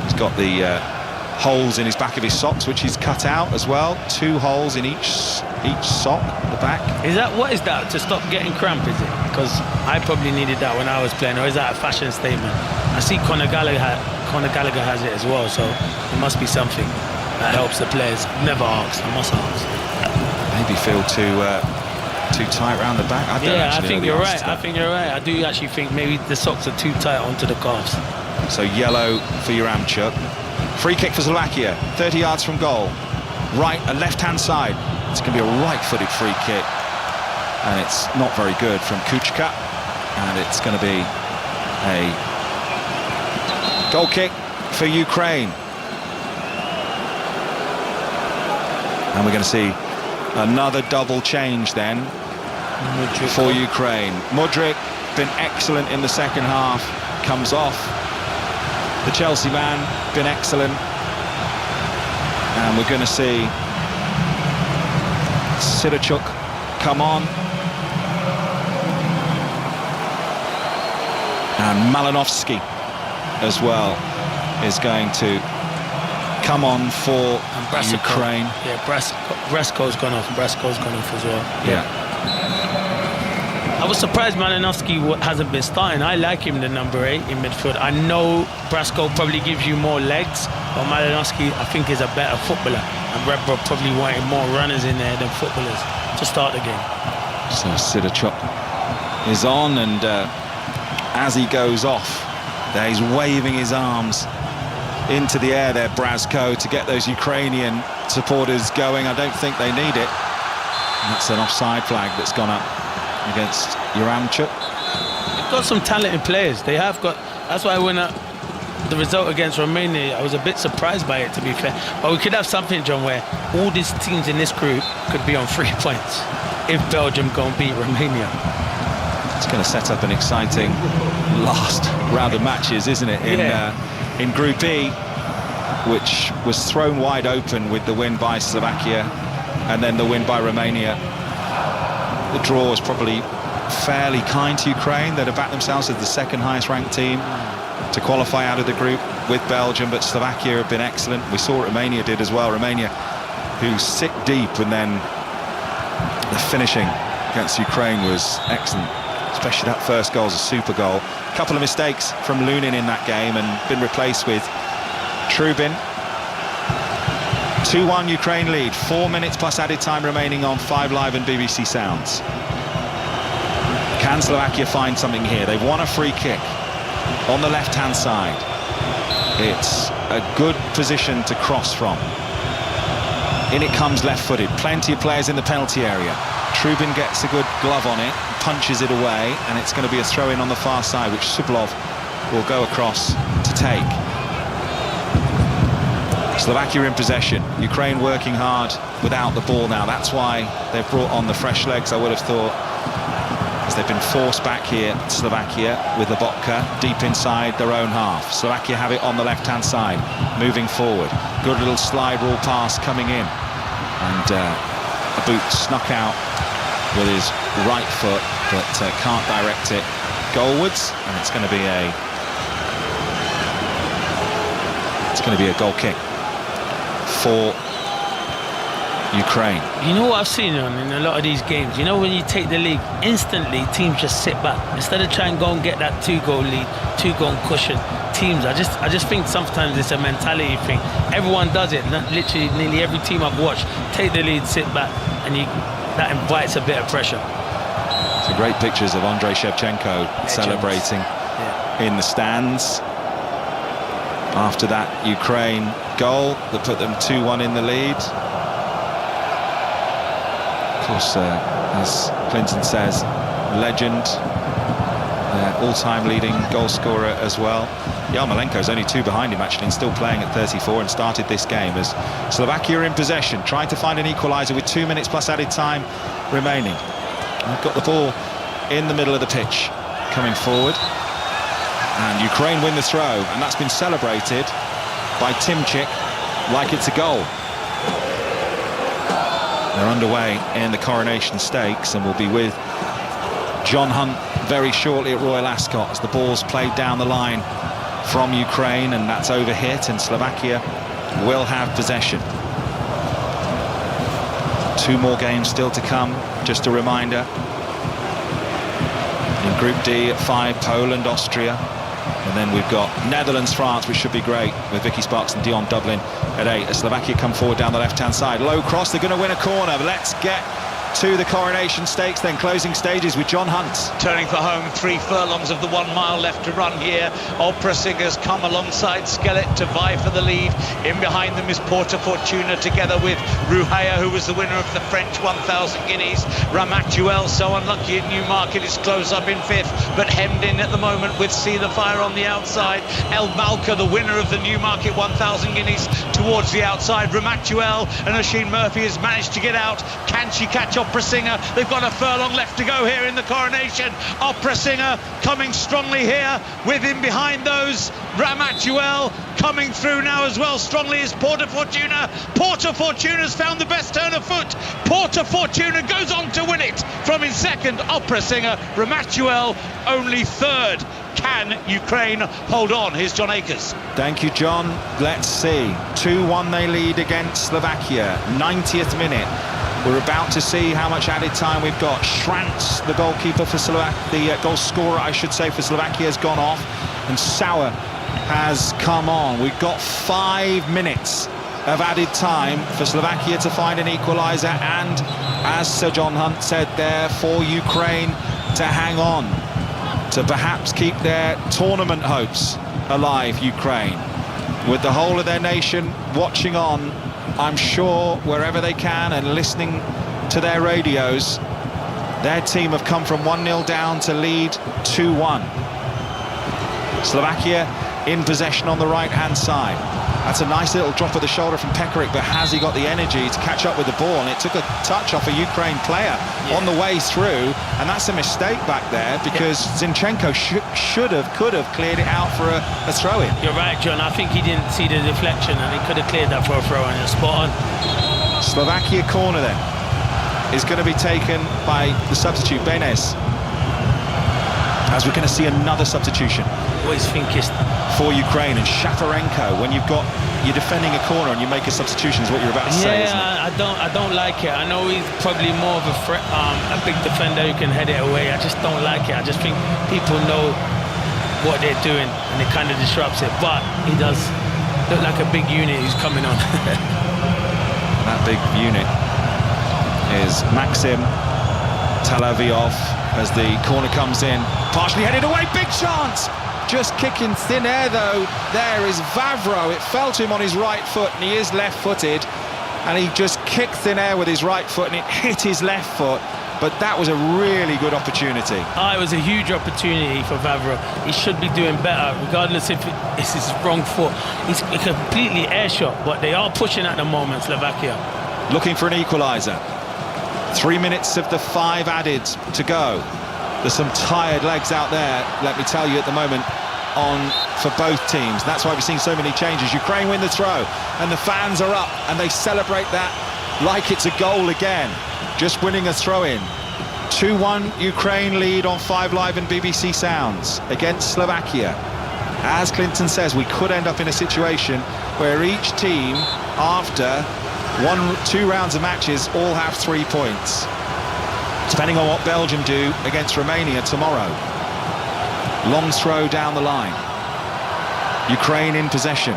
He's got the holes in his back of his socks, which he's cut out as well. 2 holes in each sock at the back. What is that? To stop getting cramp, is it? Because I probably needed that when I was playing, or is that a fashion statement? I see Conor Gallagher has it as well, so it must be something that helps the players. Never asked. I must ask. Maybe feel too tight around the back. I think you're right. I do actually think maybe the socks are too tight onto the calves. So yellow for Juranchuk. Free kick for Slovakia, 30 yards from goal. Right, a left-hand side. It's going to be a right-footed free kick, and it's not very good from Kuchka, and it's going to be a goal kick for Ukraine. And we're going to see another double change then for Ukraine. Mudryk, been excellent in the second half, comes off. The Chelsea man, been excellent. And we're going to see Sidorchuk come on. And Malinovsky as well is going to come on for Ukraine. Yeah, Brasko's gone off. Brasko's gone off as well. Yeah. I was surprised Malinovsky hasn't been starting. I like him, the number 8 in midfield. I know Brasko probably gives you more legs, but Malinovsky, I think, is a better footballer. And Rebrov probably wanted more runners in there than footballers to start the game. So Sidorchuk is on, and as he goes off, there he's waving his arms into the air there, Brasko, to get those Ukrainian supporters going. I don't think they need it. And that's an offside flag that's gone up against Juranchuk. They've got some talented players. They have got. That's why when the result against Romania, I was a bit surprised by it, to be fair. But we could have something, John, where all these teams in this group could be on 3 points if Belgium go and beat Romania. It's going to set up an exciting last round of matches, isn't it? In Group E, which was thrown wide open with the win by Slovakia and then the win by Romania. The draw was probably fairly kind to Ukraine. They'd have backed themselves as the second highest ranked team to qualify out of the group with Belgium, but Slovakia have been excellent. We saw what Romania did as well. Romania, who sit deep, and then the finishing against Ukraine was excellent. Especially that first goal is a super goal. A couple of mistakes from Lunin in that game and been replaced with Trubin. 2-1 Ukraine lead, 4 minutes plus added time remaining on 5 Live and BBC Sounds. Can Slovakia find something here? They've won a free kick on the left-hand side. It's a good position to cross from. In it comes left-footed. Plenty of players in the penalty area. Trubin gets a good glove on it, punches it away, and it's going to be a throw-in on the far side, which Sublov will go across to take. Slovakia in possession. Ukraine working hard without the ball now. That's why they've brought on the fresh legs, I would have thought, as they've been forced back here, Slovakia, with the Botka deep inside their own half. Slovakia have it on the left-hand side, moving forward. Good little slide rule pass coming in. And a boot snuck out with his right foot, but can't direct it goalwards, and it's going to be a goal kick for Ukraine. You know what I've seen in a lot of these games? You know, when you take the lead, instantly teams just sit back instead of trying to go and get that 2-goal lead, 2-goal cushion. Teams, I just think sometimes it's a mentality thing. Everyone does it. Literally, nearly every team I've watched take the lead, sit back, and that invites a bit of pressure. Some great pictures of Andrei Shevchenko celebrating in the stands after that Ukraine goal that put them 2-1 in the lead. Of course, as Clinton says, legend, all-time leading goal scorer as well. Yarmolenko's only 2 behind him actually, and still playing at 34, and started this game as Slovakia in possession, trying to find an equaliser with 2 minutes plus added time remaining. They've got the ball in the middle of the pitch, coming forward, and Ukraine win the throw, and that's been celebrated by Timchik like it's a goal. They're underway in the Coronation Stakes and will be with John Hunt very shortly at Royal Ascot as the ball's played down the line from Ukraine, and that's overhit, and Slovakia will have possession. 2 more games still to come, just a reminder. In Group D at 5, Poland, Austria, and then we've got Netherlands, France, which should be great, with Vicky Sparks and Dion Dublin at 8. As Slovakia come forward down the left-hand side, low cross, they're going to win a corner. Let's get to the Coronation Stakes, then closing stages with John Hunt. Turning for home, 3 furlongs of the 1 mile left to run here. Opera Singers come alongside Skelet to vie for the lead. In behind them is Porta Fortuna together with Ruhaya, who was the winner of the French 1,000 guineas. Ramatuel, so unlucky at Newmarket, is close up in 5th, but hemmed in at the moment with See the Fire on the outside. El Malka, the winner of the Newmarket 1,000 guineas, towards the outside. Ramatuel and Oisin Murphy has managed to get out. Can she catch Opera Singer? They've got a furlong left to go here in the Coronation. Opera Singer coming strongly here, with him behind those. Ramatuel coming through now as well strongly is Porta Fortuna. Porta Fortuna's found the best turn of foot. Porta Fortuna goes on to win it from his second. Opera Singer. Ramatuel only 3rd. Can Ukraine hold on? Here's John Akers. Thank you, John. Let's see. 2-1 they lead against Slovakia. 90th minute. We're about to see how much added time we've got. Schrantz, the goalkeeper for Slovakia, the goal scorer, I should say, for Slovakia, has gone off, and Sauer has come on. We've got 5 minutes of added time for Slovakia to find an equaliser, and as Sir John Hunt said there, for Ukraine to hang on, to perhaps keep their tournament hopes alive. Ukraine, with the whole of their nation watching on, I'm sure, wherever they can, and listening to their radios. Their team have come from 1-0 down to lead 2-1. Slovakia in possession on the right-hand side. That's a nice little drop of the shoulder from Pekarik, but has he got the energy to catch up with the ball? And it took a touch off a Ukraine player on the way through, and that's a mistake back there because Zinchenko could have cleared it out for a throw-in. You're right, John. I think he didn't see the deflection, and he could have cleared that for a throw-in. It's spot on. Slovakia corner then is going to be taken by the substitute Benes, as we're going to see another substitution. Always think it's for Ukraine, and Shaparenko, when you're defending a corner and you make a substitution, is what you're about to say, isn't it? I don't like it. I know he's probably more of a threat, a big defender who can head it away. I just don't like it. I just think people know what they're doing and it kind of disrupts it, but he does look like a big unit who's coming on. That big unit is Maxim Talaviov as the corner comes in, partially headed away, big chance! Just kicking thin air though, there is Vavro. It fell to him on his right foot, and he is left-footed, and he just kicked thin air with his right foot and it hit his left foot, but that was a really good opportunity. It was a huge opportunity for Vavro. He should be doing better, regardless if it's his wrong foot. He's a completely air shot, but they are pushing at the moment, Slovakia. Looking for an equaliser. 3 minutes of the 5 added to go. There's some tired legs out there, let me tell you, at the moment for both teams. That's why we've seen so many changes. Ukraine win the throw, and the fans are up, and they celebrate that like it's a goal again. Just winning a throw-in. 2-1 Ukraine lead on 5 Live and BBC Sounds against Slovakia. As Clinton says, we could end up in a situation where each team, after 2 rounds of matches, all have 3 points, depending on what Belgium do against Romania tomorrow. Long throw down the line. Ukraine in possession.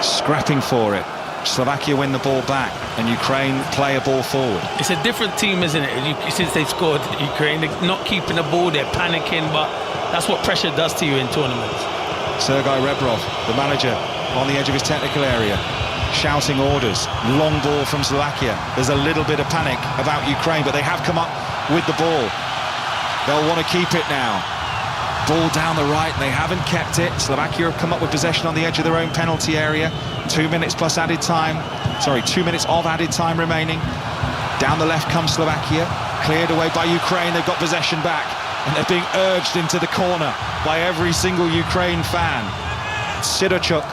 Scrapping for it. Slovakia win the ball back, and Ukraine play a ball forward. It's a different team, isn't it? Since they scored, Ukraine, they're not keeping the ball, they're panicking, but that's what pressure does to you in tournaments. Sergei Rebrov, the manager, on the edge of his technical area, shouting orders. Long ball from Slovakia. There's a little bit of panic about Ukraine, but they have come up with the ball. They'll want to keep it now. Ball down the right, they haven't kept it. Slovakia have come up with possession on the edge of their own penalty area. 2 minutes plus added time. 2 minutes of added time remaining. Down the left comes Slovakia. Cleared away by Ukraine. They've got possession back, and they're being urged into the corner by every single Ukraine fan. Sidorchuk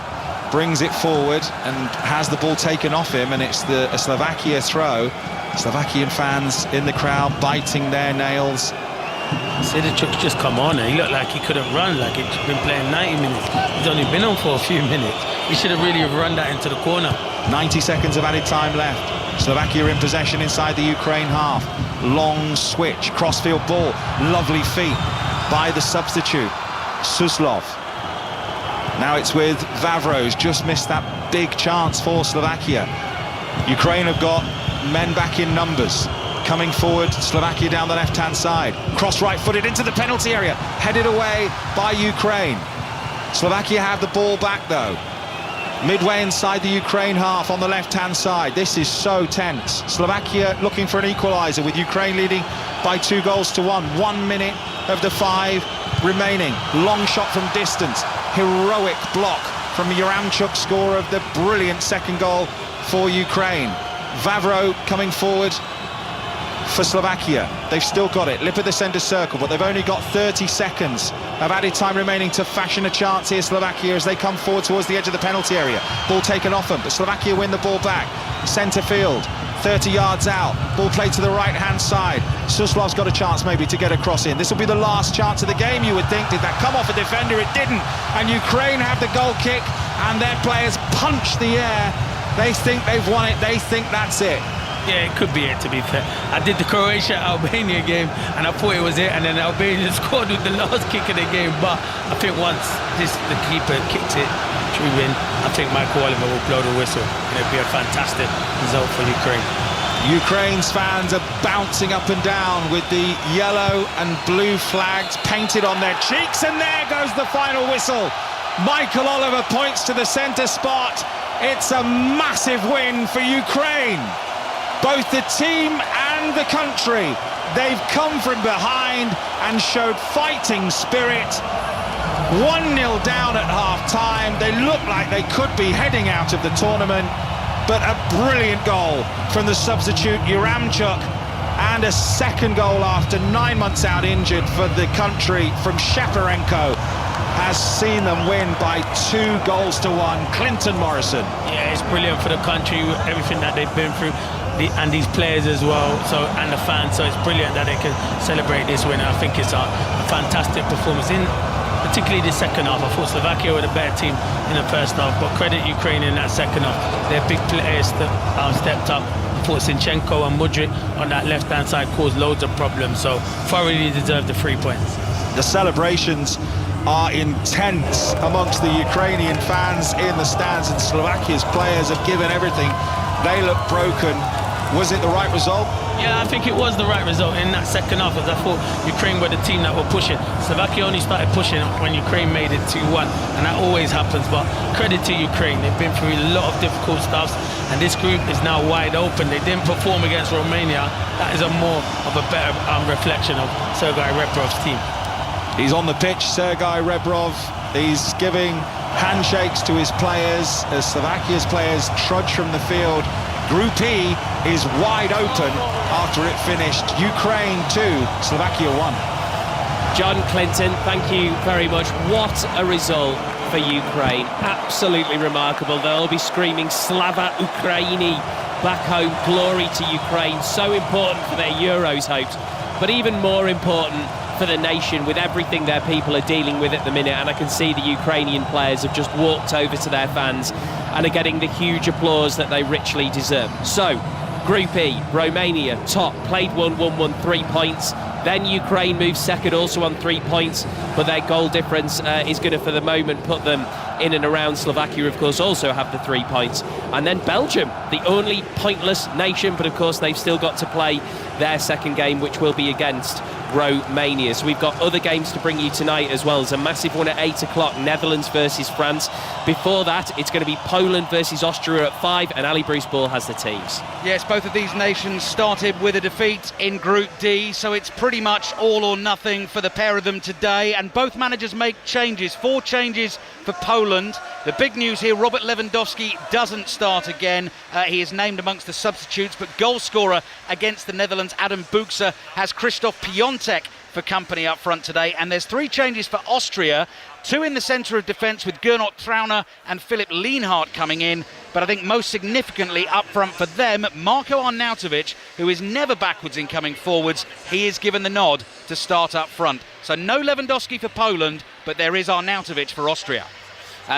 brings it forward and has the ball taken off him, and it's a Slovakia throw. Slovakian fans in the crowd biting their nails. Sidorchuk's just come on, and he looked like he couldn't run, like he's been playing 90 minutes. He's only been on for a few minutes. He should have really run that into the corner. 90 seconds of added time left. Slovakia in possession inside the Ukraine half. Long switch, crossfield ball, lovely feet by the substitute, Suslov. Now it's with Vavro, who's just missed that big chance for Slovakia. Ukraine have got men back in numbers. Coming forward, Slovakia down the left-hand side. Cross right-footed into the penalty area. Headed away by Ukraine. Slovakia have the ball back, though. Midway inside the Ukraine half on the left-hand side. This is so tense. Slovakia looking for an equaliser, with Ukraine leading by 2 goals to 1. 1 minute of the 5 remaining. Long shot from distance. Heroic block from Yaramchuk, scorer of the brilliant second goal for Ukraine. Vavro coming forward for Slovakia. They've still got it, lip of the centre circle, but they've only got 30 seconds of added time remaining to fashion a chance here, Slovakia, as they come forward towards the edge of the penalty area. Ball taken off them, but Slovakia win the ball back. Centre field, 30 yards out, ball played to the right-hand side. Suslov's got a chance maybe to get a cross in. This will be the last chance of the game, you would think. Did that come off a defender? It didn't. And Ukraine have the goal kick, and their players punch the air. They think they've won it. They think that's it. Yeah, it could be it, to be fair. I did the Croatia-Albania game, and I thought it was it, and then Albania scored with the last kick of the game. But I think once the keeper kicks it true in, I think Michael Oliver will blow the whistle, and it'll be a fantastic result for Ukraine. Ukraine's fans are bouncing up and down with the yellow and blue flags painted on their cheeks, and there goes the final whistle. Michael Oliver points to the centre spot. It's a massive win for Ukraine. Both the team and the country, they've come from behind and showed fighting spirit. 1-0 down at half-time. They look like they could be heading out of the tournament, but a brilliant goal from the substitute Yuramchuk, and a second goal after 9 months out injured for the country from Shaparenko has seen them win by 2 goals to 1. Clinton Morrison. Yeah, it's brilliant for the country, everything that they've been through, and these players as well, and the fans. So it's brilliant that they can celebrate this win. I think it's a fantastic performance, particularly the second half. I thought Slovakia were the better team in the first half, but credit Ukraine in that second half. Their big players that stepped up. I thought Zinchenko and Mudryk on that left-hand side caused loads of problems, so thoroughly deserved the 3 points. The celebrations are intense amongst the Ukrainian fans in the stands, and Slovakia's players have given everything. They look broken. Was it the right result? Yeah, I think it was the right result in that second half, as I thought Ukraine were the team that were pushing. Slovakia only started pushing when Ukraine made it 2-1, and that always happens, but credit to Ukraine. They've been through a lot of difficult stuff, and this group is now wide open. They didn't perform against Romania. That is a more of a better reflection of Sergei Rebrov's team. He's on the pitch, Sergei Rebrov. He's giving handshakes to his players as Slovakia's players trudge from the field. Group E is wide open after it finished. Ukraine 2, Slovakia 1. John Clinton, thank you very much. What a result for Ukraine. Absolutely remarkable. They'll be screaming Slava Ukraini back home. Glory to Ukraine. So important for their Euros hopes, but even more important for the nation with everything their people are dealing with at the minute. And I can see the Ukrainian players have just walked over to their fans and are getting the huge applause that they richly deserve. So, Group E, Romania, top, played 1-1, 3 points. Then Ukraine moves second, also on 3 points, but their goal difference is going to, for the moment, put them in and around. Slovakia, of course, also have the 3 points. And then Belgium, the only pointless nation, but of course they've still got to play their second game, which will be against Romania. So we've got other games to bring you tonight as well. There's a massive one at 8 o'clock, Netherlands versus France. Before that, it's going to be Poland versus Austria at 5, and Ali Bruce Ball has the teams. Yes, both of these nations started with a defeat in Group D, so it's pretty much all or nothing for the pair of them today, and both managers make changes. 4 changes for Poland. The big news here, Robert Lewandowski doesn't start again. He is named amongst the substitutes, but goal scorer against the Netherlands, Adam Buksa, has Christoph Piontek for company up front today. And there's 3 changes for Austria, 2 in the centre of defence with Gernot Trauner and Philipp Lienhardt coming in. But I think most significantly up front for them, Marko Arnautovic, who is never backwards in coming forwards, he is given the nod to start up front. So no Lewandowski for Poland, but there is Arnautovic for Austria.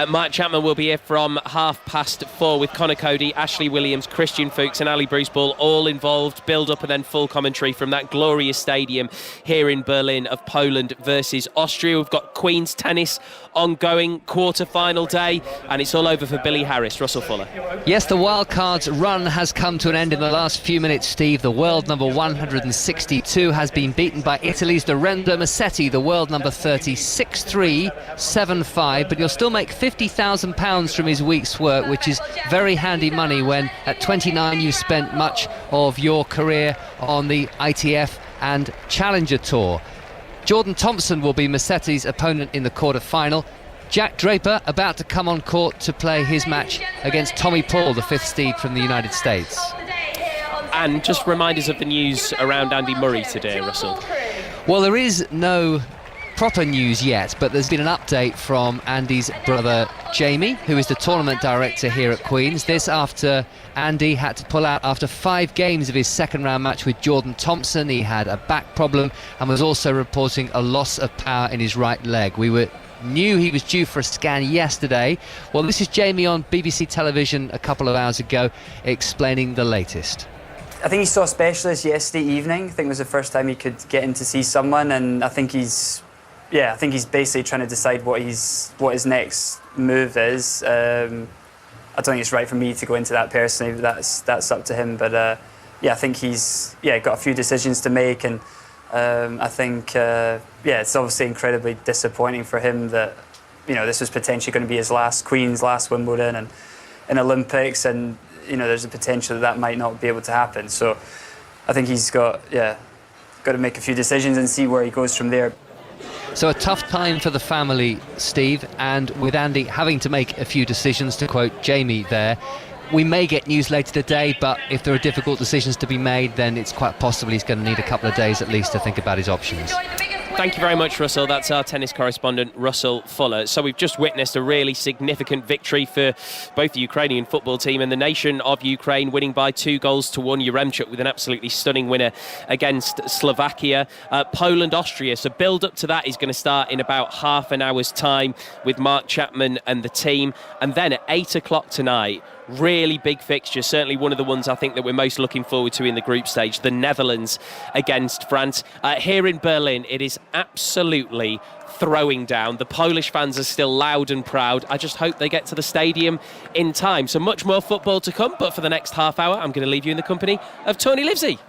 Mark Chapman will be here from 4:30 with Conor Cody, Ashley Williams, Christian Fuchs and Ali Bruce Ball all involved. Build up and then full commentary from that glorious stadium here in Berlin of Poland versus Austria. We've got Queen's tennis ongoing, quarter-final day, and it's all over for Billy Harris. Russell Fuller. Yes, the wildcards run has come to an end in the last few minutes, Steve. The world number 162 has been beaten by Italy's Lorenzo Musetti, the world number 30, 6-3, 7-5, but you'll still make £50,000 from his week's work, which is very handy money when at 29 you've spent much of your career on the ITF and Challenger Tour. Jordan Thompson will be Musetti's opponent in the quarter-final. Jack Draper about to come on court to play his match against Tommy Paul, the 5th seed from the United States. And just reminders of the news around Andy Murray today, Russell. Well, there is no proper news yet, but there's been an update from Andy's brother Jamie, who is the tournament director here at Queen's. This after Andy had to pull out after 5 games of his second round match with Jordan Thompson. He had a back problem and was also reporting a loss of power in his right leg. We knew he was due for a scan yesterday. Well, this is Jamie on BBC television a couple of hours ago explaining the latest. I think he saw a specialist yesterday evening. I think it was the first time he could get in to see someone, and I think he's basically trying to decide what his next move is. I don't think it's right for me to go into that personally. That's up to him. But I think he's got a few decisions to make, and I think it's obviously incredibly disappointing for him that this was potentially going to be his last Queen's, last Wimbledon, and Olympics, and there's a potential that might not be able to happen. So I think he's got to make a few decisions and see where he goes from there. So a tough time for the family, Steve, and with Andy having to make a few decisions, to quote Jamie there. We may get news later today, but if there are difficult decisions to be made, then it's quite possible he's going to need a couple of days at least to think about his options. Thank you very much, Russell. That's our tennis correspondent, Russell Fuller. So we've just witnessed a really significant victory for both the Ukrainian football team and the nation of Ukraine, winning by 2-1 Yaremchuk with an absolutely stunning winner against Slovakia. Poland-Austria. So build-up to that is going to start in about half an hour's time with Mark Chapman and the team. And then at 8 o'clock tonight, really big fixture, certainly one of the ones I think that we're most looking forward to in the group stage, the Netherlands against France. Here in Berlin, it is absolutely throwing down. The Polish fans are still loud and proud. I just hope they get to the stadium in time. So much more football to come, but for the next half hour, I'm going to leave you in the company of Tony Livesey.